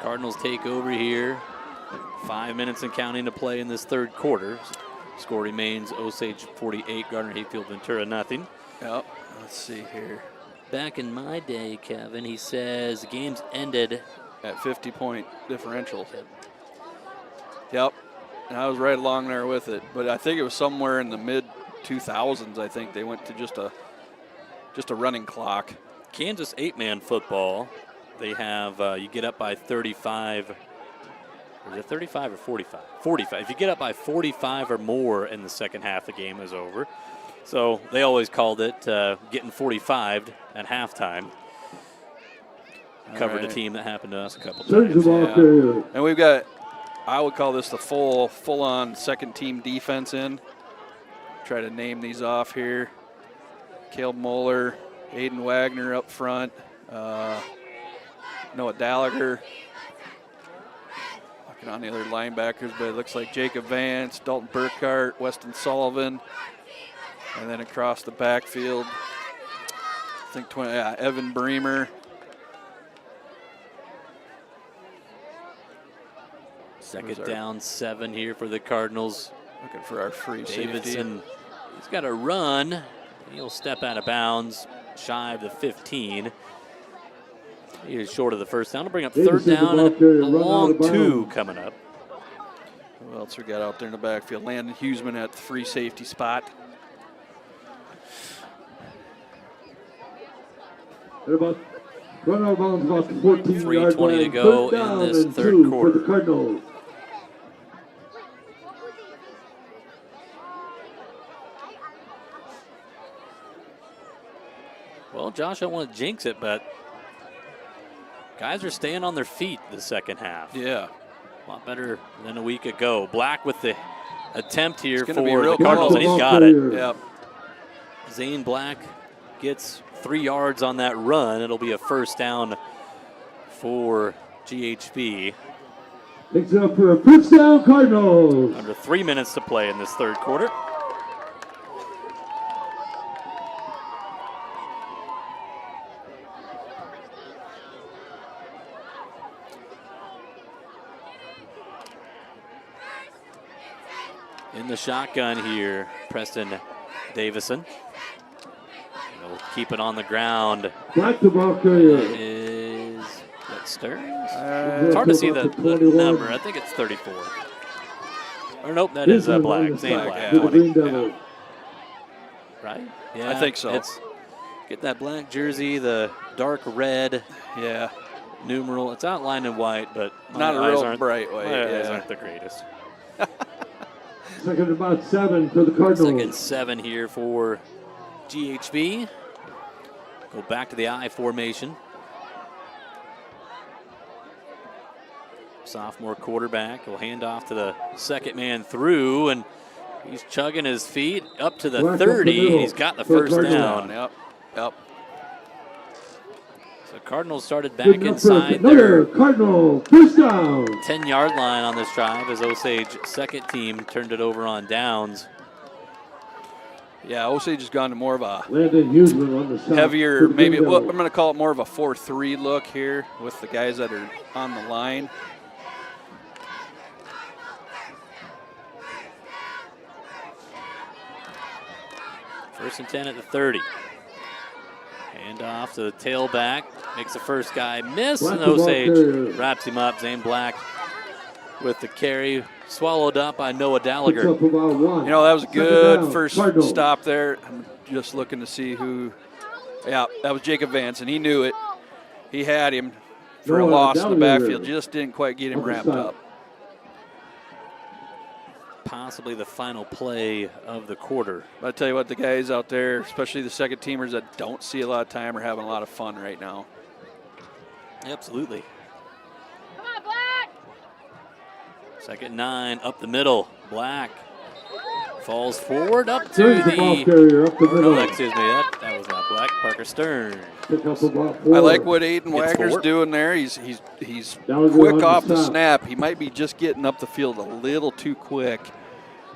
Cardinals take over here. 5 minutes and counting to play in this third quarter. Score remains Osage 48, Garner-Hayfield-Ventura nothing. Yep. Let's see here. Back in my day, Kevin, he says the game's ended At 50-point differential. Yep. And I was right along there with it. But I think it was somewhere in the mid-2000s, I think they went to just a running clock. Kansas 8-man football. They have, you get up by 35. Or is it 35 or 45? 45. If you get up by 45 or more in the second half, the game is over. So they always called it getting 45 at halftime. Covered a team that happened to us a couple times. Yeah. And we've got, I would call this the full-on second-team defense in. Try to name these off here. Caleb Moeller, Aiden Wagner up front, Noah Gallagher. Looking on the other linebackers, but it looks like Jacob Vance, Dalton Burkhart, Weston Sullivan, and then across the backfield, I think Evan Bremer. Second down, 7 here for the Cardinals. Looking for our free Davidson, safety. he's got a run. He'll step out of bounds, shy of the 15. He is short of the first down. He'll bring up third down and a long 2 coming up. Who else we got out there in the backfield? Landon Huseman at the free safety spot. About 3:20 to go in this third quarter. For the Cardinals. Well, Josh, I don't want to jinx it, but guys are staying on their feet the second half. Yeah. A lot better than a week ago. Black with the attempt here for real the Cardinals, and he's got it. Yep. Zane Black gets 3 yards on that run. It'll be a first down for GHB. Picks up for a first down, Cardinals. Under 3 minutes to play in this third quarter. In the shotgun here, Preston Davison. He'll keep it on the ground. Black the ball carrier. Is that Stearns? It's hard to see the number. I think it's 34. Or nope, that is Black. Zane Black. Yeah. 20. Right? Yeah, I think so. Get that black jersey, the dark red. Yeah. Numeral. It's outlined in white, but not a real bright white. My eyes aren't the greatest. Second and about 7 for the Cardinals. Second 7 here for GHB. Go back to the I formation. Sophomore quarterback will hand off to the second man through, and he's chugging his feet up to the 30. He's got the first down. Yep. So Cardinals started back inside their Cardinal first down. 10-yard line on this drive as Osage second team turned it over on downs. Yeah, Osage has gone to more of a Landon Huseman on the side. heavier, maybe I'm going to call it more of a 4-3 look here with the guys that are on the line. First and 10 at the 30. Hand off to the tailback. Makes the first guy miss, and Osage wraps him up. Zane Black with the carry. Swallowed up by Noah Gallagher. You know, that was a good first stop there. I'm just looking to see who. Yeah, that was Jacob Vance, and he knew it. He had him for a loss in the backfield. Just didn't quite get him wrapped up. Possibly the final play of the quarter. But I tell you what, the guys out there, especially the second teamers that don't see a lot of time, are having a lot of fun right now. Absolutely. Come on, Black! Second 9, up the middle. Black falls forward up to the excuse me, that was not Black. Parker Stern. I like what Aiden Wagner's doing there. He's quick off the snap. He might be just getting up the field a little too quick.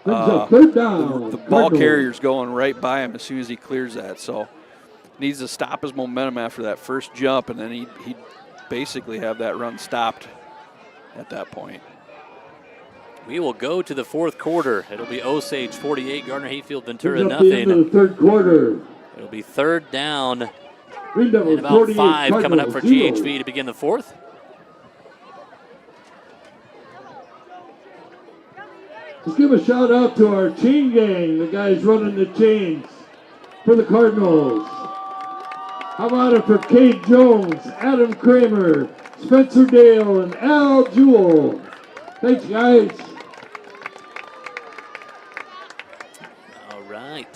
The ball carrier's going right by him as soon as he clears that. So needs to stop his momentum after that first jump, and then he'd basically have that run stopped at that point. We will go to the fourth quarter. It'll be Osage 48, Garner-Hayfield-Ventura Here's up the end of nothing. the third quarter. It'll be third down Green Devils and about 48, 5 coming up for Cardinals 0. GHV to begin the fourth. Let's give a shout out to our chain gang, the guys running the chains for the Cardinals. How about it for Kate Jones, Adam Kramer, Spencer Dale, and Al Jewell. Thanks, guys. All right.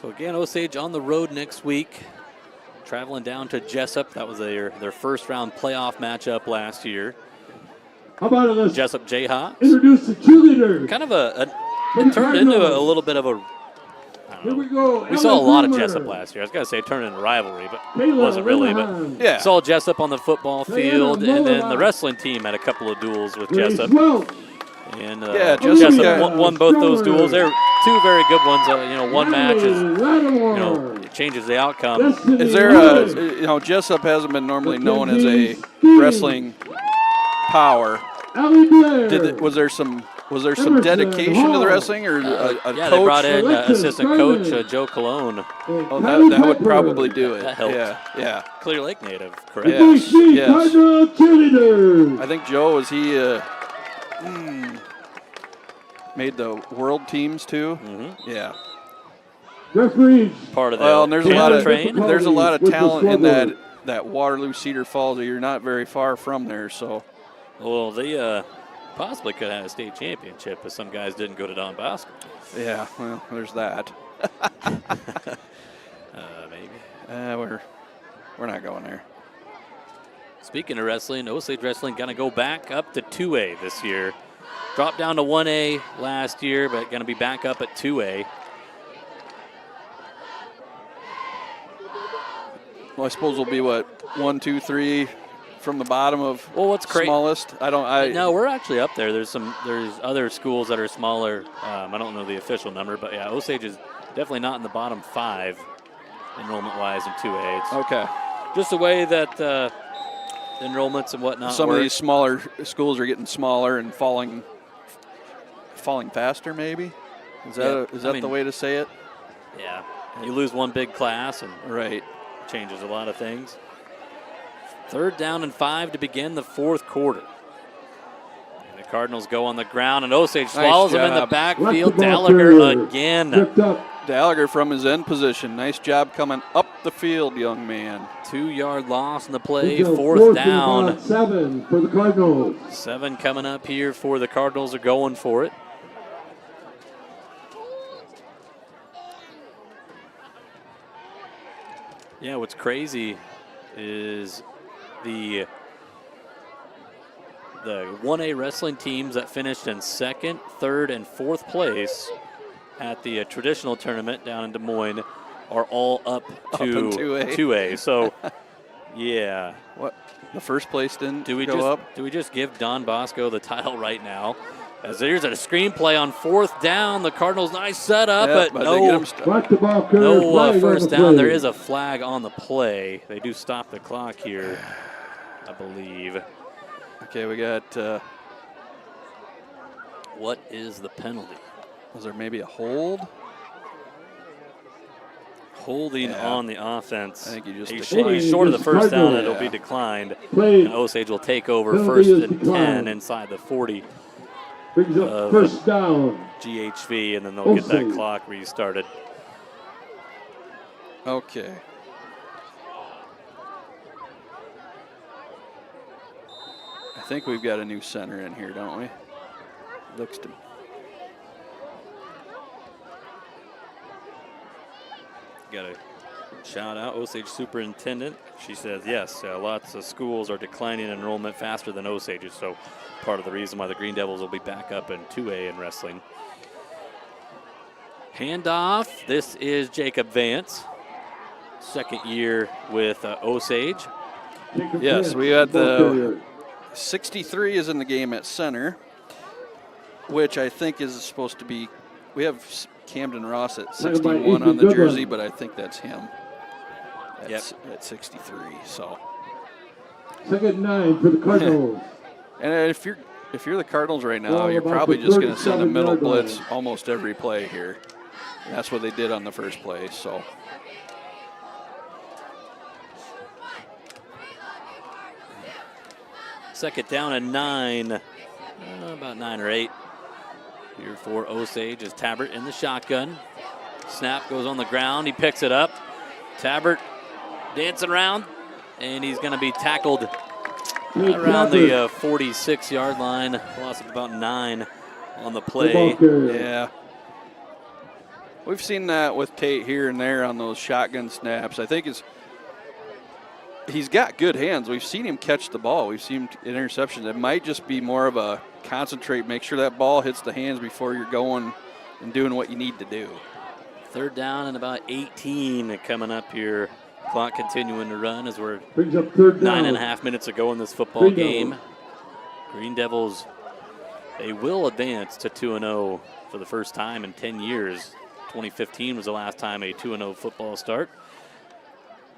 So again, Osage on the road next week, traveling down to Jessup. That was their first round playoff matchup last year. How about it? Let's Jessup Jayhawks. introduce the cheerleaders. Kind of it turned into a little bit of a, I don't Here know. we go. We saw a lot of Kramer, Jessup last year. I was going to say it turned into a rivalry, but it Kayla wasn't really. But Linehan, Yeah. saw Jessup on the football field, and then the Mola. wrestling team had a couple of duels with Grace Jessup. Welch, And Yeah, Jessup Jessup won both those Stromer. duels. They're two very good ones. One match is, Lattimore, it changes the outcome. Destiny Is there Lewis, Jessup hasn't been normally known as a Mackenzie Steen, wrestling power. Allie Blair, Was there some Emerson dedication to Hall. the wrestling, or a Yeah, coach? they brought in Alexis assistant Garland. coach Joe Cologne, and Oh, Kylie that would Piper. probably do it. That helped. Yeah. Clear Lake native, The correct? Yeah. BC Yes. Cardinal cheerleaders. I think Joe made the world teams too. Mm-hmm. Yeah. Referees, Part of the Well, and there's a lot of train. there's a lot of With the talent in struggle. that Waterloo Cedar Falls. You're not very far from there, so Well, they possibly could have had a state championship if some guys didn't go to Don Bosco. yeah. Well, there's that. Maybe. We're not going there. Speaking of wrestling, Osage Wrestling going to go back up to 2A this year. Dropped down to 1A last year, but going to be back up at 2A. Well, I suppose we'll be what 1, 2, 3 from the bottom of Well, what's crazy? smallest. No, we're actually up there. There's other schools that are smaller. I don't know the official number, but yeah, Osage is definitely not in the bottom 5 enrollment-wise in 2A. It's Okay. just the way that enrollments and whatnot Some work. of these smaller schools are getting smaller and falling faster. Maybe is that the way to say it? Yeah, you lose one big class and Right. changes a lot of things. Third down and 5 to begin the fourth quarter. And the Cardinals go on the ground, and Osage swallows them in the job. backfield. Left the ball Gallagher carrier. again. Tripped up. Gallagher from his end position. Nice job coming up the field, young man. 2-yard loss in the play. It's a Fourth and down. about 7 for the Cardinals. 7 coming up here for the Cardinals are going for it. Yeah, what's crazy is the 1A wrestling teams that finished in 2nd, 3rd, and 4th place at the traditional tournament down in Des Moines are all up to in 2A. 2A. So, yeah. What? The first place didn't Do we go up? just give Don Bosco the title right now? As there's a screenplay on 4th down, the Cardinals nice setup, Yeah, but they get no, 'em Back the ball carrier. no flag on first the down. play. There is a flag on the play. They do stop the clock here, I believe. Okay, we got. What is the penalty? Was there maybe a hold? Holding Yeah. on the offense. I think you just He's declined. short of the first down. Cardinal. It'll be Yeah. declined. Play And Osage will take over Penalty first is and declined. 10 inside the 40 brings up first down. GHV, and then they'll get that Osage. clock restarted. Okay. I think we've got a new center in here, don't we? Looks to. Got a shout out Osage superintendent. She says yes, lots of schools are declining enrollment faster than Osage, so part of the reason why the Green Devils will be back up in 2A in wrestling. Handoff. This is Jacob Vance, second year with Osage. Jacob Yes, Vance, we got ball the carrier. 63 is in the game at center, which I think is supposed to be. We have Camden Ross at Second by 61 on Ethan the Goodwin. jersey, but I think that's him. Yep. At 63. So Second 9 for the Cardinals. And if you're the Cardinals right now, Ball you're about probably the just going to send a 37 middle yard line. blitz almost every play here. And that's what they did on the first play. So Second down and 9. About 9 or 8. Here for Osage is Tabbert in the shotgun. Snap goes on the ground. He picks it up. Tabbert dancing around, and he's going to be tackled around the 46-yard line. Loss of about 9 on the play. yeah. We've seen that with Tate here and there on those shotgun snaps. I think he's got good hands. We've seen him catch the ball. We've seen interceptions. It might just be more of a concentrate, make sure that ball hits the hands before you're going and doing what you need to do. Third down and about 18 coming up here. Clock continuing to run as we're Brings up third down. 9.5 minutes ago in this football Green game. Devils. Green Devils, they will advance to 2-0 for the first time in 10 years. 2015 was the last time a 2-0 football start.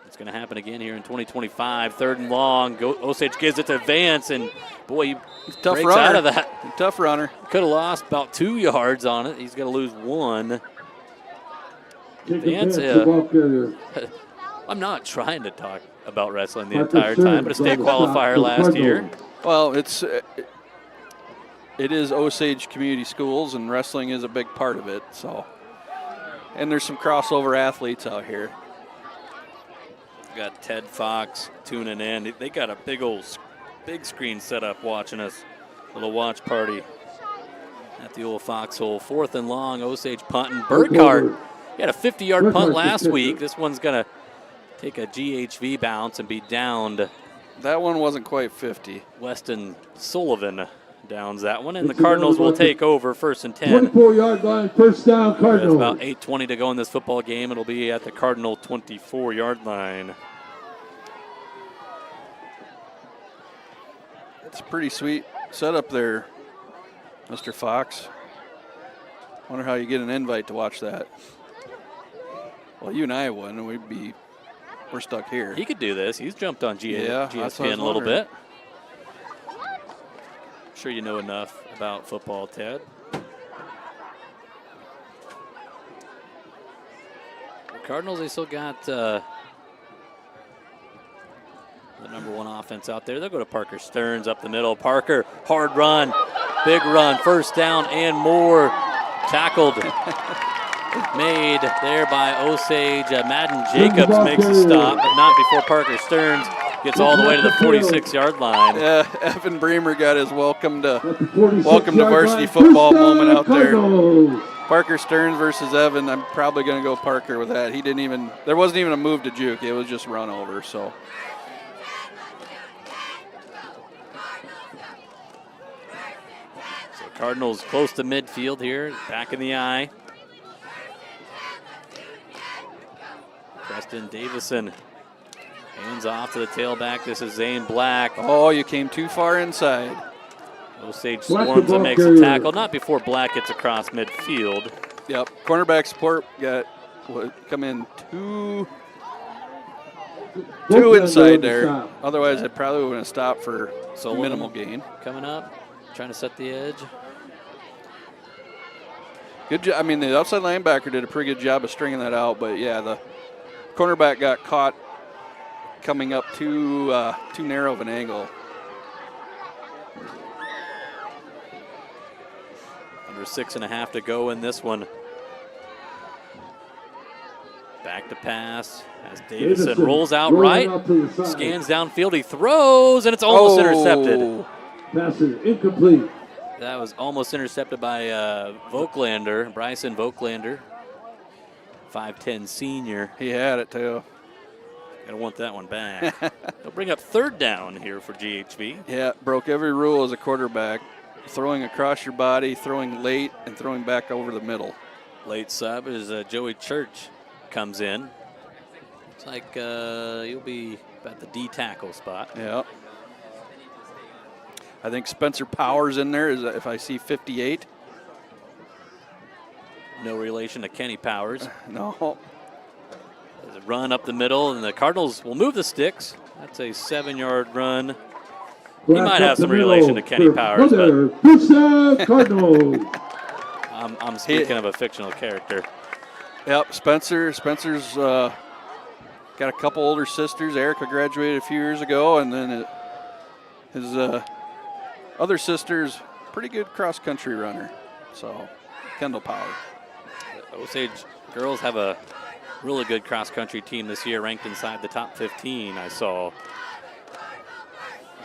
It's going to happen again here in 2025. Third and long. Osage gives it to Vance, and boy, he Tough breaks runner. out of that. Tough runner. Could have lost about 2 yards on it. He's going to lose 1. Vance, I'm not trying to talk about wrestling the entire time, but a state qualifier last year. Well, it is Osage Community Schools, and wrestling is a big part of it. So, and there's some crossover athletes out here. Got Ted Fox tuning in. They got a big screen set up watching us. Little watch party at the old Foxhole. Fourth and long, Osage punting. Burkhardt, he had a 50-yard punt last week. This one's going to take a GHV bounce and be downed. That one wasn't quite 50. Weston Sullivan downs that one, and the Cardinals will take over first and 10. 24-yard line, first down, With Cardinals. about 8:20 to go in this football game. It'll be at the Cardinal 24-yard line. It's a pretty sweet setup there, Mr. Fox. Wonder how you get an invite to watch that. Well, you and I wouldn't. We're stuck here. He could do this. He's jumped on Yeah, that's what I was GSPN a little wondering. bit. I'm sure you know enough about football, Ted. The Cardinals, they still got the number 1 offense out there. They'll go to Parker Stearns up the middle. Parker, hard run, big run, first down and more. Tackled. Made there by Osage. Madden Jacobs makes a stop, but not before Parker Stearns gets all the way to the 46-yard line. Evan Bremer got his welcome to 46-yard varsity line, football first down, moment out there. Cardinals. Parker Stearns versus Evan. I'm probably going to go Parker with that. There wasn't even a move to juke. It was just run over. So Cardinals close to midfield here, back in the eye. Preston Davison hands off to the tailback. This is Zane Black. Oh, you came too far inside. Osage Black swarms the and ball makes a carrier. tackle. Not before Black gets across midfield. Yep. Cornerback support come in two inside there. Otherwise, it probably wouldn't have stopped for Sullivan minimal gain. coming up, trying to set the edge. Good job. I mean, the outside linebacker did a pretty good job of stringing that out, but yeah, the cornerback got caught coming up too narrow of an angle. Under 6.5 to go in this one. Back to pass as Davison rolls out right, scans downfield, he throws, and it's almost intercepted. Pass is incomplete. That was almost intercepted by Voigtlander, Bryson Voigtlander, 5'10" senior. He had it too. Gonna want that one back. They'll bring up third down here for GHV. Yeah, broke every rule as a quarterback. Throwing across your body, throwing late, and throwing back over the middle. Late sub is Joey Church comes in. Looks like you'll be about the D tackle spot. Yeah. I think Spencer Powers in there, is if I see 58. No relation to Kenny Powers. No. There's a run up the middle, and the Cardinals will move the sticks. That's a 7-yard run He might have some relation to Kenny Powers, but Cardinals. I'm speaking of a fictional character. Yep, Spencer's got a couple older sisters. Erica graduated a few years ago, and then his other sister's pretty good cross-country runner. So, Kendall Power. The Osage girls have a really good cross-country team this year, ranked inside the top 15, I saw.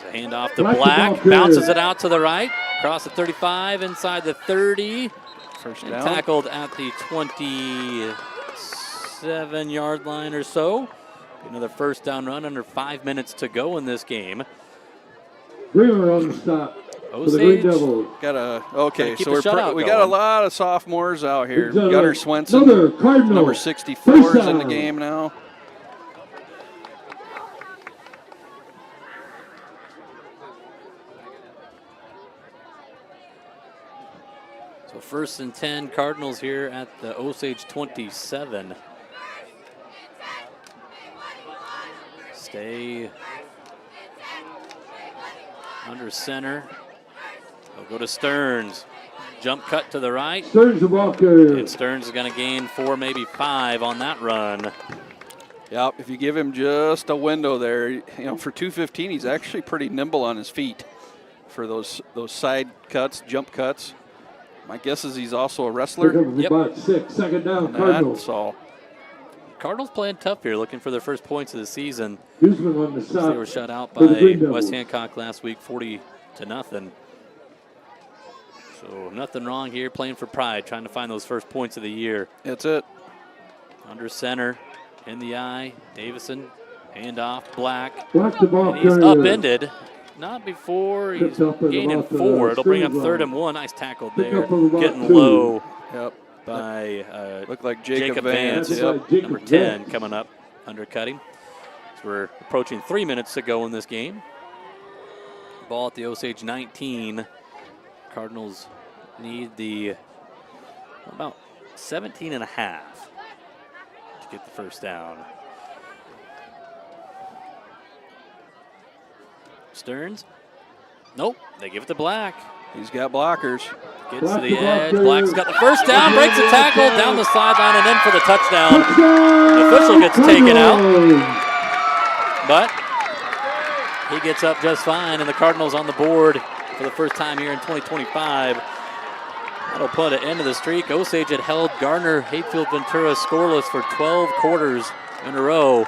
There's a handoff to Black, bounces it out to the right, across the 35, inside the 30. First and down. Tackled at the 27-yard line or so. Another first down run under 5 minutes to go in this game. Brewer on the stop. For the Green Devils. We got a lot of sophomores out here. Gunnar Gunnar Swenson, number 64, is in the game now. So 1st and 10, Cardinals here at the Osage 27. Stay under center. They'll go to Stearns. Jump cut to the right. Stearns Walker. And Stearns is going to gain 4, maybe 5 on that run. Yep, if you give him just a window there, for 215, he's actually pretty nimble on his feet for those side cuts, jump cuts. My guess is he's also a wrestler. Yep. About 6, second down, Cardinals. So Cardinals playing tough here, looking for their first points of the season. Guzman on the They stop. were shut out for the by Green Devils. West Hancock last week, 40-0. So nothing wrong here, playing for pride, trying to find those first points of the year. That's it. Under center, in the eye, Davison, handoff, Black. Black the ball And he's carrier. upended. Not before he's Picked up at gaining about the 4. It'll bring up screen 3rd line. and 1. Nice tackle Picked there. up at about Getting 2. low Yep. by Looked like Jacob Vance. Vance. Yep. Jacob Number 10 Vance. coming up, undercutting. So we're approaching 3 minutes to go in this game. Ball at the Osage 19. Cardinals need about 17 and a half to get the first down. Stearns. Nope, they give it to Black. He's got blockers. Gets to the edge. Black's got the first down, breaks a tackle down the sideline and in for the touchdown. The official gets taken out, but he gets up just fine, and the Cardinals on the board for the first time here in 2025. That'll put an end to the streak. Osage had held Garner-Hayfield-Ventura scoreless for 12 quarters in a row.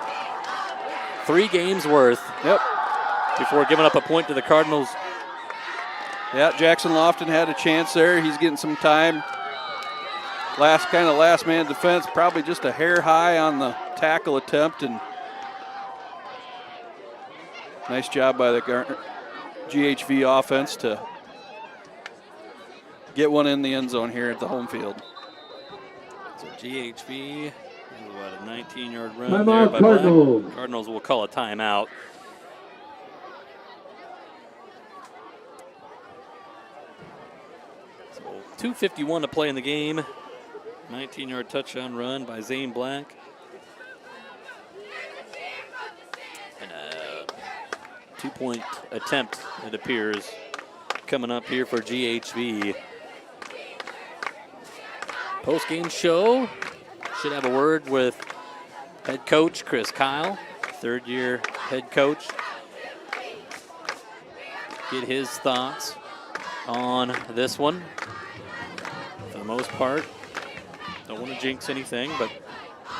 3 games worth. Yep. Before giving up a point to the Cardinals. Yeah, Jackson Lofton had a chance there. He's getting some time. Last man defense, probably just a hair high on the tackle attempt, and nice job by the GHV offense to get one in the end zone here at the home field. So GHV, what, a 19-yard run Timeout, there by Cardinals. Black. Cardinals will call a timeout. So 2:51 to play in the game. 19-yard touchdown run by Zane Black. And a 2-point attempt, it appears, coming up here for GHV. Post-game show. Should have a word with head coach Chris Kyle, third-year head coach. Get his thoughts on this one. For the most part, don't want to jinx anything, but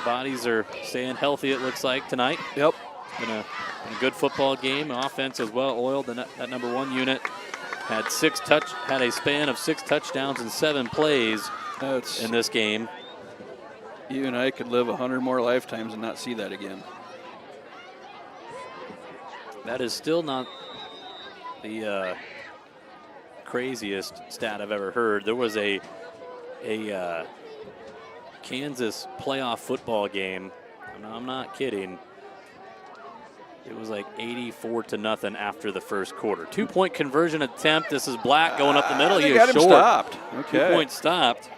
bodies are staying healthy, it looks like, tonight. Yep. Been a good football game. Offense as well oiled. That number 1 unit had a span of 6 touchdowns and 7 plays in this game. You and I could live 100 more lifetimes and not see that again. That is still not the craziest stat I've ever heard. There was a Kansas playoff football game. I'm not kidding. It was like 84-0 after the first quarter. 2-point conversion attempt. This is Black going up the middle. He got is him short. stopped. Okay. 2-point stopped.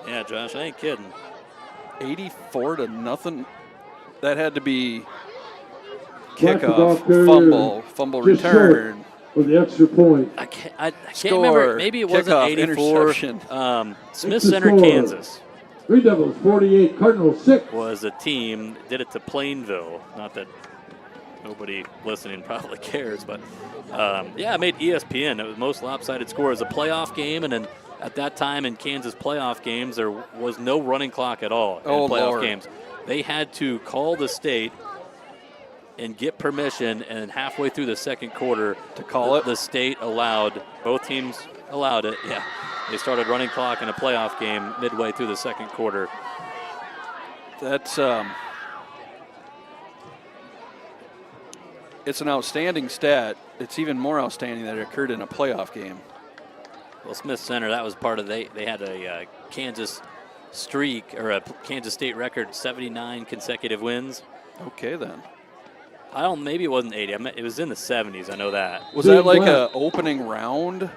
Yeah, Josh, I ain't kidding. 84-0. That had to be Kickoff, carrier fumble just short return. with the extra point. I can't Score, remember. Maybe it wasn't kickoff, 84. interception. Extra Smith Center, score. Kansas Green Devils 48, Cardinals 6. was a team that did it to Plainville. Not that nobody listening probably cares, but yeah, it made ESPN. It was the most lopsided score. It was a playoff game, and then at that time in Kansas playoff games, there was no running clock at all in playoff Lord. games. They had to call the state and get permission, and halfway through the second quarter, To call it? the state allowed, both teams allowed it, yeah. They started running clock in a playoff game midway through the second quarter. That's it's an outstanding stat. It's even more outstanding that it occurred in a playoff game. Well, Smith Center, that was part of, they had a Kansas streak, or a Kansas State record, 79 consecutive wins. Okay, then. Maybe it wasn't 80. It was in the 70s. I know that. Was that like a opening round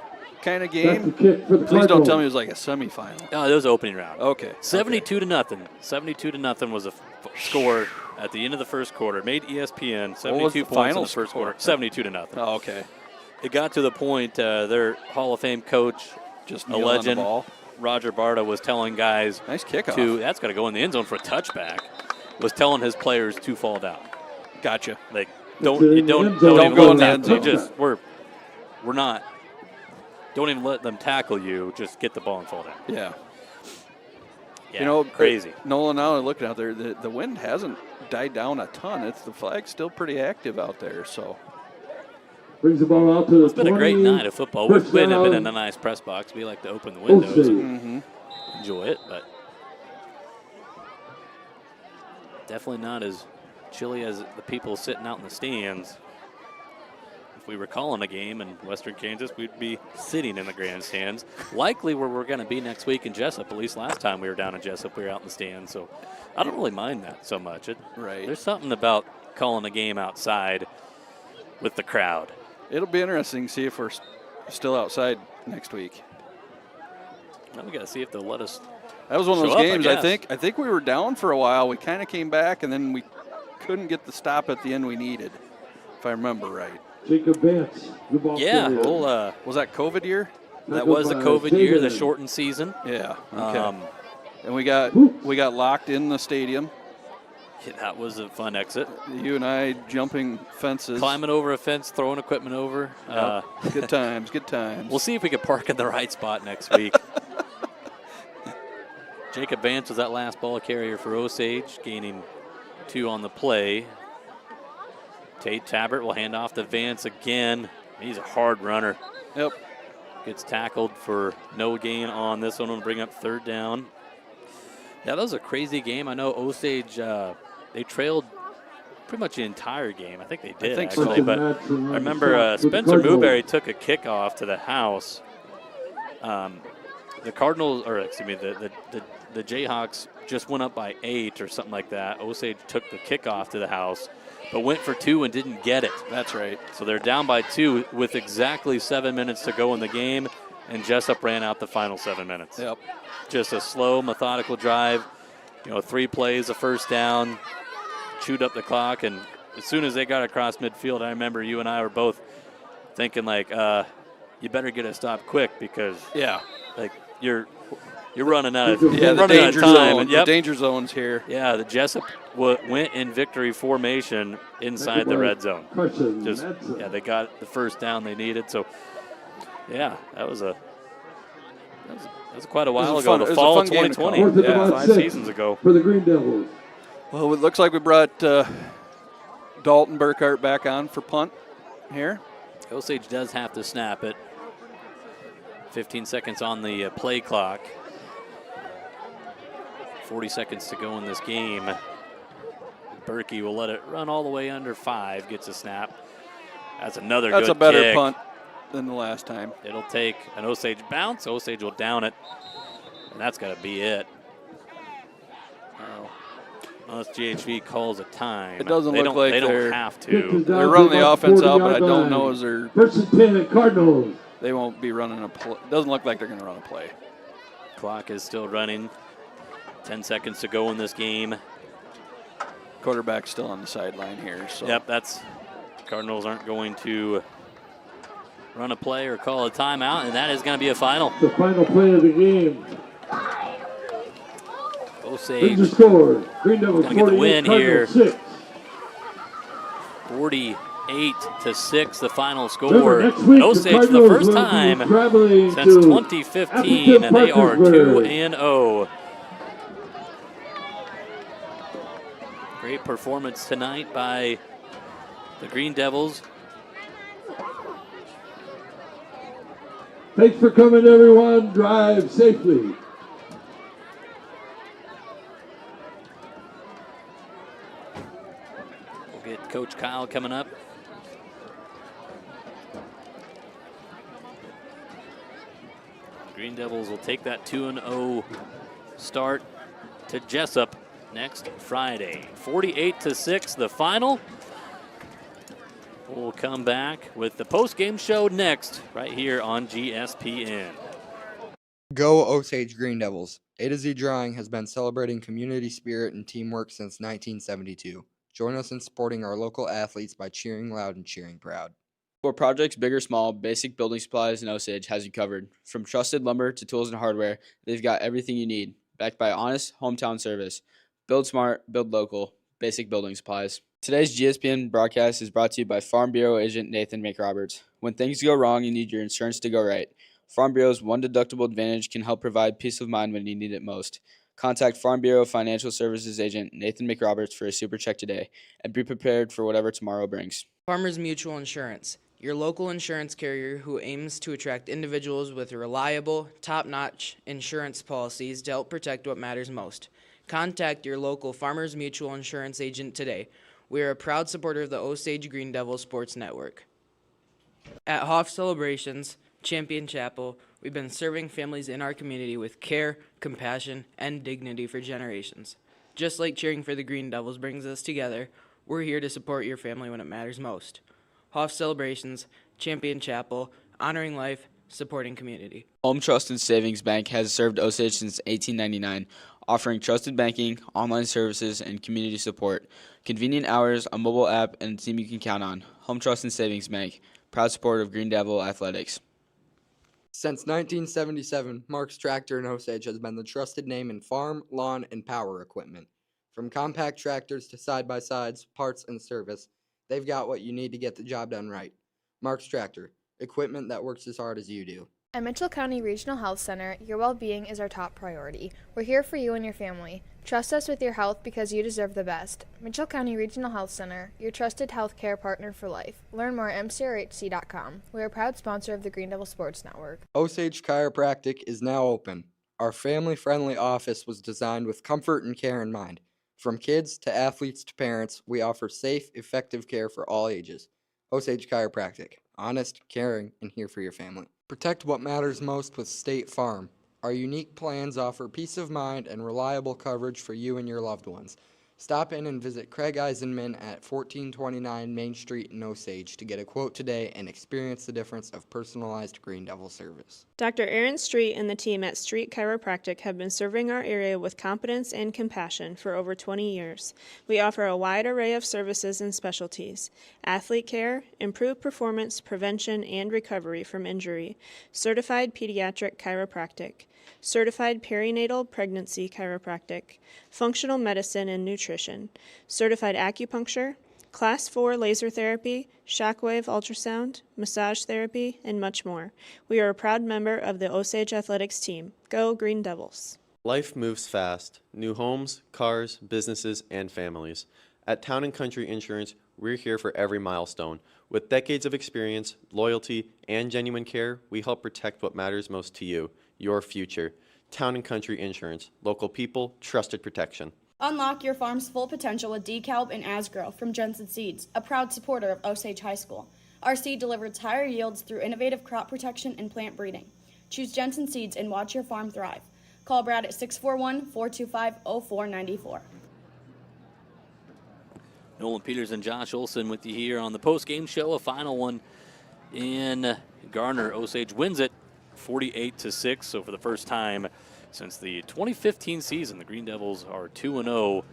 kind of That's the game? kick for the Please don't tell me Cardinals. it was like a semifinal. Oh, it was opening round. Okay. 72 to nothing. 72 to nothing was a score at the end of the first quarter. Made ESPN 72 What was the points final in the first score? quarter. 72 to nothing. Oh, okay. It got to the point their Hall of Fame coach, Just a kneel on the legend, ball. Roger Barta, was telling guys Nice kickoff. that's got to go in the end zone for a touchback. Was telling his players to fall down. Gotcha. Like in don't the don't end zone. don't Don't even go let in the them- end they zone. just we're not. Don't even let them tackle you. Just get the ball and fall down. Yeah. Yeah, You know, crazy. Nolan, now I'm looking out there, the wind hasn't died down a ton. The flag's still pretty active out there, so. Brings the ball out to the It's been a great 20. night of football. We've First been in down. a nice press box. We like to open the windows Osage. and enjoy it, but definitely not as chilly as the people sitting out in the stands. If we were calling a game in Western Kansas, we'd be sitting in the grandstands. Likely where we're going to be next week in Jessup. At least last time we were down in Jessup, we were out in the stands. So I don't really mind that so much. Right. There's something about calling a game outside with the crowd. It'll be interesting to see if we're still outside next week. Now we got to see if they'll let us. That was one of Show those up, I games. I guess. think we were down for a while. We kind of came back, and then we couldn't get the stop at the end we needed, if I remember right. Jacob Vance, the ball Yeah, carrier. well, Was that COVID year? that was the COVID year, the Tatum. shortened season. Yeah. Okay. Um, and we got locked in the stadium. yeah, that was a fun exit. You and I jumping fences. Climbing over a fence, throwing equipment over. Good times. Good times. We'll see if we can park in the right spot next week. Jacob Vance was that last ball carrier for Osage, gaining 2 on the play. Tate Tabbert will hand off to Vance again. He's a hard runner. Yep. Gets tackled for no gain on this one. Will bring up 3rd down. Yeah, that was a crazy game. I know Osage, they trailed pretty much the entire game. I think they did, think so. actually. But I remember Spencer Newberry took a kickoff to the house. The Cardinals, or excuse me, the Jayhawks just went up by 8 or something like that. Osage took the kickoff to the house, but went for 2 and didn't get it. That's right. So they're down by 2 with exactly 7 minutes to go in the game, and Jessup ran out the final 7 minutes. Yep. Just a slow, methodical drive. 3 plays, a first down, chewed up the clock, and as soon as they got across midfield, I remember you and I were both thinking like, you better get a stop quick because like you're running out of Yeah, the running out of danger time. zone. And, yep, The danger zone's here. yeah, the Jessup went in victory formation inside the red zone. Carson, Just that's yeah, they got the first down they needed. So yeah, that was quite a while was ago. fun- it The was a fall fun of game to 2020. call. Fourth and Yeah, about 5 6. seasons ago. for the Green Devils. Well, it looks like we brought Dalton Burkhart back on for punt here. Osage does have to snap it. 15 seconds on the play clock. 40 seconds to go in this game. Berkey will let it run all the way under 5. Gets a snap. That's another That's good a better kick. punt than the last time. It'll take an Osage bounce. Osage will down it. And that's got to be it. Well, unless GHV calls a time. It doesn't they look don't, like they they're- don't have Kick is to. down They're to running the about offense out, but I 40-yard don't line. know is there. First and 10 Cardinals. They won't be running a play. Doesn't look like they're going to run a play. Clock is still running. 10 seconds to go in this game. Quarterback's still on the sideline here. So. Yep, that's Cardinals aren't going to run a play or call a timeout, and that is going to be a final. The final play of the game. Osage Here's the score. Green Devils gonna get the 48, win here. Cardinals 6. 48-6, the final score. Remember, next week, And the Osage for the Cardinals first will be time traveling since to 2015, and they are Parkersburg. 2-0. Great performance tonight by the Green Devils. Thanks for coming, everyone. Drive safely. We'll get Coach Kyle coming up. Green Devils will take that 2-0 start to Jessup next Friday. 48-6, the final. We'll come back with the post-game show next, right here on GSPN. Go Osage Green Devils. A to Z Drawing has been celebrating community spirit and teamwork since 1972. Join us in supporting our local athletes by cheering loud and cheering proud. For projects big or small, Basic Building Supplies in Osage has you covered. From trusted lumber to tools and hardware, they've got everything you need, backed by honest hometown service. Build smart, build local. Basic Building Supplies. Today's GSPN broadcast is brought to you by Farm Bureau agent Nathan McRoberts. When things go wrong, you need your insurance to go right. Farm Bureau's one deductible advantage can help provide peace of mind when you need it most. Contact Farm Bureau Financial Services agent Nathan McRoberts for a super check today, and be prepared for whatever tomorrow brings. Farmers Mutual Insurance, your local insurance carrier who aims to attract individuals with reliable, top-notch insurance policies to help protect what matters most. Contact your local Farmers Mutual Insurance agent today. We are a proud supporter of the Osage Green Devils Sports Network. At Hoff Celebrations, Champion Chapel, we've been serving families in our community with care, compassion, and dignity for generations. Just like cheering for the Green Devils brings us together, we're here to support your family when it matters most. Hoff Celebrations, Champion Chapel, honoring life, supporting community. Home Trust and Savings Bank has served Osage since 1899, offering trusted banking, online services, and community support. Convenient hours, a mobile app, and a team you can count on. Home Trust and Savings Bank, proud supporter of Green Devil Athletics. Since 1977, Mark's Tractor in Osage has been the trusted name in farm, lawn, and power equipment. From compact tractors to side-by-sides, parts, and service, they've got what you need to get the job done right. Mark's Tractor, equipment that works as hard as you do. At Mitchell County Regional Health Center, your well-being is our top priority. We're here for you and your family. Trust us with your health because you deserve the best. Mitchell County Regional Health Center, your trusted health care partner for life. Learn more at mcrhc.com. We're a proud sponsor of the Green Devil Sports Network. Osage Chiropractic is now open. Our family-friendly office was designed with comfort and care in mind. From kids to athletes to parents, we offer safe, effective care for all ages. Osage Chiropractic. Honest, caring, and here for your family. Protect what matters most with State Farm. Our unique plans offer peace of mind and reliable coverage for you and your loved ones. Stop in and visit Craig Eisenman at 1429 Main Street in Osage to get a quote today and experience the difference of personalized Green Devil service. Dr. Aaron Street and the team at Street Chiropractic have been serving our area with competence and compassion for over 20 years. We offer a wide array of services and specialties: athlete care, improved performance, prevention, and recovery from injury, certified pediatric chiropractic, certified perinatal pregnancy chiropractic, functional medicine and nutrition, certified acupuncture, Class 4 laser therapy, shockwave ultrasound, massage therapy, and much more. We are a proud member of the Osage Athletics team. Go Green Devils! Life moves fast. New homes, cars, businesses, and families. At Town & Country Insurance, we're here for every milestone. With decades of experience, loyalty, and genuine care, we help protect what matters most to you, your future. Town & Country Insurance. Local people, trusted protection. Unlock your farm's full potential with DeKalb and Asgrow from Jensen Seeds, a proud supporter of Osage High School. Our seed delivers higher yields through innovative crop protection and plant breeding. Choose Jensen Seeds and watch your farm thrive. Call Brad at 641-425-0494. Nolan Peters and Josh Olson with you here on the post-game show. A final one in Garner. Osage wins it 48-6. So for the first time since the 2015 season, the Green Devils are 2-0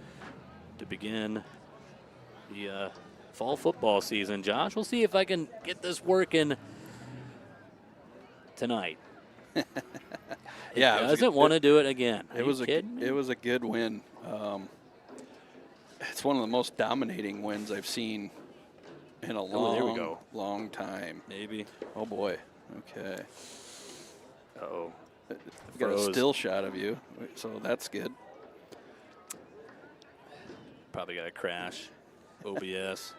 to begin the fall football season. Josh, we'll see if I can get this working tonight. Yeah, It doesn't want to do it again. Are It was you kidding me? it was a good win. It's one of the most dominating wins I've seen in a there we go. long time. Maybe. Oh boy. Okay. Uh-oh. I've got a Froze. still shot of you, so that's good. Probably got a crash. OBS.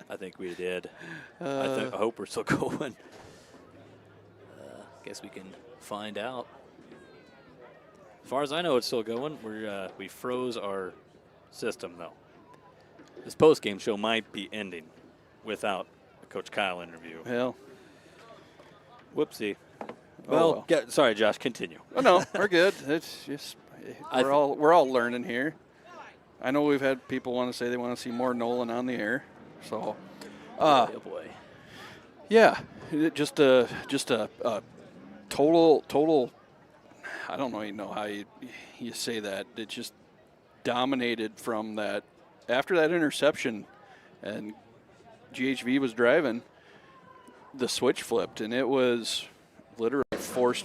I think we did. I hope we're still going. Guess we can find out. As far as I know, it's still going. We froze our system, though. This post-game show might be ending without a Coach Kyle interview. Well, Whoopsie. well. Sorry, Josh. Continue. Oh no, we're good. It's just we're all learning here. I know we've had people want to say they want to see more Nolan on the air. So, Oh boy. yeah, just a total. I don't even know how you say that. It just dominated from that after that interception, and GHV was driving. The switch flipped, and it was literally forced